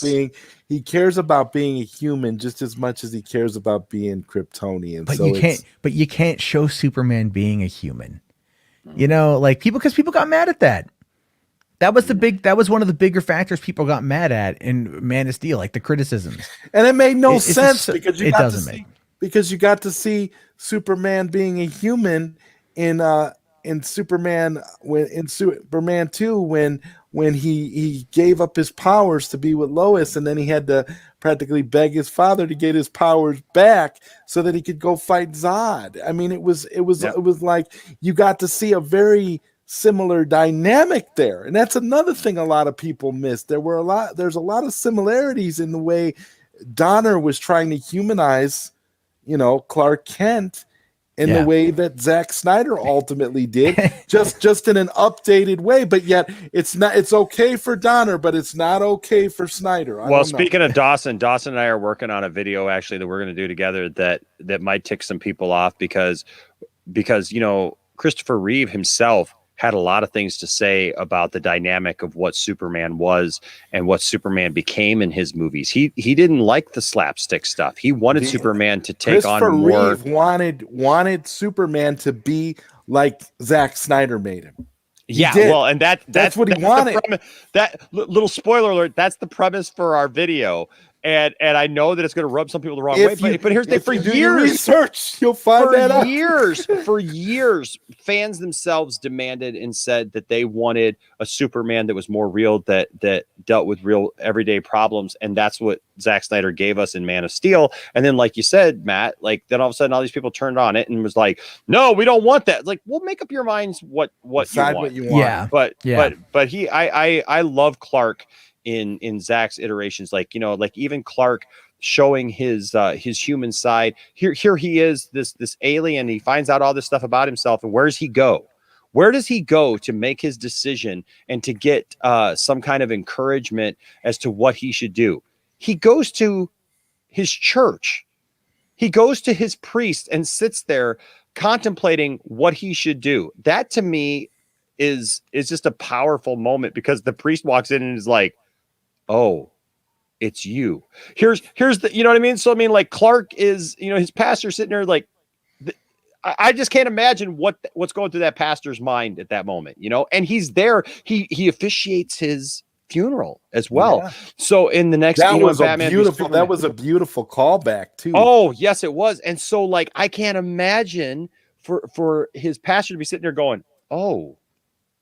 being a human just as much as he cares about being Kryptonian. But you can't show Superman being a human. Because people got mad at that. That was one of the bigger factors people got mad at in Man of Steel, like the criticisms. And it made no sense because you got to see Superman being a human in Superman 2 when when he gave up his powers to be with Lois, and then he had to practically beg his father to get his powers back so that he could go fight Zod. I mean, it was like you got to see a very similar dynamic there, and that's another thing a lot of people miss. There's a lot of similarities in the way Donner was trying to humanize, Clark Kent, in the way that Zack Snyder ultimately did, just in an updated way. But yet it's okay for Donner, but it's not okay for Snyder. Well, speaking of Dawson and I are working on a video actually that we're going to do together that might tick some people off because Christopher Reeve himself had a lot of things to say about the dynamic of what Superman was and what Superman became in his movies. He didn't like the slapstick stuff. He wanted Superman to take on more. Reeve wanted Superman to be like Zack Snyder made him. Well, and that's what he wanted. That little spoiler alert. That's the premise for our video. And I know that it's going to rub some people the wrong way, but here's the thing: for years, research, you'll find that out. For years, fans themselves demanded and said that they wanted a Superman that was more real, that dealt with real everyday problems, and that's what Zack Snyder gave us in Man of Steel. And then, like you said, Matt, then all of a sudden, all these people turned on it and was like, "No, we don't want that." Like, well, make up your minds what you want. Yeah, but I love Clark. In Zack's iterations, like even Clark showing his human side. Here he is, this alien. He finds out all this stuff about himself, and where does he go? Where does he go to make his decision and to get some kind of encouragement as to what he should do? He goes to his church. He goes to his priest and sits there contemplating what he should do. That to me is just a powerful moment, because the priest walks in and is like, "Oh, it's you." Here's the, you know what I mean? So, I mean, like, Clark is, his pastor sitting there, like, I just can't imagine what's going through that pastor's mind at that moment, and he's there. He officiates his funeral as well. Yeah. So in the next, that was a beautiful callback too. Oh yes, it was. And so, like, I can't imagine for his pastor to be sitting there going, "Oh,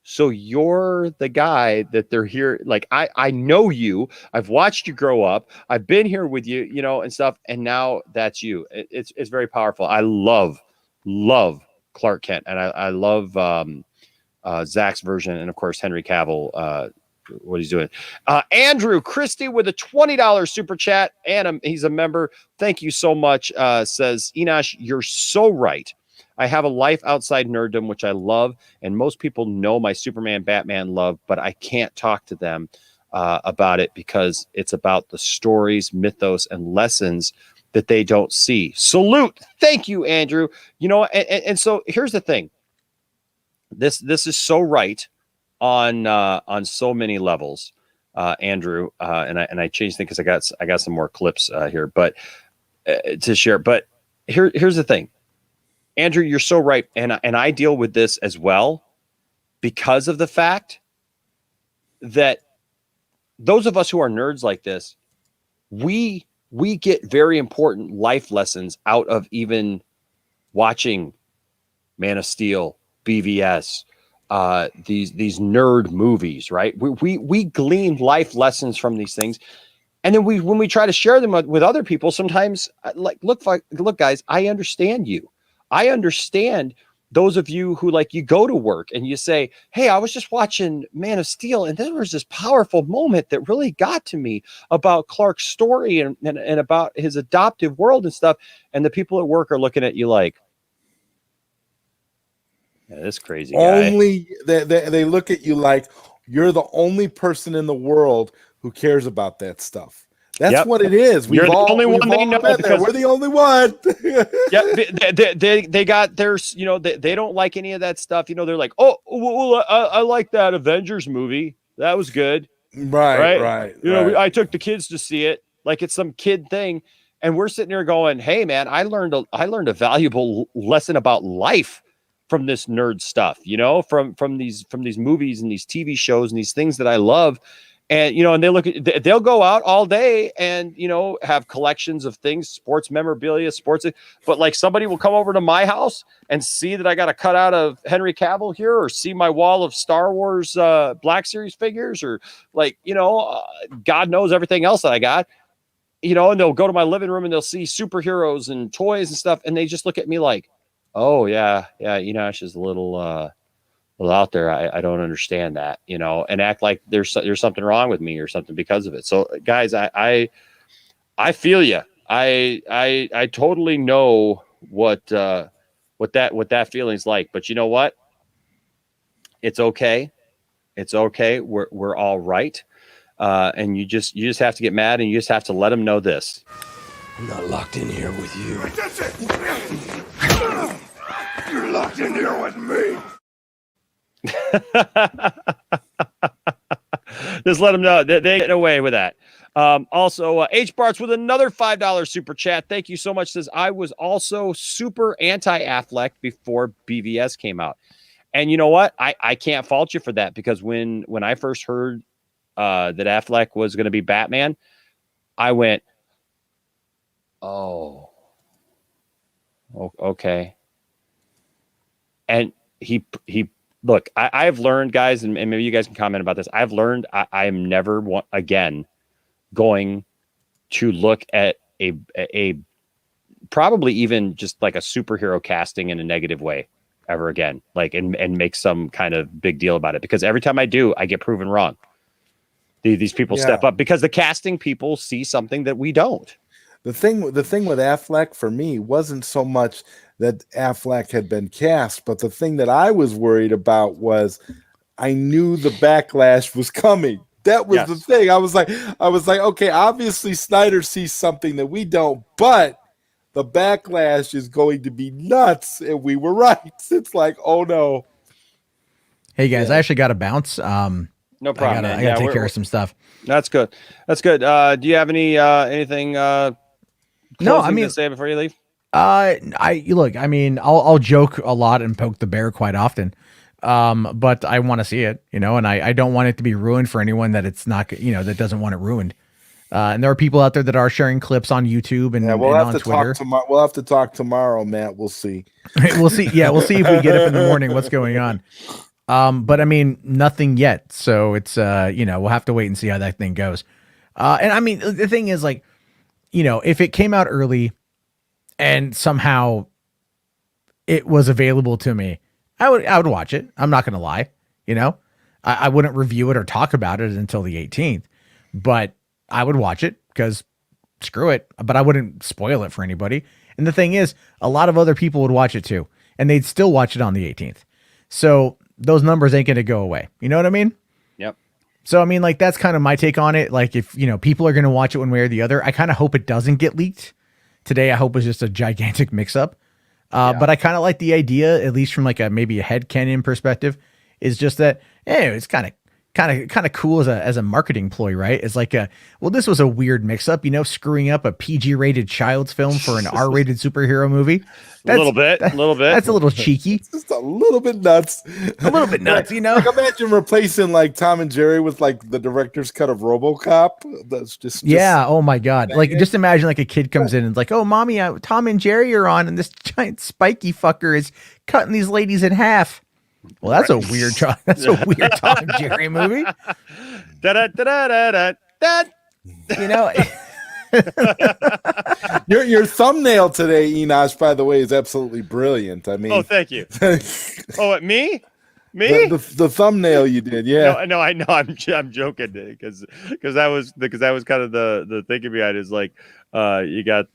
so you're the guy that they're here. Like, I know you. I've watched you grow up. I've been here with you, and stuff. And now that's you." It's very powerful. I love Clark Kent, and I love Zack's version, and of course Henry Cavill, what he's doing. Andrew Christie with a $20 super chat, and he's a member. Thank you so much. Says, "Enosh, you're so right. I have a life outside nerddom, which I love, and most people know my Superman, Batman love, but I can't talk to them about it because it's about the stories, mythos, and lessons that they don't see." Salute. Thank you, Andrew. And so here's the thing. This is so right on so many levels, Andrew. And I changed things because I got some more clips here, but to share. But here's the thing. Andrew, you're so right. And I deal with this as well because of the fact that those of us who are nerds like this, we get very important life lessons out of even watching Man of Steel, BVS, these nerd movies, right? We glean life lessons from these things. And then when we try to share them with other people, sometimes, like, look, guys, I understand you. I understand those of you who, like, you go to work and you say, "Hey, I was just watching Man of Steel, and there was this powerful moment that really got to me about Clark's story and about his adoptive world and stuff." And the people at work are looking at you like, "Yeah, this crazy guy." They look at you like you're the only person in the world who cares about that stuff. That's what it is. You're the only one they know because we're the only one. They got their, they don't like any of that stuff. They're like, "Oh, well, I like that Avengers movie. That was good." Right. I took the kids to see it. Like, it's some kid thing. And we're sitting there going, "Hey man, I learned a valuable lesson about life from this nerd stuff, from these movies and these TV shows and these things that I love." And, and they'll go out all day and, have collections of things, sports memorabilia, but like somebody will come over to my house and see that I got a cutout of Henry Cavill here, or see my wall of Star Wars Black Series figures, or like, God knows everything else that I got, and they'll go to my living room and they'll see superheroes and toys and stuff. And they just look at me like, oh yeah. It's just a little out there. I don't understand that, and act like there's something wrong with me or something because of it. So guys, I feel you. I totally know what that feeling's like, but you know what? It's okay. It's okay. We're all right. And you just have to get mad, and you just have to let them know this. I'm not locked in here with you. That's it. You're locked in here with me. Just let them know that they get away with that. Also, H Barts with another $5 super chat. Thank you so much. Says, I was also super anti-Affleck before BVS came out. And you know what? I can't fault you for that, because when I first heard that Affleck was going to be Batman, I went, oh, okay. And he look, I've learned, guys, and maybe you guys can comment about this. I've learned I am never again going to look at a probably even just like a superhero casting in a negative way ever again, like, and make some kind of big deal about it, because every time I do, I get proven wrong. These people step up because the casting people see something that we don't. The thing with Affleck for me wasn't so much that Affleck had been cast, but the thing that I was worried about was I knew the backlash was coming. That was the thing. I was like, okay, obviously Snyder sees something that we don't, but the backlash is going to be nuts, and we were right. It's like, oh no. Hey guys, I actually got to bounce. No problem. I gotta take care of some stuff. That's good. That's good. Do you have anything? No, I mean, to say before you leave. Look. I mean, I'll joke a lot and poke the bear quite often, but I want to see it, and I don't want it to be ruined for anyone that it's not, that doesn't want it ruined. And there are people out there that are sharing clips on YouTube and, we'll have on to Twitter. Talk tomorrow. We'll have to talk tomorrow, Matt. We'll see. We'll see. Yeah, we'll see if we get up in the morning what's going on. But I mean, nothing yet. So it's, we'll have to wait and see how that thing goes. And I mean, the thing is, like, if it came out early and somehow it was available to me, I would watch it. I'm not going to lie. I wouldn't review it or talk about it until the 18th, but I would watch it because screw it, but I wouldn't spoil it for anybody. And the thing is, a lot of other people would watch it too, and they'd still watch it on the 18th. So those numbers ain't going to go away. You know what I mean? Yep. So, I mean, like, that's kind of my take on it. Like, if, people are going to watch it one way or the other, I kind of hope it doesn't get leaked. Today, I hope it's just a gigantic mix up. But I kind of like the idea, at least from like maybe a headcanon perspective, is just that, it's kind of cool as a marketing ploy, right? It's like this was a weird mix up, screwing up a PG-rated child's film for an R-rated superhero movie. A little bit. That's a little cheeky. It's just a little bit nuts. Like, Like, imagine replacing like Tom and Jerry with like the director's cut of RoboCop. That's just yeah. Oh my God. Like, just imagine like a kid comes in and it's like, oh, mommy, Tom and Jerry are on, and this giant spiky fucker is cutting these ladies in half. Well, that's a weird Tom and Jerry movie. Your thumbnail today, Enosh, by the way, is absolutely brilliant. I mean, oh, thank you. Oh, me? The thumbnail you did, yeah. No, I know. I'm joking because that was kind of the thinking behind it. Is like you got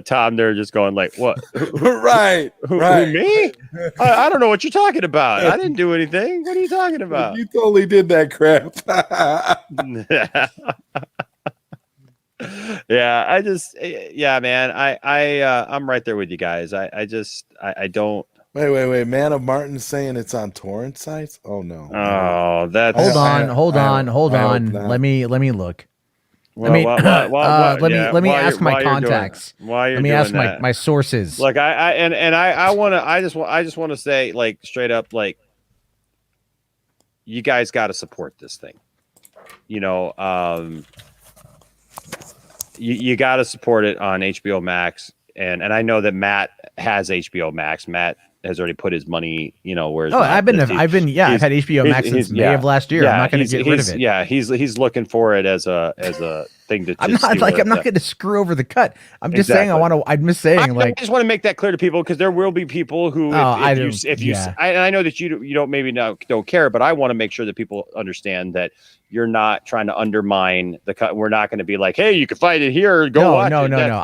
Tom there just going like, what? right. Who, me? I don't know what you're talking about. I didn't do anything. What are you talking about? You totally did that crap. Yeah, man. I'm right there with you guys. I don't. Wait. Man of Martin's saying it's on torrent sites? Oh no. Oh, that's. Hold on. Let me look. Let me ask my contacts. Let me ask my sources. Look, I just want to say, like, straight up, like, you guys got to support this thing. you know, you got to support it on HBO Max. And I know that Matt has HBO Max. Matt has already put his money, you know, whereas I've had HBO Max since May of last year. I'm not going to get rid of it. Yeah, he's looking for it as a thing to. I'm not going to screw over the cut. I'm just saying I'm just saying I just want to make that clear to people, because there will be people who I know that you don't care, but I want to make sure that people understand that you're not trying to undermine the cut. We're not going to be like, hey, you can find it here. Go watch it. No.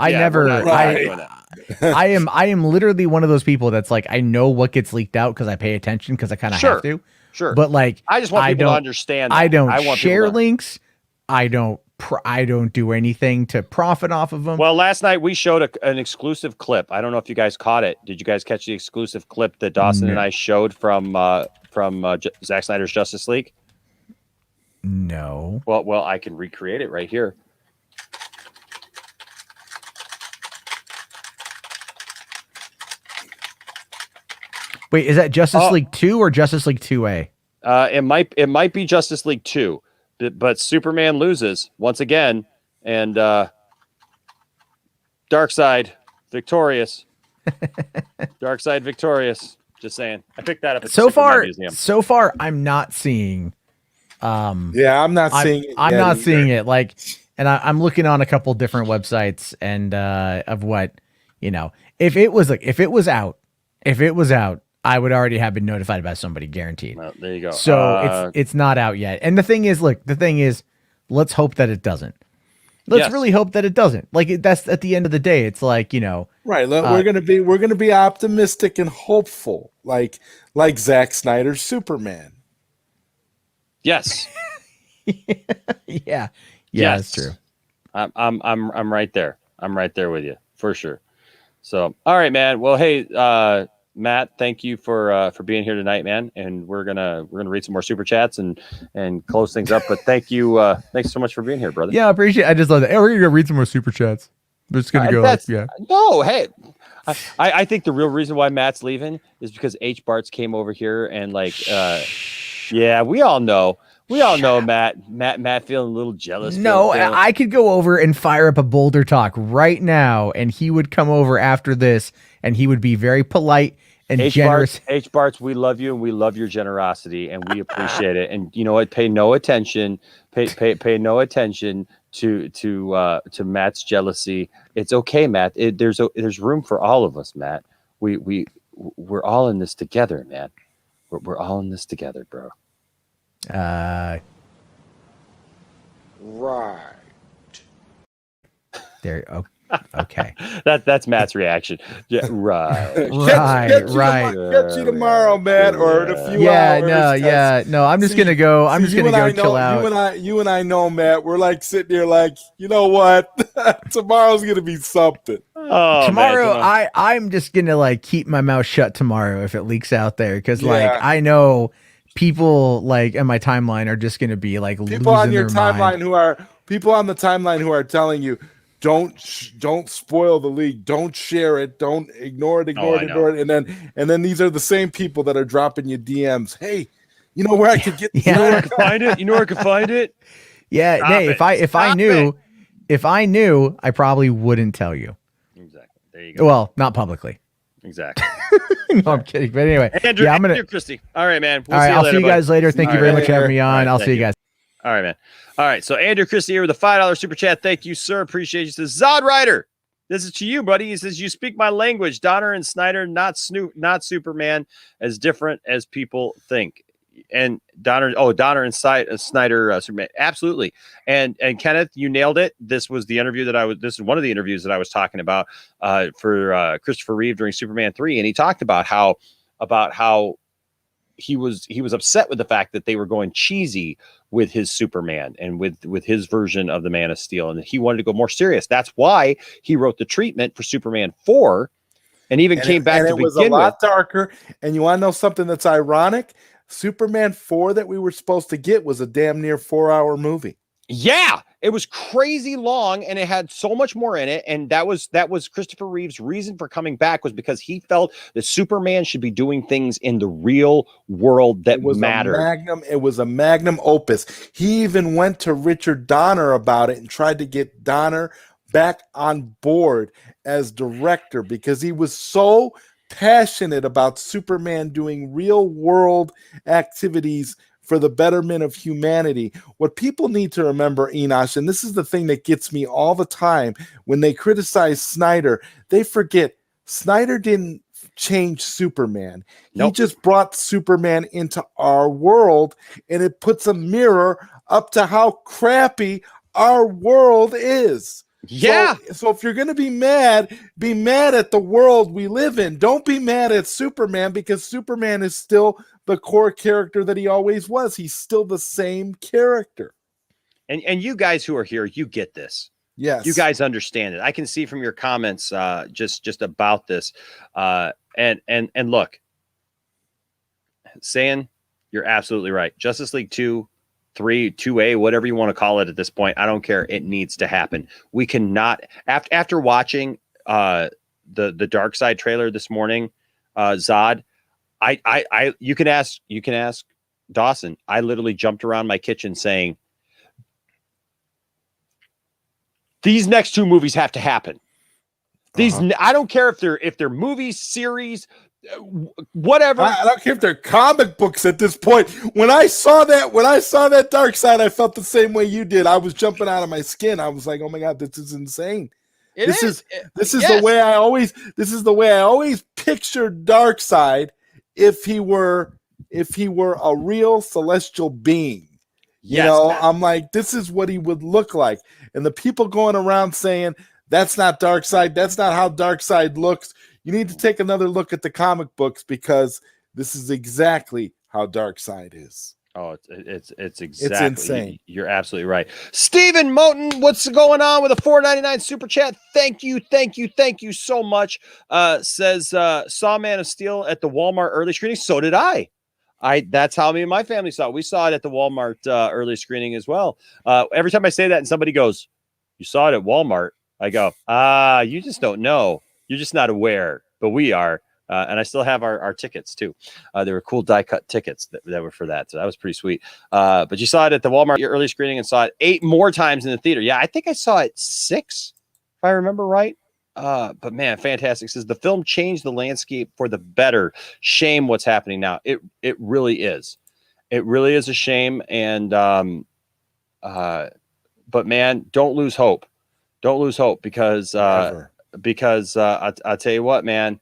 I am literally one of those people that's like, I know what gets leaked out because I pay attention, because I kind of have to. Sure. But like, I just want people to understand. I don't share links. I don't do anything to profit off of them. Well, last night we showed an exclusive clip. I don't know if you guys caught it. Did you guys catch the exclusive clip that Dawson and I showed from Zack Snyder's Justice League? No. Well, I can recreate it right here. Wait, is that Justice League 2 or Justice League 2A? It might be Justice League 2, but Superman loses once again, and Darkseid victorious. Darkseid victorious. Just saying. I picked that up at the Superman Museum. So far, I'm not seeing. I'm not seeing it. I'm not seeing it. Like, and I'm looking on a couple different websites and of what, you know, if it was out, I would already have been notified by somebody, guaranteed. Well, there you go. So it's not out yet. And the thing is, let's hope that it doesn't. Let's really hope that it doesn't. Like, that's at the end of the day, it's like, you know, right. We're gonna be optimistic and hopeful, like Zack Snyder's Superman. Yes. Yeah. Yes. That's true. I'm right there. I'm right there with you for sure. So, all right, man. Well, hey, Matt, thank you for being here tonight, man. And we're gonna read some more super chats and close things up. But thanks so much for being here, brother. Yeah, I appreciate it. I just love that. Hey, we're gonna read some more super chats. We're just gonna go. No, hey. I think the real reason why Matt's leaving is because H. Bartz came over here and yeah, we all know. Matt feeling a little jealous. No, I could go over and fire up a Boulder Talk right now, and he would come over after this, and he would be very polite and generous. H. Bartz, we love you, and we love your generosity, and we appreciate it. And you know what? Pay no attention. Pay no attention to Matt's jealousy. It's okay, Matt. There's room for all of us, Matt. We're all in this together, man. We're all in this together, bro. Right. There. Oh, okay. That's Matt's reaction. Yeah. Right. Catch you tomorrow, Matt, or in a few hours. No. I'm just gonna go. I'm just gonna go chill out. You and I know, Matt. We're like sitting here, like, you know what? Tomorrow's gonna be something. Oh, tomorrow, man, I'm just gonna like keep my mouth shut tomorrow if it leaks out there, because like I know people like in my timeline are just gonna be like people on your timeline who are telling you, don't spoil the league, don't share it, don't ignore it, and then these are the same people that are dropping you DMs. Hey, you know where I could get? You know where I can find it? You know where I can find it? Yeah. Hey, if I knew, I probably wouldn't tell you. Exactly. There you go. Well, not publicly. Exactly. No, I'm kidding. But anyway, Andrew Christie. All right, man. I'll see you guys later. Thank you very much for having me on. I'll see you guys. All right, man. All right. So Andrew Christie here with a $5 super chat. Thank you, sir. Appreciate you. He says, Zod Rider, this is to you, buddy. He says, you speak my language. Donner and Snyder, not Superman, as different as people think. And Donner and Snyder, Superman. Absolutely. And Kenneth, you nailed it. This was the interview this is one of the interviews that I was talking about for Christopher Reeve during Superman 3. And he talked about how he was upset with the fact that they were going cheesy with his Superman and with his version of the Man of Steel. And he wanted to go more serious. That's why he wrote the treatment for Superman 4 and even came back to begin with. It was a lot darker. And you want to know something that's ironic? Superman 4 that we were supposed to get was a damn near 4-hour movie. Yeah, It was crazy long, and it had so much more in it. And that was Christopher Reeve's reason for coming back, was because he felt that Superman should be doing things in the real world that mattered. It was a magnum opus. He even went to Richard Donner about it and tried to get Donner back on board as director, because he was so passionate about Superman doing real world activities for the betterment of humanity. What people need to remember, Enosh, and this is the thing that gets me all the time when they criticize Snyder, they forget Snyder didn't change Superman. He just brought Superman into our world, and it puts a mirror up to how crappy our world is. Yeah. So if you're going to be mad at the world we live in. Don't be mad at Superman, because Superman is still the core character that he always was. He's still the same character. And you guys who are here, you get this. Yes. You guys understand it. I can see from your comments just about this. And look, saying you're absolutely right. Justice League 2, 3, 2A, whatever you want to call it at this point, I don't care. It needs to happen. We cannot, after watching the Dark Side trailer this morning, Zod, you can ask Dawson. I literally jumped around my kitchen saying, these next two movies have to happen. I don't care if they're movies, series, whatever. I don't care if they're comic books at this point. When I saw that Dark Side, I felt the same way you did. I was jumping out of my skin. I was like, "Oh my God, this is insane." This is the way I always pictured Dark Side if he were a real celestial being. You know, I'm like, this is what he would look like. And the people going around saying, that's not Dark Side, that's not how Dark Side looks. You need to take another look at the comic books, because this is exactly how Dark Side is. Oh, it's exactly. It's insane. You're absolutely right. Stephen Moten, what's going on with a $4.99 super chat? Thank you so much. Says saw Man of Steel at the Walmart early screening. So did I. That's how me and my family saw it. We saw it at the Walmart early screening as well. Every time I say that and somebody goes, "You saw it at Walmart," I go, you just don't know. You're just not aware, but we are. And I still have our tickets too. They were cool die cut tickets that were for that. So that was pretty sweet. But you saw it at the Walmart early screening and saw it 8 more times in the theater. Yeah, I think I saw it 6, if I remember right. But man, fantastic. Says the film changed the landscape for the better. Shame what's happening now. It really is. It really is a shame. And but man, don't lose hope. Don't lose hope, because I'll tell you what, man.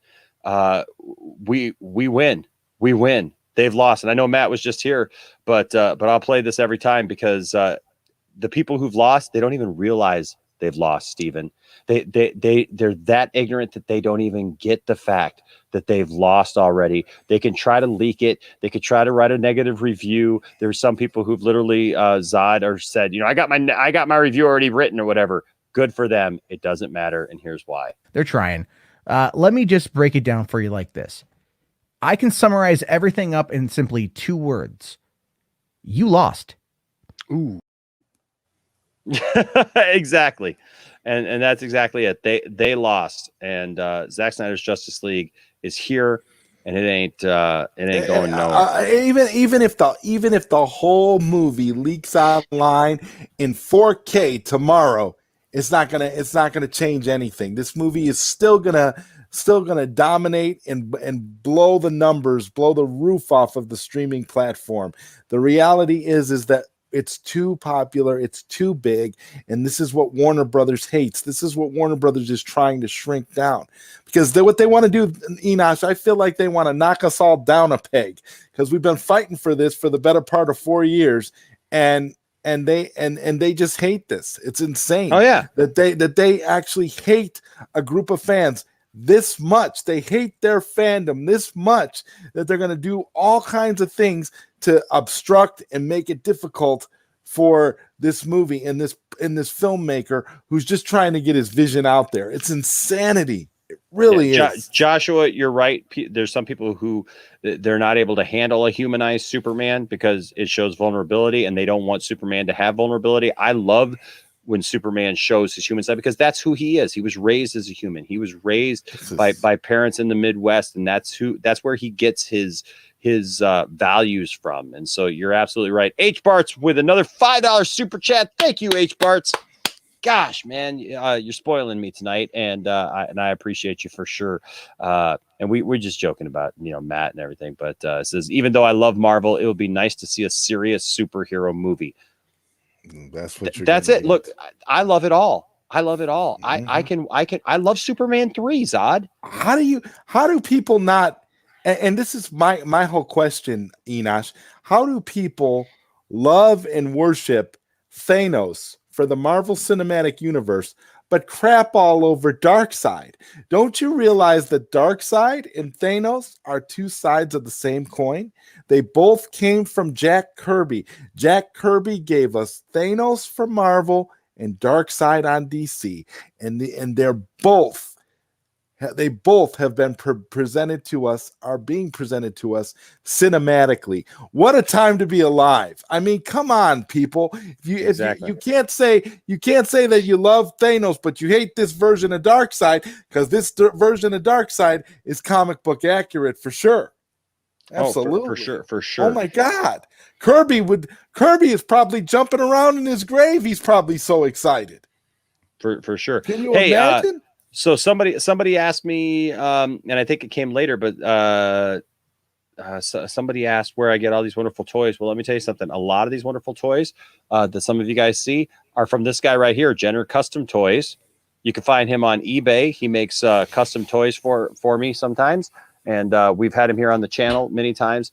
We win. We win. They've lost. And I know Matt was just here, but I'll play this every time, because the people who've lost, they don't even realize they've lost, Steven. They're that ignorant that they don't even get the fact that they've lost already. They can try to leak it. They could try to write a negative review. There's some people who've literally Zod or said, I got my review already written or whatever. Good for them. It doesn't matter. And here's why. They're trying. Let me just break it down for you like this. I can summarize everything up in simply 2 words. You lost. Ooh. Exactly. And that's exactly it. They lost. And Zack Snyder's Justice League is here, and it ain't going nowhere. Even if the whole movie leaks online in 4K tomorrow, it's not gonna change anything. This movie is still gonna dominate and blow the numbers, blow the roof off of the streaming platform. The reality is that it's too popular, it's too big, and this is what Warner Brothers hates. This is what Warner Brothers is trying to shrink down, because what they want to do, Enosh, I feel like they want to knock us all down a peg, because we've been fighting for this for the better part of 4 years, and they just hate this. It's insane. Oh yeah, that they actually hate a group of fans this much. They hate their fandom this much that they're going to do all kinds of things to obstruct and make it difficult for this movie and this filmmaker who's just trying to get his vision out there. It's insanity. It really is. Joshua, you're right. There's some people who they're not able to handle a humanized Superman because it shows vulnerability, and they don't want Superman to have vulnerability. I love when Superman shows his human side, because that's who he is. He was raised as a human. He was raised by parents in the Midwest, and that's where he gets his values from. And so you're absolutely right. H Barts with another $5 super chat. Thank you, H Barts. Gosh, man, you're spoiling me tonight, and I appreciate you for sure. And we're just joking about Matt and everything, but it says, even though I love Marvel, it would be nice to see a serious superhero movie. That's what that's it. Look, I love it all. I love it all. Mm-hmm. I love Superman 3, Zod. How do people not? And this is my whole question, Enosh. How do people love and worship Thanos for the Marvel Cinematic Universe, but crap all over Darkseid? Don't you realize that Darkseid and Thanos are two sides of the same coin? They both came from Jack Kirby. Jack Kirby gave us Thanos for Marvel and Darkseid on DC, and they both have been presented to us, are being presented to us cinematically. What a time to be alive. I mean, come on, people. You can't say that you love Thanos, but you hate this version of Darkseid, because this version of Darkseid is comic book accurate for sure. Absolutely. For sure. Oh my God. Kirby is probably jumping around in his grave. He's probably so excited. For sure. Can you imagine? So somebody asked me, and I think it came later, but somebody asked where I get all these wonderful toys. Well, let me tell you something. A lot of these wonderful toys that some of you guys see are from this guy right here, Jenner Custom Toys. You can find him on eBay. He makes custom toys for me sometimes, and we've had him here on the channel many times.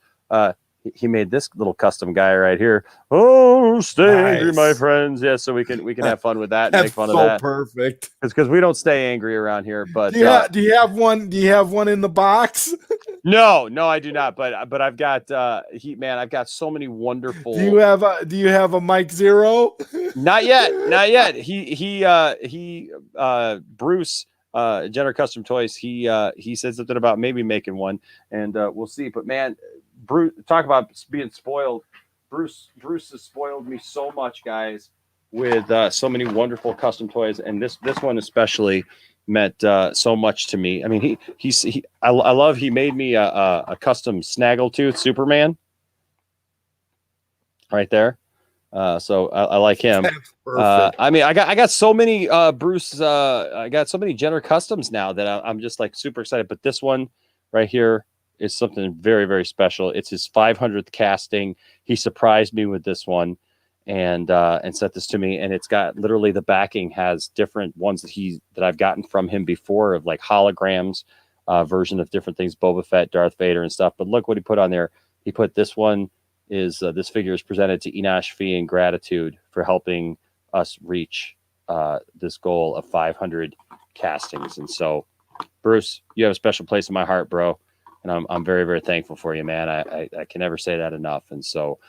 He made this little custom guy right here. Oh, stay angry, my friends. Yeah, so we can have fun with that and make fun of that. Perfect. Because we don't stay angry around here. But do you have one? Do you have one in the box? No, I do not. But I've got I've got so many wonderful. Do you have a Mike Zero? Not yet. He Bruce Jenner Custom Toys. He said something about maybe making one, and we'll see. But man, Bruce, talk about being spoiled. Bruce has spoiled me so much, guys, with so many wonderful custom toys, and this one especially meant so much to me. I mean, I love he made me a custom Snaggletooth Superman right there. So I like him. I mean, I got so many Bruce. I got so many Jenner customs now that I'm just like super excited. But this one right here is something very, very special. It's his 500th casting. He surprised me with this one and sent this to me. And it's got literally the backing has different ones that I've gotten from him before, of like holograms version of different things, Boba Fett, Darth Vader and stuff. But look what he put on there. He put this one is this figure is presented to Enosh Fee in gratitude for helping us reach this goal of 500 castings. And so, Bruce, you have a special place in my heart, bro. And I'm very, very thankful for you, man. I can never say that enough. And so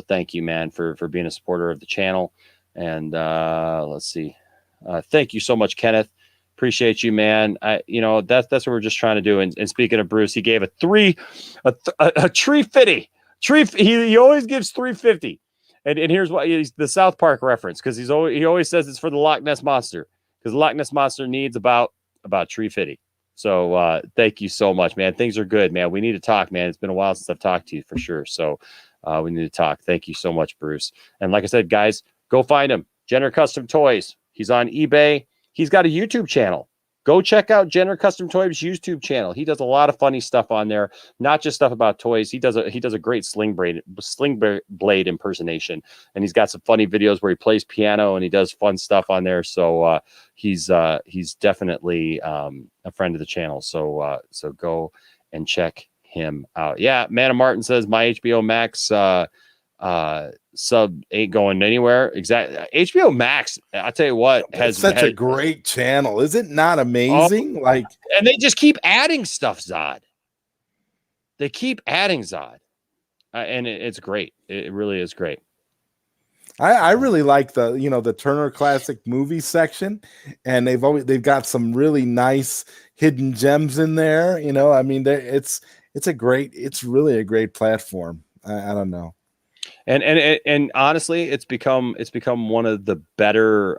thank you, man, for being a supporter of the channel. And let's see. Thank you so much, Kenneth. Appreciate you, man. That's what we're just trying to do. And speaking of Bruce, he gave a 350. He always gives 350. And here's what he's the South Park reference, because he always says it's for the Loch Ness Monster, because the Loch Ness Monster needs about 350. So thank you so much, man. Things are good, man. We need to talk, man. It's been a while since I've talked to you for sure. So we need to talk. Thank you so much, Bruce. And like I said, guys, go find him. Jenner Custom Toys. He's on eBay. He's got a YouTube channel. Go check out Jenner Custom Toys YouTube channel. He does a lot of funny stuff on there, not just stuff about toys. He does a great sling blade impersonation, and he's got some funny videos where he plays piano and he does fun stuff on there. So he's definitely a friend of the channel. So go and check him out. Yeah, Manna Martin says my HBO Max sub ain't going anywhere. Exactly. HBO Max, I'll tell you what, has such a great channel. Is it not amazing? And they just keep adding stuff, Zod. They keep adding Zod. And it's great. It really is great. I really like the Turner Classic Movie section, and they've got some really nice hidden gems in there. I mean, it's really a great platform. I don't know. And honestly, it's become one of the better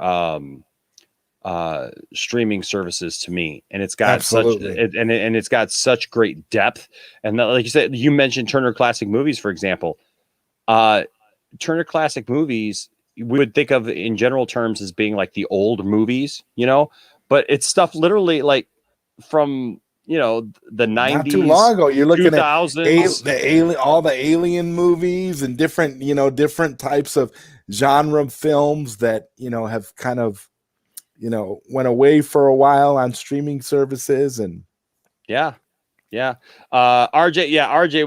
streaming services to me, and it's got it's got such great depth. And like you said, you mentioned Turner Classic Movies, for example. Turner Classic Movies, we would think of in general terms as being like the old movies, but it's stuff literally like from the 90s. Not too long ago, you're looking 2000s. at all the alien movies and different types of genre films that have kind of went away for a while on streaming services. And RJ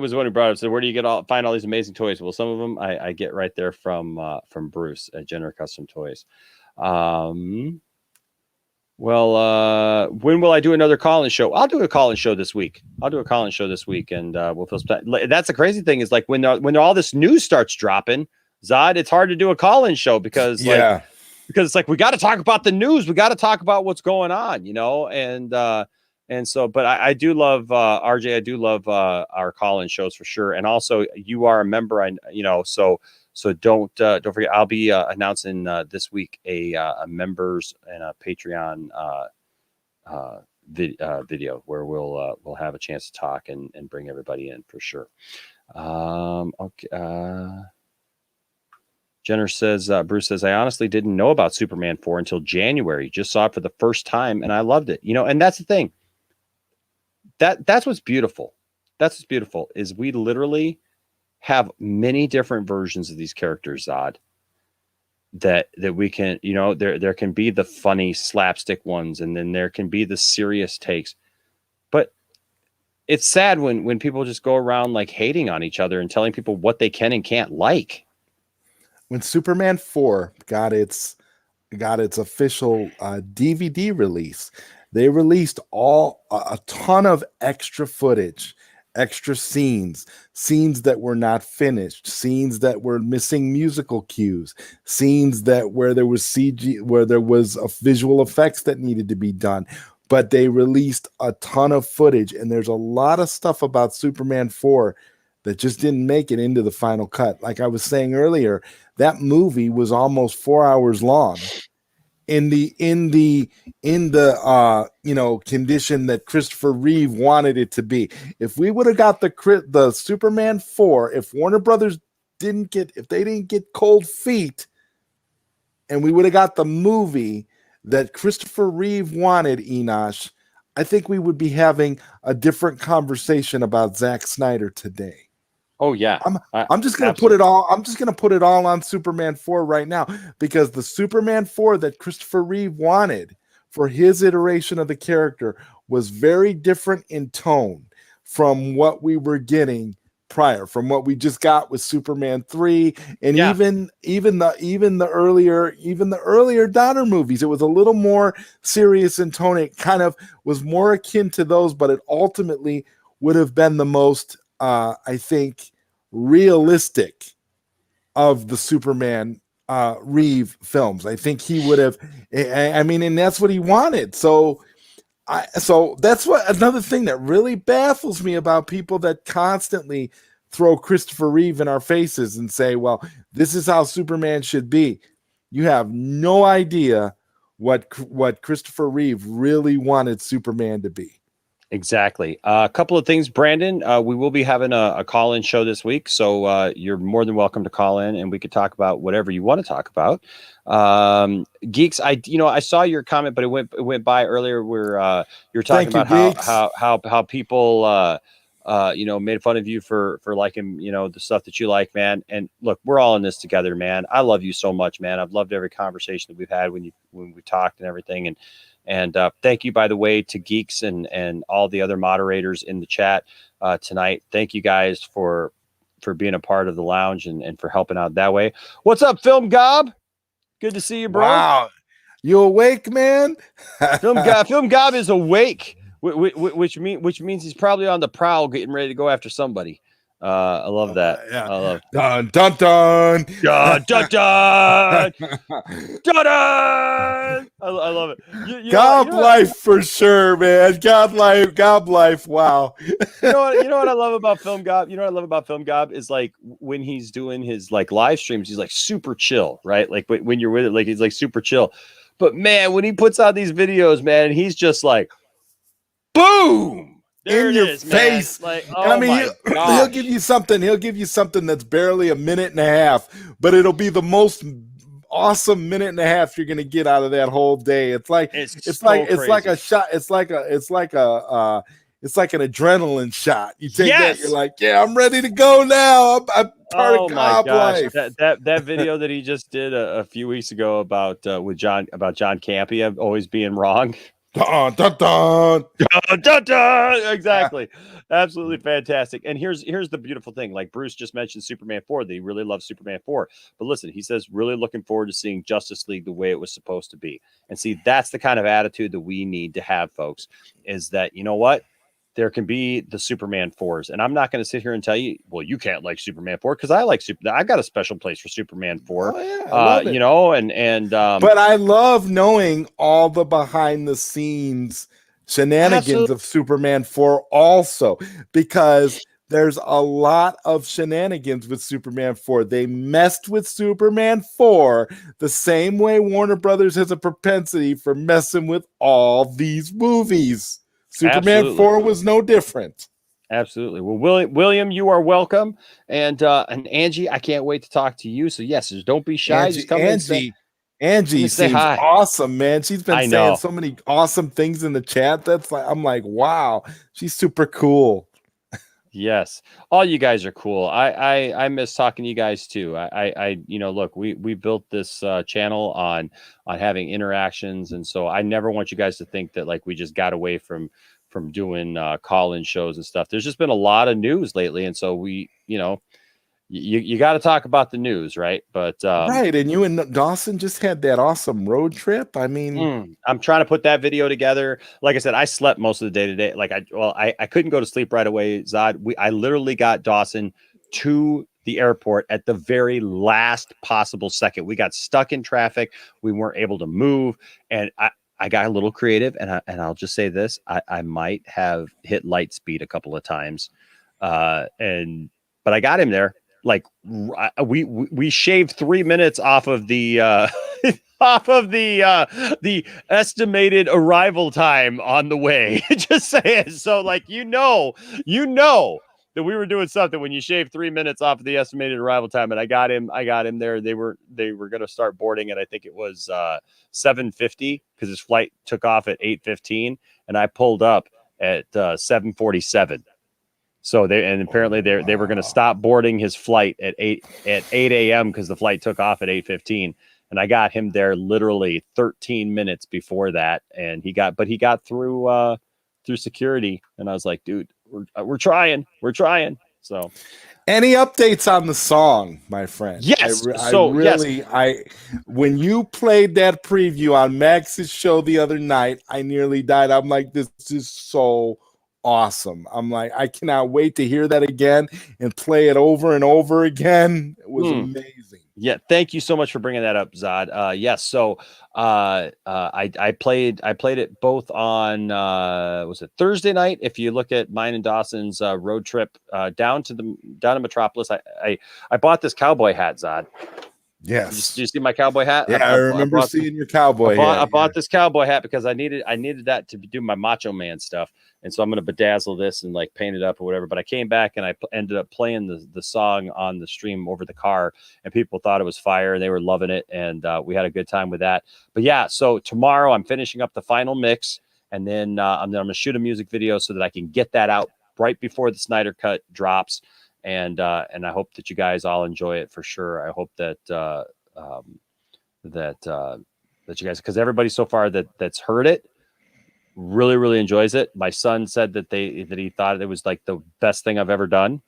was the one who brought it up. So where do you find all these amazing toys? Well, some of them I get right there from Bruce at Jenner Custom Toys. When will I do another call-in show? I'll do a call-in show this week. And we'll feel. That's the crazy thing is like when all this news starts dropping, Zod, it's hard to do a call-in show because it's like we got to talk about the news, we got to talk about what's going on, and so. But I do love RJ. I do love our call-in shows for sure, and also you are a member. So don't forget. I'll be announcing this week a members and a Patreon video where we'll have a chance to talk and bring everybody in for sure. Okay. Jenner says, Bruce says, I honestly didn't know about Superman 4 until January. Just saw it for the first time and I loved it. And that's the thing. That's what's beautiful. That's what's beautiful is we literally have many different versions of these characters, Zod, that we can, there can be the funny slapstick ones, and then there can be the serious takes. But it's sad when people just go around like hating on each other and telling people what they can and can't like. When Superman 4 got its official DVD release, they released a ton of extra footage, extra scenes that were not finished, scenes that were missing musical cues, scenes where there was CG, where there was visual effects that needed to be done. But they released a ton of footage, and there's a lot of stuff about Superman 4 that just didn't make it into the final cut. Like I was saying earlier, that movie was almost 4 hours long in the condition that Christopher Reeve wanted it to be. If we would have got the Superman 4, if Warner Brothers didn't get cold feet, and we would have got the movie that Christopher Reeve wanted, Enosh, I think we would be having a different conversation about Zack Snyder today. Oh yeah. I'm just going to put it all. I'm just going to put it all on Superman 4 right now, because the Superman 4 that Christopher Reeve wanted for his iteration of the character was very different in tone from what we were getting prior, from what we just got with Superman 3 and even the earlier Donner movies. It was a little more serious in tone. It kind of was more akin to those, but it ultimately would have been the most I think realistic of the Superman Reeve films. I think he would have, and that's what he wanted. So that's another thing that really baffles me about people that constantly throw Christopher Reeve in our faces and say, well, this is how Superman should be. You have no idea what Christopher Reeve really wanted Superman to be. Exactly. A couple of things, Brandon. We will be having a call-in show this week, so you're more than welcome to call in, and we could talk about whatever you want to talk about. Geeks, I saw your comment, but it went by earlier. Where you're talking about how people made fun of you for liking the stuff that you like, man. And look, we're all in this together, man. I love you so much, man. I've loved every conversation that we've had when we talked and everything, and thank you, by the way, to Geeks and all the other moderators in the chat tonight. Thank you guys for being a part of the lounge and for helping out that way. What's up, Film Gob? Good to see you, bro. Wow. You awake, man? Film Gob is awake, which means he's probably on the prowl getting ready to go after somebody. I love that. Yeah. I love. Dun dun dun. Dun, dun, dun, dun, dun. I love it. God life for sure, man. God life. Wow. You know what I love about Film Gob? You know what I love about Film Gob is like when he's doing his like live streams, he's like super chill, right? Like when you're with it, like he's like super chill. But man, when he puts out these videos, man, he's just like, boom. There in it your is, face. Man. Like, I mean, he'll give you something. He'll give you something that's barely a minute and a half, but it'll be the most awesome minute and a half you're gonna get out of that whole day. It's like it's like a shot. It's like an adrenaline shot. You take that, you're like, yeah, I'm ready to go now. I'm part of Gob life. That video that he just did a few weeks ago about John Campea always being wrong. Dun, dun, dun. Dun, dun, dun. Exactly. Absolutely fantastic. And here's the beautiful thing. Like Bruce just mentioned Superman 4, that he really loves Superman 4. But listen, he says really looking forward to seeing Justice League the way it was supposed to be. And see, that's the kind of attitude that we need to have, folks, is that, you know what? There can be the Superman 4s. And I'm not going to sit here and tell you, well, you can't like Superman 4, because I like I got a special place for Superman 4. Oh, yeah, I love it. You know, but I love knowing all the behind the scenes shenanigans of Superman 4 also, because there's a lot of shenanigans with Superman 4. They messed with Superman 4 the same way Warner Brothers has a propensity for messing with all these movies. Superman 4 was no different. Absolutely. Well, William, you are welcome. And Angie, I can't wait to talk to you. So yes, don't be shy. Just come Angie seems hi. awesome, man. She's been saying so many awesome things in the chat. I'm like, wow, she's super cool. Yes, all you guys are cool. I miss talking to you guys too. I look, we built this channel on having interactions, and so I never want you guys to think that like we just got away from doing call-in shows and stuff. There's just been a lot of news lately, and so we, you got to talk about the news, right? But right, and you and Dawson just had that awesome road trip. I mean, I'm trying to put that video together. Like I said, I slept most of the day today. Like I couldn't go to sleep right away, Zod. I literally got Dawson to the airport at the very last possible second. We got stuck in traffic. We weren't able to move, and I got a little creative, and I'll just say this: I might have hit light speed a couple of times, but I got him there. Like we shaved 3 minutes off of the the estimated arrival time on the way. Just saying. So like you know that we were doing something when you shave 3 minutes off of the estimated arrival time. And I got him there. They were going to start boarding, and I think it was 7:50 because his flight took off at 8:15, and I pulled up at 7:47. So apparently they were going to stop boarding his flight at 8 a.m. because the flight took off at 8:15, and I got him there literally 13 minutes before that, and he got through security, and I was like, dude, we're trying. So, any updates on the song, my friend? Yes. When you played that preview on Max's show the other night, I nearly died. I'm like, this is so awesome. I'm like, I cannot wait to hear that again and play it over and over again. It was amazing. Yeah, thank you so much for bringing that up, Zod. Yes, so I played it both on was it Thursday night? If you look at mine and Dawson's road trip down to Metropolis, I bought this cowboy hat, Zod. Yes. Did you see my cowboy hat? Yeah, I remember seeing your cowboy hat. I bought this cowboy hat because I needed that to do my Macho Man stuff. And so I'm going to bedazzle this and like paint it up or whatever. But I came back and I ended up playing the song on the stream over the car, and people thought it was fire and they were loving it. And we had a good time with that. But yeah, so tomorrow I'm finishing up the final mix, and then I'm going to shoot a music video so that I can get that out right before the Snyder Cut drops. And I hope that you guys all enjoy it for sure. I hope that that you guys, because everybody so far that's heard it really, really enjoys it. My son said that he thought it was like the best thing I've ever done. And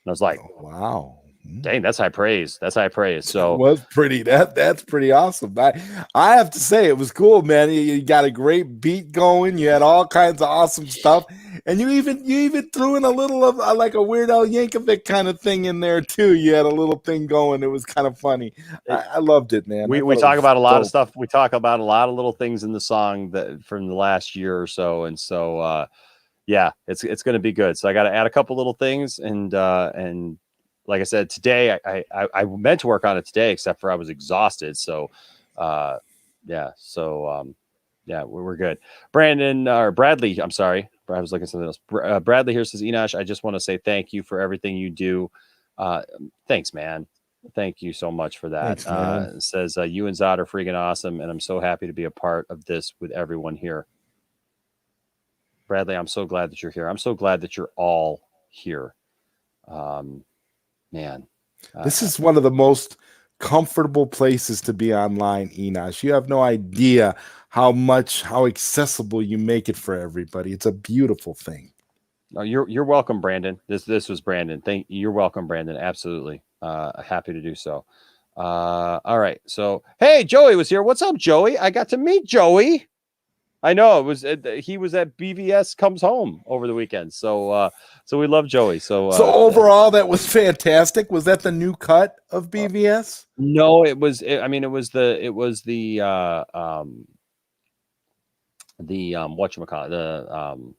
I was like, oh, wow, dang, that's high praise. That's high praise. So it was pretty. That's pretty awesome. I have to say it was cool, man. You got a great beat going. You had all kinds of awesome stuff, And you even threw in a little of like a Weird Al Yankovic kind of thing in there too. You had a little thing going. It was kind of funny. I loved it, man. We talk about a lot of stuff. We talk about a lot of little things in the song that from the last year or so, and so yeah, it's going to be good. So I got to add a couple little things, and like I said today, I meant to work on it today, except for I was exhausted. So yeah, so yeah, we're good. Brandon or Bradley, I'm sorry. I was looking at something else. Bradley here says, Enosh, I just want to say thank you for everything you do. Thanks, man. Thank you so much for that. Thanks, says, you and Zod are freaking awesome, and I'm so happy to be a part of this with everyone here. Bradley, I'm so glad that you're here. I'm so glad that you're all here. Man. This is one of the most comfortable places to be online, Enosh. You have no idea how accessible you make it for everybody. It's a beautiful thing. No, you're welcome, Brandon. This was Brandon. You're welcome, Brandon. Absolutely. Happy to do so. All right. So, hey, Joey was here. What's up, Joey? I got to meet Joey. I know he was at BVS Comes Home over the weekend. So we love Joey. So overall, that was fantastic. Was that the new cut of BVS? No, it was the whatchamacallit,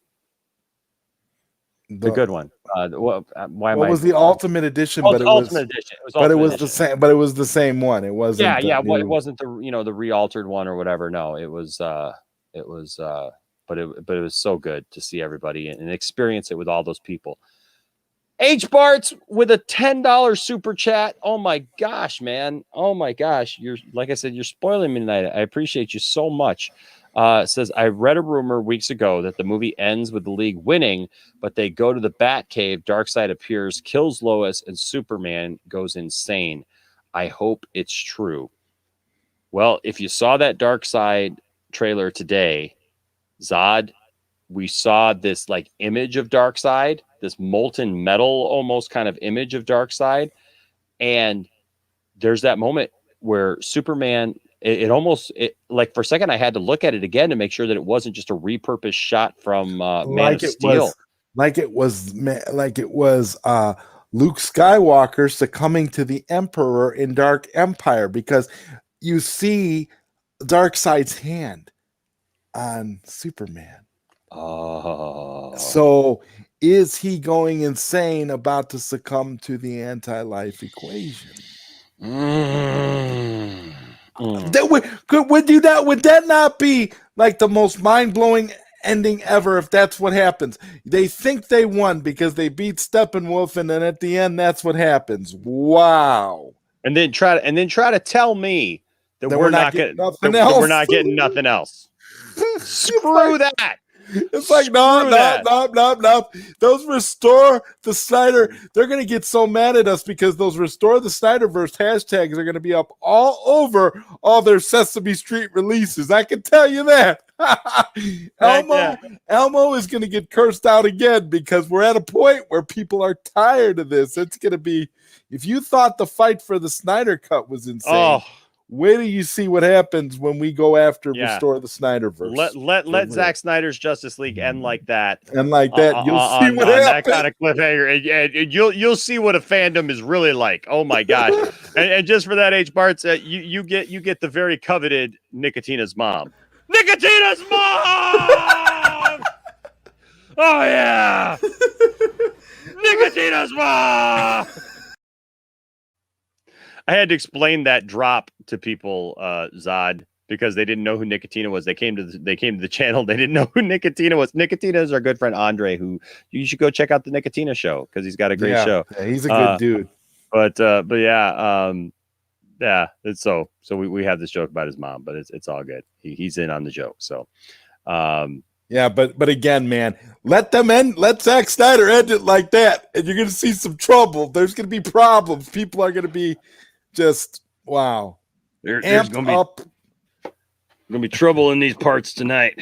the good one. Why am I? It was the Ultimate Edition, but it was Ultimate Edition. But it was the same. But it was the same one. It wasn't. Yeah. It wasn't the re-altered one or whatever. No, it was. But it was so good to see everybody and experience it with all those people. H Bart's with a $10 super chat. Oh my gosh, man. Oh my gosh. Like I said, you're spoiling me tonight. I appreciate you so much. Says, I read a rumor weeks ago that the movie ends with the League winning, but they go to the Batcave, Darkseid appears, kills Lois, and Superman goes insane. I hope it's true. Well, if you saw that Darkseid trailer today, Zod, we saw this like image of Darkseid, this molten metal almost kind of image of Darkseid, and there's that moment where Superman, it almost like for a second I had to look at it again to make sure that it wasn't just a repurposed shot from Man of Steel. Like it was Luke Skywalker succumbing to the Emperor in Dark Empire, because you see Darkseid's hand on Superman. Oh, so is he going insane, about to succumb to the anti-life equation? Would that not be like the most mind-blowing ending ever if that's what happens? They think they won because they beat Steppenwolf, and then at the end that's what happens. Wow. And then try to tell me that we're not getting nothing else. Screw that. It's like, no. Those Restore the Snyder, they're going to get so mad at us because those Restore the Snyderverse hashtags are going to be up all over all their Sesame Street releases. I can tell you that. Elmo is going to get cursed out again because we're at a point where people are tired of this. It's going to be, if you thought the fight for the Snyder Cut was insane, wait till you see what happens when we go after Restore the Snyderverse. Let Zack Snyder's Justice League end like that. And like that, you'll see what happens. That kind of cliffhanger, and you'll see what a fandom is really like. Oh my gosh! and just for that, H. Bart's, you get the very coveted Nicotina's mom. Nicotina's mom. Oh yeah, Nicotina's mom. I had to explain that drop to people, Zod, because they didn't know who Nicotina was. They came to the channel. They didn't know who Nicotina was. Nicotina is our good friend Andre, who you should go check out the Nicotina show because he's got a great show. Yeah, he's a good dude. But yeah, It's so we have this joke about his mom, but it's all good. He's in on the joke. So, yeah, but again, man, let Zack Snyder end it like that, and you're gonna see some trouble. There's gonna be problems. People are gonna be just wow. There's gonna be trouble in these parts tonight.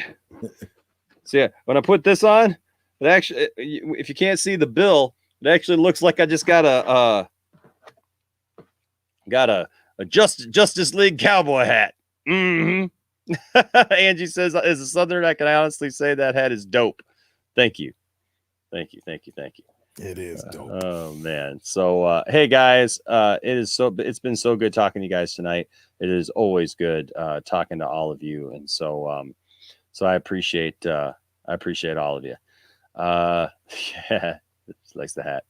So yeah, when I put this on, it actually, if you can't see the bill, it actually looks like I just got a Justice League cowboy hat. Mm-hmm. Angie says, as a Southerner, I can honestly say that hat is dope. Thank you. Thank you. It is dope. Oh man. So hey guys, it's been so good talking to you guys tonight. It is always good talking to all of you. And so so I appreciate all of you. Yeah, likes the hat.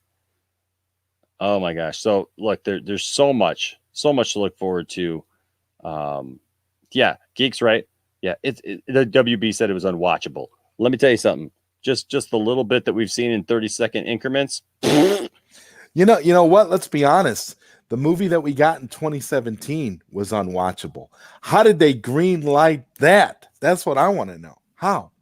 Oh my gosh. So look, there's so much to look forward to. Yeah, Geek's right. Yeah, the WB said it was unwatchable. Let me tell you something. Just the little bit that we've seen in 30-second increments. You know what? Let's be honest. The movie that we got in 2017 was unwatchable. How did they green light that? That's what I want to know. How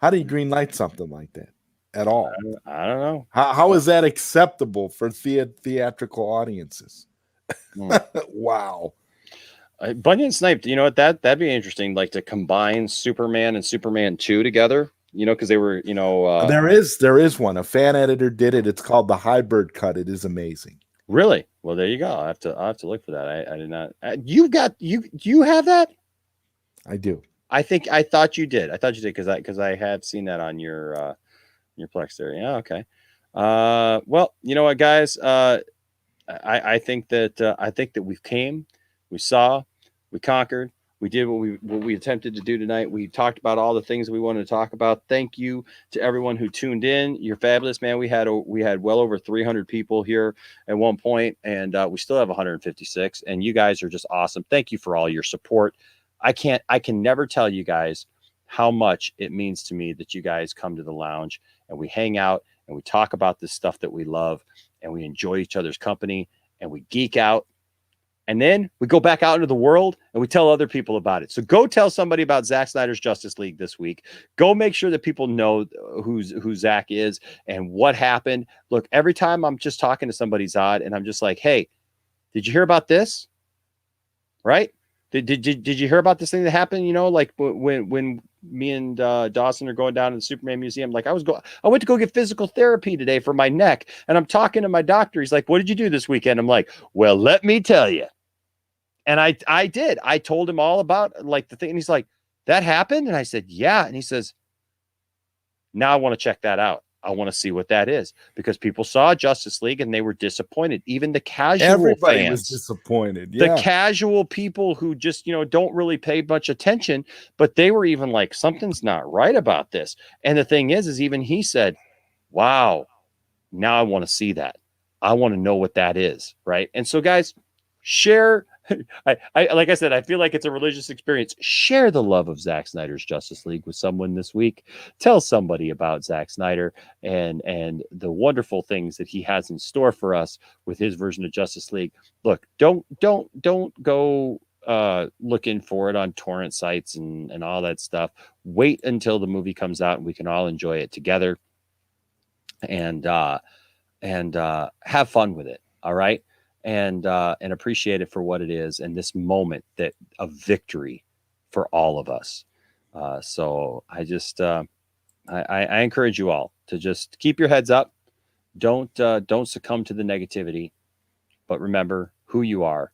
do you green light something like that at all? I don't know. How is that acceptable for theatrical audiences? Wow. Bunyan sniped. You know what? That'd be interesting. Like to combine Superman and Superman 2 together. You know, because they were. You know, there is one. A fan editor did it. It's called the Hybrid Cut. It is amazing. Really? Well, there you go. I have to look for that. I did not. You have that? I do. I thought you did. Because I had seen that on your Plex there. Yeah. Okay. Well, you know what, guys? I think that we came, we saw, we conquered, we did what we attempted to do tonight. We talked about all the things we wanted to talk about. Thank you to everyone who tuned in. You're fabulous, man. We had well over 300 people here at one point, and we still have 156. And you guys are just awesome. Thank you for all your support. I can never tell you guys how much it means to me that you guys come to the lounge and we hang out and we talk about this stuff that we love and we enjoy each other's company and we geek out. And then we go back out into the world and we tell other people about it. So go tell somebody about Zack Snyder's Justice League this week. Go make sure that people know who Zack is and what happened. Look, every time I'm just talking to somebody, Zod, and I'm just like, hey, did you hear about this? Right? Did you hear about this thing that happened? You know, like when me and Dawson are going down to the Superman Museum. Like I went to go get physical therapy today for my neck, and I'm talking to my doctor. He's like, "What did you do this weekend?" I'm like, "Well, let me tell you." And I did. I told him all about like the thing, and he's like, "That happened?" And I said, "Yeah." And he says, "Now I want to check that out. I want to see what that is," because people saw Justice League and they were disappointed. Even the casual fans was disappointed. Yeah. The casual people who just, don't really pay much attention, but they were even like, something's not right about this. And the thing is even he said, wow, now I want to see that. I want to know what that is. Right. And so guys, share. I like I said, I feel like it's a religious experience. Share the love of Zack Snyder's Justice League with someone this week. Tell somebody about Zack Snyder and the wonderful things that he has in store for us with his version of Justice League. Look, don't go looking for it on torrent sites and all that stuff. Wait until the movie comes out and we can all enjoy it together and have fun with it. All right. And appreciate it for what it is and this moment of victory for all of us. So I just I encourage you all to just keep your heads up. Don't succumb to the negativity, but remember who you are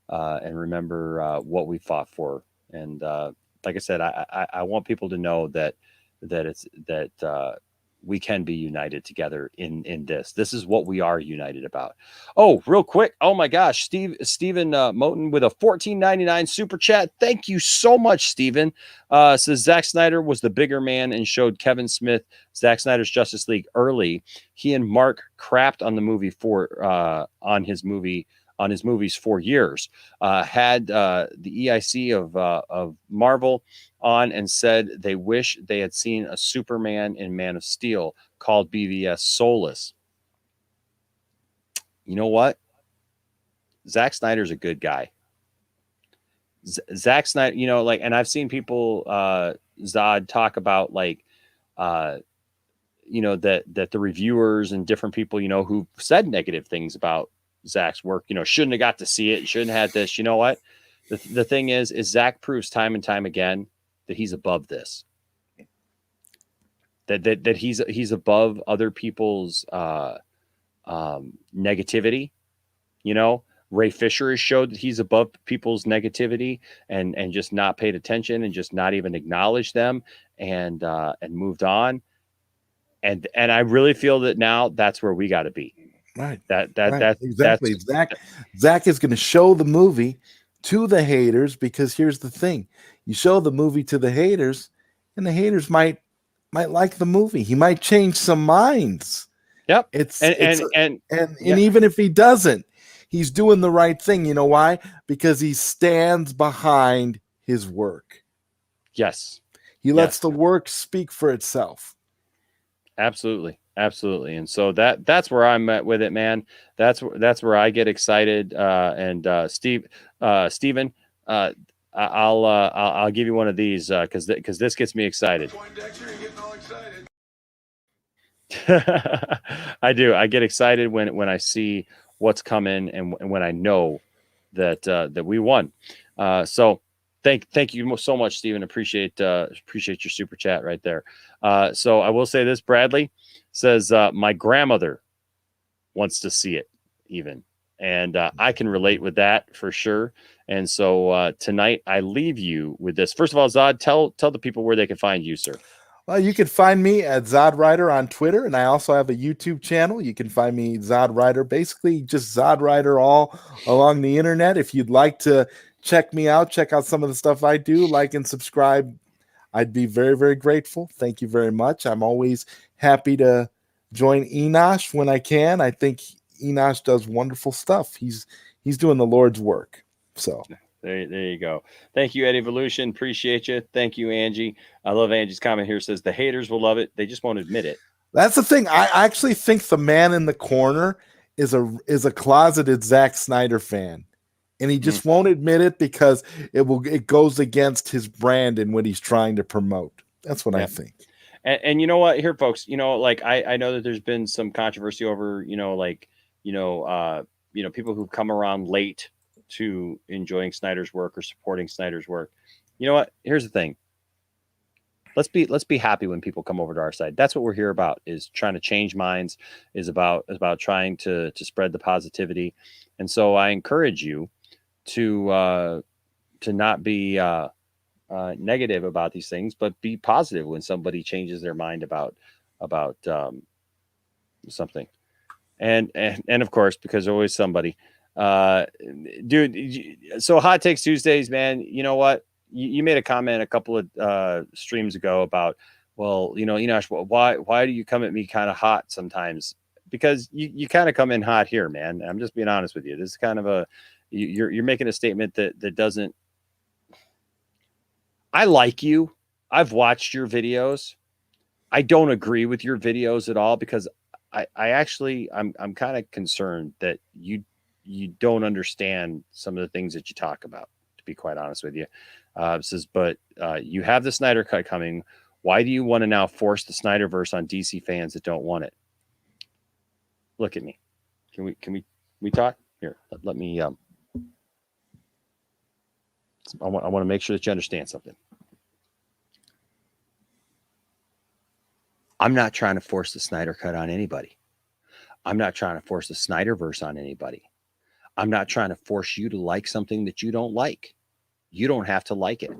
and remember what we fought for. And like I said, I want people to know that we can be united together in this. This is what we are united about. Oh, real quick. Oh my gosh. Stephen Moten with a $14.99 super chat. Thank you so much, Stephen. Says Zack Snyder was the bigger man and showed Kevin Smith Zack Snyder's Justice League early. He and Mark crapped on the movie on his movies for years. Had the EIC of Marvel on and said they wish they had seen a Superman in Man of Steel called BVS Soulless. You know what? Zack Snyder's a good guy. Zack Snyder, and I've seen people, Zod, talk about that the reviewers and different people, who said negative things about Zack's work, shouldn't have got to see it, shouldn't have had this. You know what? The thing is Zack proves time and time again that he's above this. That he's above other people's negativity. Ray Fisher has showed that he's above people's negativity and just not paid attention and just not even acknowledged them and moved on. And I really feel that now that's where we got to be. Right. That's exactly. Zach is going to show the movie to the haters, because here's the thing: you show the movie to the haters, and the haters might like the movie. He might change some minds. Yep. And even if he doesn't, he's doing the right thing. You know why? Because he stands behind his work. Yes. He lets the work speak for itself. Absolutely. And so that's where I'm at with it, man. That's where I get excited. Steven, I'll give you one of these because this gets me excited. I do. I get excited when I see what's coming and when I know that we won. So thank you so much, Steven. Appreciate your super chat right there. So I will say this: Bradley says my grandmother wants to see it even, and I can relate with that for sure. And so tonight I leave you with this. First of all, Zod, tell the people where they can find you, sir. Well, you can find me at Zodwriter on Twitter, and I also have a YouTube channel. You can find me Zodwriter, basically just Zodwriter all along the internet. If you'd like to check me out, check out some of the stuff I do, like and subscribe, I'd be very, very grateful. Thank you very much. I'm always happy to join Enosh when I can. I think Enosh does wonderful stuff. He's doing the Lord's work. So there you go. Thank you, Ed Evolution. Appreciate you. Thank you, Angie. I love Angie's comment here. Says the haters will love it. They just won't admit it. That's the thing. I actually think the man in the corner is a closeted Zack Snyder fan, and he just won't admit it because it goes against his brand and what he's trying to promote. That's what I think. And you know what, here, folks, like I know that there's been some controversy over, people who come around late to enjoying Snyder's work or supporting Snyder's work. You know what? Here's the thing. Let's be happy when people come over to our side. That's what we're here about, is trying to change minds, is about trying to spread the positivity. And so I encourage you to not be negative about these things, but be positive when somebody changes their mind about something. And of course, because there's always somebody, dude. So Hot Takes Tuesdays, man, you know what? You made a comment a couple of streams ago about, well, Enosh, why do you come at me kind of hot sometimes? Because you kind of come in hot here, man. I'm just being honest with you. This is kind of you're making a statement that doesn't. I like you. I've watched your videos. I don't agree with your videos at all, because I'm kind of concerned that you don't understand some of the things that you talk about, to be quite honest with you. It says, but you have the Snyder Cut coming. Why do you want to now force the Snyderverse on DC fans that don't want it? Look at me. Can we talk here? Let me. I want to make sure that you understand something. I'm not trying to force the Snyder Cut on anybody. I'm not trying to force the Snyderverse on anybody. I'm not trying to force you to like something that you don't like. You don't have to like it.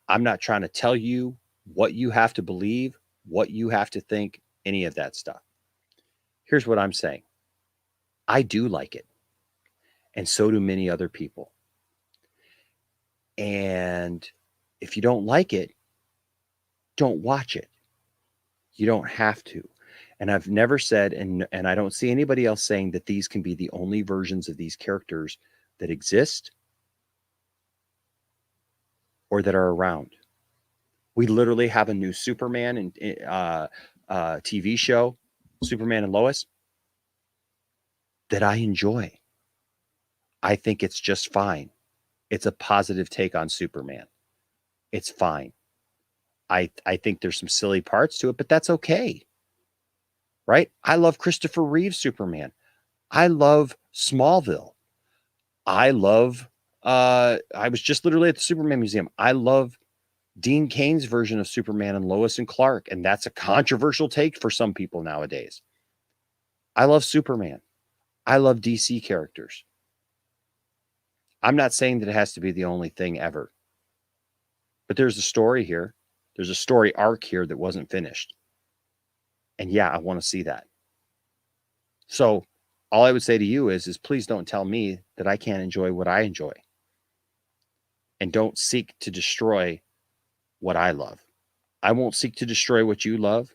I'm not trying to tell you what you have to believe, what you have to think, any of that stuff. Here's what I'm saying. I do like it. And so do many other people. And if you don't like it, don't watch it. You don't have to. And I've never said, and I don't see anybody else saying, that these can be the only versions of these characters that exist or that are around. We literally have a new Superman and TV show, Superman and Lois, that I enjoy. I think it's just fine. It's a positive take on Superman. It's fine. I think there's some silly parts to it, but that's okay. Right? I love Christopher Reeve's Superman. I love Smallville. I love I was just literally at the Superman Museum. I love Dean Cain's version of Superman and Lois and Clark, and that's a controversial take for some people nowadays. I love Superman. I love DC characters. I'm not saying that it has to be the only thing ever. But there's a story here. There's a story arc here that wasn't finished. And yeah, I want to see that. So all I would say to you is please don't tell me that I can't enjoy what I enjoy. And don't seek to destroy what I love. I won't seek to destroy what you love.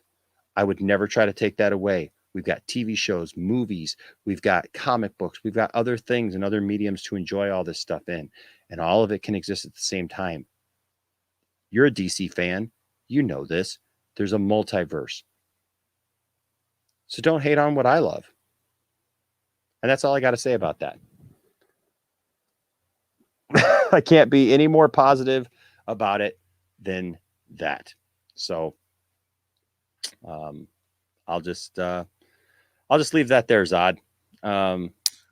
I would never try to take that away. We've got TV shows, movies, we've got comic books, we've got other things and other mediums to enjoy all this stuff in. And all of it can exist at the same time. You're a DC fan. You know this. There's a multiverse. So don't hate on what I love. And that's all I got to say about that. I can't be any more positive about it than that. So I'll just leave that there, Zod.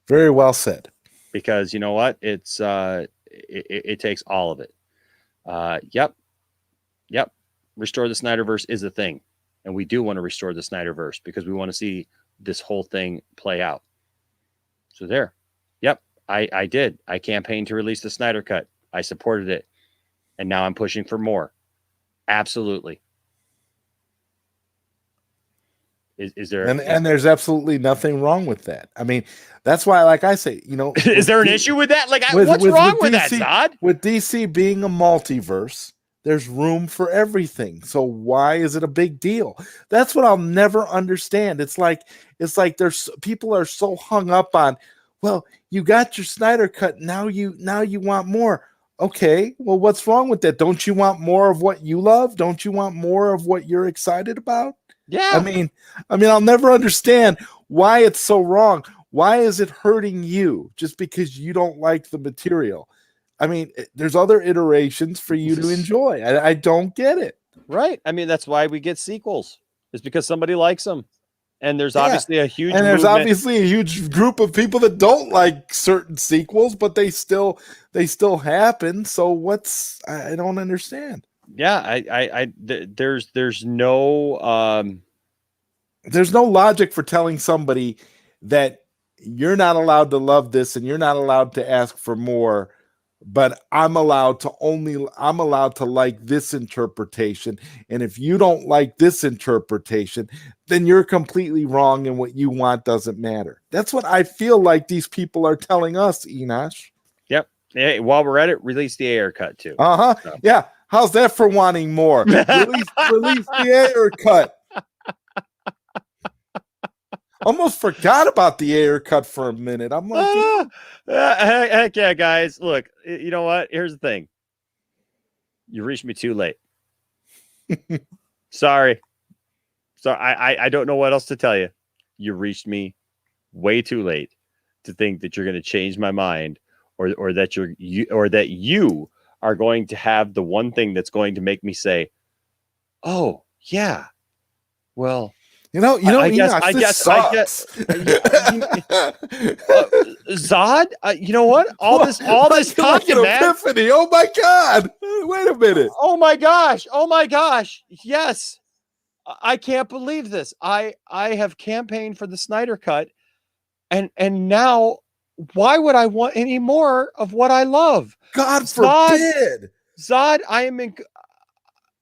Very well said. Because you know what? It's it takes all of it. Yep. Restore the Snyderverse is a thing. And we do want to restore the Snyderverse because we want to see this whole thing play out. So there. Yep. I did. I campaigned to release the Snyder Cut. I supported it. And now I'm pushing for more. Absolutely. Is there and there's absolutely nothing wrong with that. I mean, that's why, like I say, you know, is there an issue with that? Like, what's wrong with that, Zod? With DC being a multiverse, there's room for everything. So why is it a big deal? That's what I'll never understand. It's like there's people are so hung up on, well, you got your Snyder Cut, now you want more. Okay, well, what's wrong with that? Don't you want more of what you love? Don't you want more of what you're excited about? Yeah. I mean, I'll never understand why it's so wrong. Why is it hurting you just because you don't like the material? I mean, there's other iterations for you to enjoy. I don't get it. Right. I mean, that's why we get sequels. It's because somebody likes them. And there's obviously a huge obviously a huge group of people that don't like certain sequels, but they still happen. So I don't understand. Yeah, there's no logic for telling somebody that you're not allowed to love this and you're not allowed to ask for more, but I'm allowed to like this interpretation. And if you don't like this interpretation, then you're completely wrong and what you want doesn't matter. That's what I feel like these people are telling us, Enosh. Yep. Hey, while we're at it, release the Ayer Cut too. So. Yeah. How's that for wanting more? Release the Ayer Cut. Almost forgot about the Ayer Cut for a minute. I'm like, heck yeah, guys. Look, you know what? Here's the thing. You reached me too late. Sorry. So I don't know what else to tell you. You reached me way too late to think that you're going to change my mind or that you are going to have the one thing that's going to make me say, "Oh, yeah. Well, I guess Zod, you know what? All this talking, man. Epiphany. Oh my God. Wait a minute. Oh my gosh. Yes. I can't believe this. I have campaigned for the Snyder Cut and now why would I want any more of what I love? God forbid. Zod, I am in.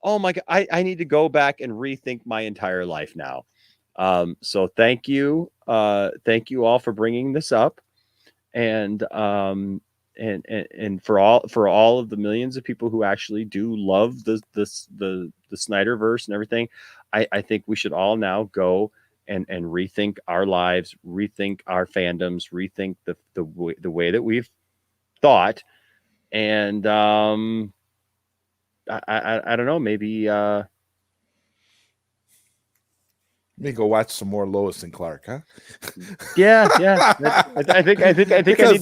Oh my God. I need to go back and rethink my entire life now. So thank you. Thank you all for bringing this up. And for all of the millions of people who actually do love the Snyderverse and everything, I think we should all now go and rethink our lives, rethink our fandoms, rethink the way that we've thought. And I don't know, maybe Let me go watch some more Lois and Clark, huh? Yeah. I think I need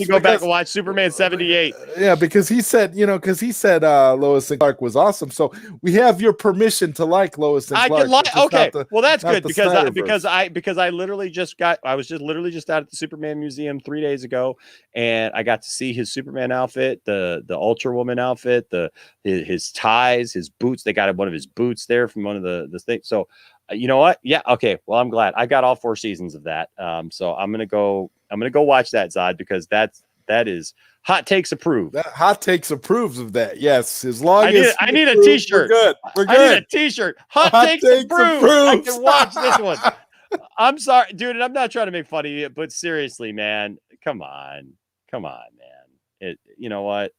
to go back and watch Superman 78. Yeah, because he said Lois and Clark was awesome. So we have your permission to like Lois and Clark. I can like. Okay, well that's good because I literally just out at the Superman Museum 3 days ago, and I got to see his Superman outfit, the Ultra Woman outfit, his ties, his boots. They got one of his boots there from one of the things. So. You know what? Yeah. Okay. Well, I'm glad I got all 4 seasons of that. So I'm gonna go watch that, Zod, because That is hot takes approved. That hot takes approves of that. Yes, as long as I need a approves, t-shirt. We're good. We're good. I need a t-shirt. Hot takes approved. I can watch this one. I'm sorry, dude, and I'm not trying to make fun of you, but seriously, man, come on, man. It, you know what?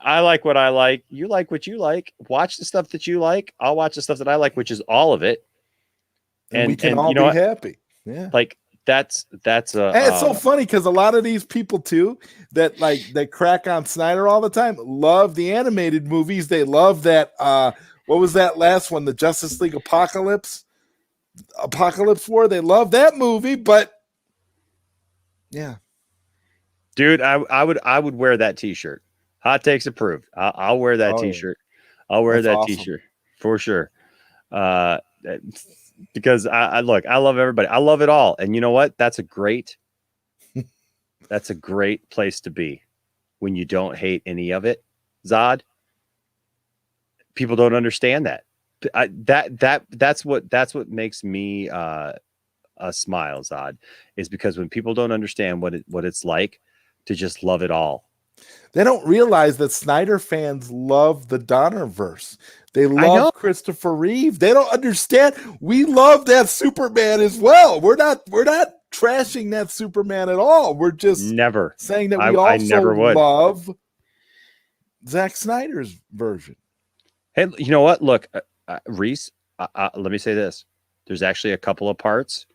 I like what I like. You like what you like. Watch the stuff that you like. I'll watch the stuff that I like, which is all of it. And we can all be happy. Yeah. Like that's and it's so funny because a lot of these people too that crack on Snyder all the time love the animated movies. They love that what was that last one, the Justice League Apocalypse War? They love that movie, but yeah. Dude, I would wear that t-shirt. Hot takes approved. I'll wear that t-shirt. I'll wear that awesome. T-shirt for sure. Because I love everybody. I love it all. And you know what? That's a great place to be when you don't hate any of it. Zod. People don't understand that. That's what makes me a smile, Zod, is because when people don't understand what it's like to just love it all. They don't realize that Snyder fans love the Donnerverse. They love Christopher Reeve. They don't understand. We love that Superman as well. We're not trashing that Superman at all. We're just never saying that we also love Zack Snyder's version. Hey, you know what? Look, Reese, let me say this. There's actually a couple of parts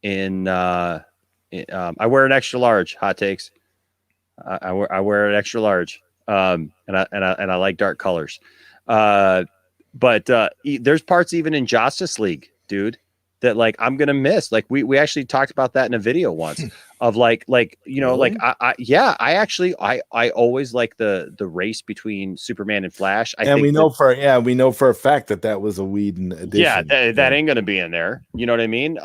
in I wear an extra large, hot takes. I wear an extra large. And I like dark colors. But there's parts even in Justice League, dude, that like I'm gonna miss. Like we actually talked about that in a video once of like you know, really? Like I always like the race between Superman and Flash. We know for a fact that was a Whedon edition. Yeah, that ain't gonna be in there. You know what I mean?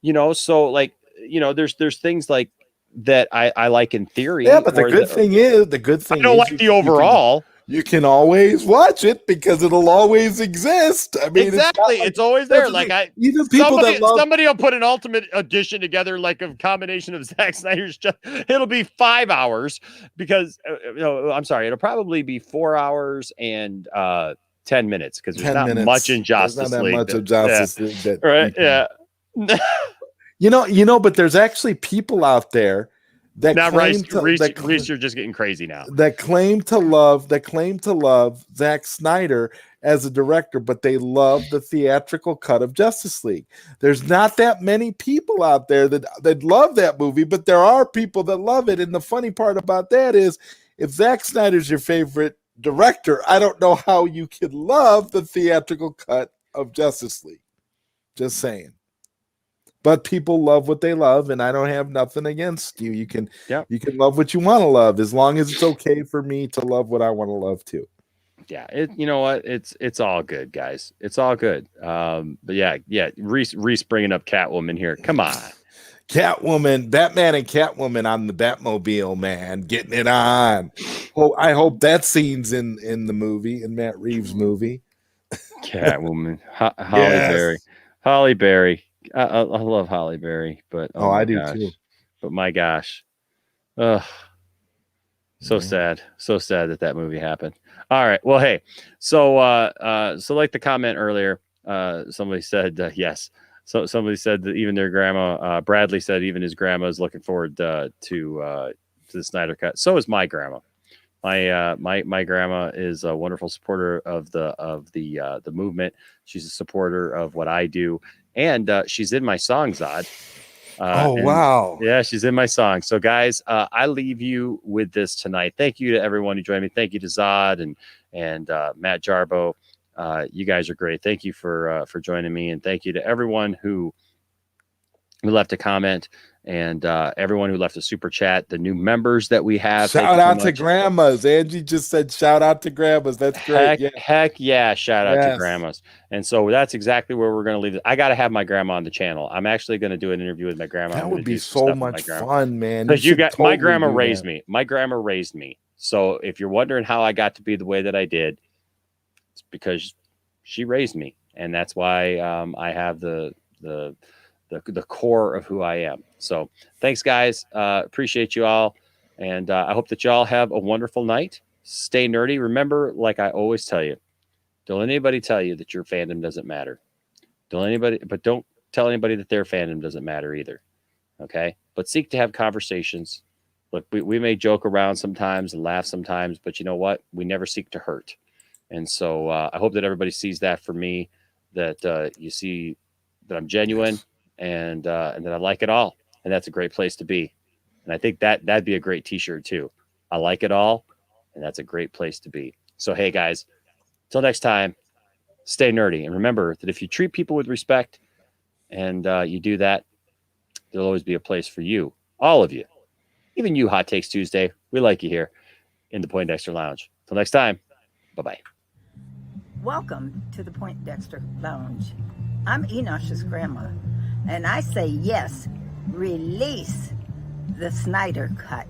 You know, so like, you know, there's things like that I like in theory. Yeah, but the good thing I don't like the overall. You can always watch it because it'll always exist. I mean, exactly, it's always there. Like even people somebody will put an ultimate edition together, like a combination of Zack Snyder's. It'll be 5 hours because I'm sorry, it'll probably be 4 hours and 10 minutes because there's not much in Justice League. Much of Justice League, right? Yeah. You know, but there's actually people out there that now, Reese, you're just getting crazy now. That claim to love Zack Snyder as a director, but they love the theatrical cut of Justice League. There's not that many people out there that love that movie, but there are people that love it. And the funny part about that is, if Zack Snyder's your favorite director, I don't know how you can love the theatrical cut of Justice League. Just saying. But people love what they love, and I don't have nothing against you. You can love what you want to love, as long as it's okay for me to love what I want to love too. Yeah, you know what? It's all good, guys. It's all good. But yeah. Reese bringing up Catwoman here. Come on, Catwoman, Batman, and Catwoman on the Batmobile, man, getting it on. Well, I hope that scene's in the movie, in Matt Reeves' movie. Catwoman, Holly Berry. I love Holly Berry, but I do too. But my gosh, so sad that movie happened. All right, well, hey, so like the comment earlier, somebody said yes. So somebody said that even their grandma, Bradley said even his grandma is looking forward to the Snyder Cut. So is my grandma. My grandma is a wonderful supporter of the movement. She's a supporter of what I do. And she's in my song, Zod. Wow. Yeah, she's in my song. So, guys, I leave you with this tonight. Thank you to everyone who joined me. Thank you to Zod and Matt Jarbo. You guys are great. Thank you for joining me. And thank you to everyone who left a comment and everyone who left a super chat, the new members that we have. Shout out to grandmas. Angie just said shout out to grandmas. That's great. Heck yeah. Shout out to grandmas. And so that's exactly where we're going to leave it. I got to have my grandma on the channel. I'm actually going to do an interview with my grandma. That would be so much fun, man. Because my grandma raised me. My grandma raised me. So if you're wondering how I got to be the way that I did, it's because she raised me. And that's why I have the the core of who I am. So thanks, guys. Appreciate you all. And I hope that you all have a wonderful night. Stay nerdy. Remember, like I always tell you, don't let anybody tell you that your fandom doesn't matter. Don't tell anybody that their fandom doesn't matter either. Okay? But seek to have conversations. Look, we may joke around sometimes and laugh sometimes, but you know what? We never seek to hurt. And so I hope that everybody sees that for me, that you see that I'm genuine and that I like it all. And that's a great place to be. And I think that'd be a great t-shirt too. I like it all. And that's a great place to be. So, hey guys, till next time, stay nerdy. And remember that if you treat people with respect and you do that, there'll always be a place for you, all of you, even you, Hot Takes Tuesday. We like you here in the Poindexter Lounge. Till next time, bye-bye. Welcome to the Poindexter Lounge. I'm Enosh's grandma, and I say yes, release the Snyder Cut.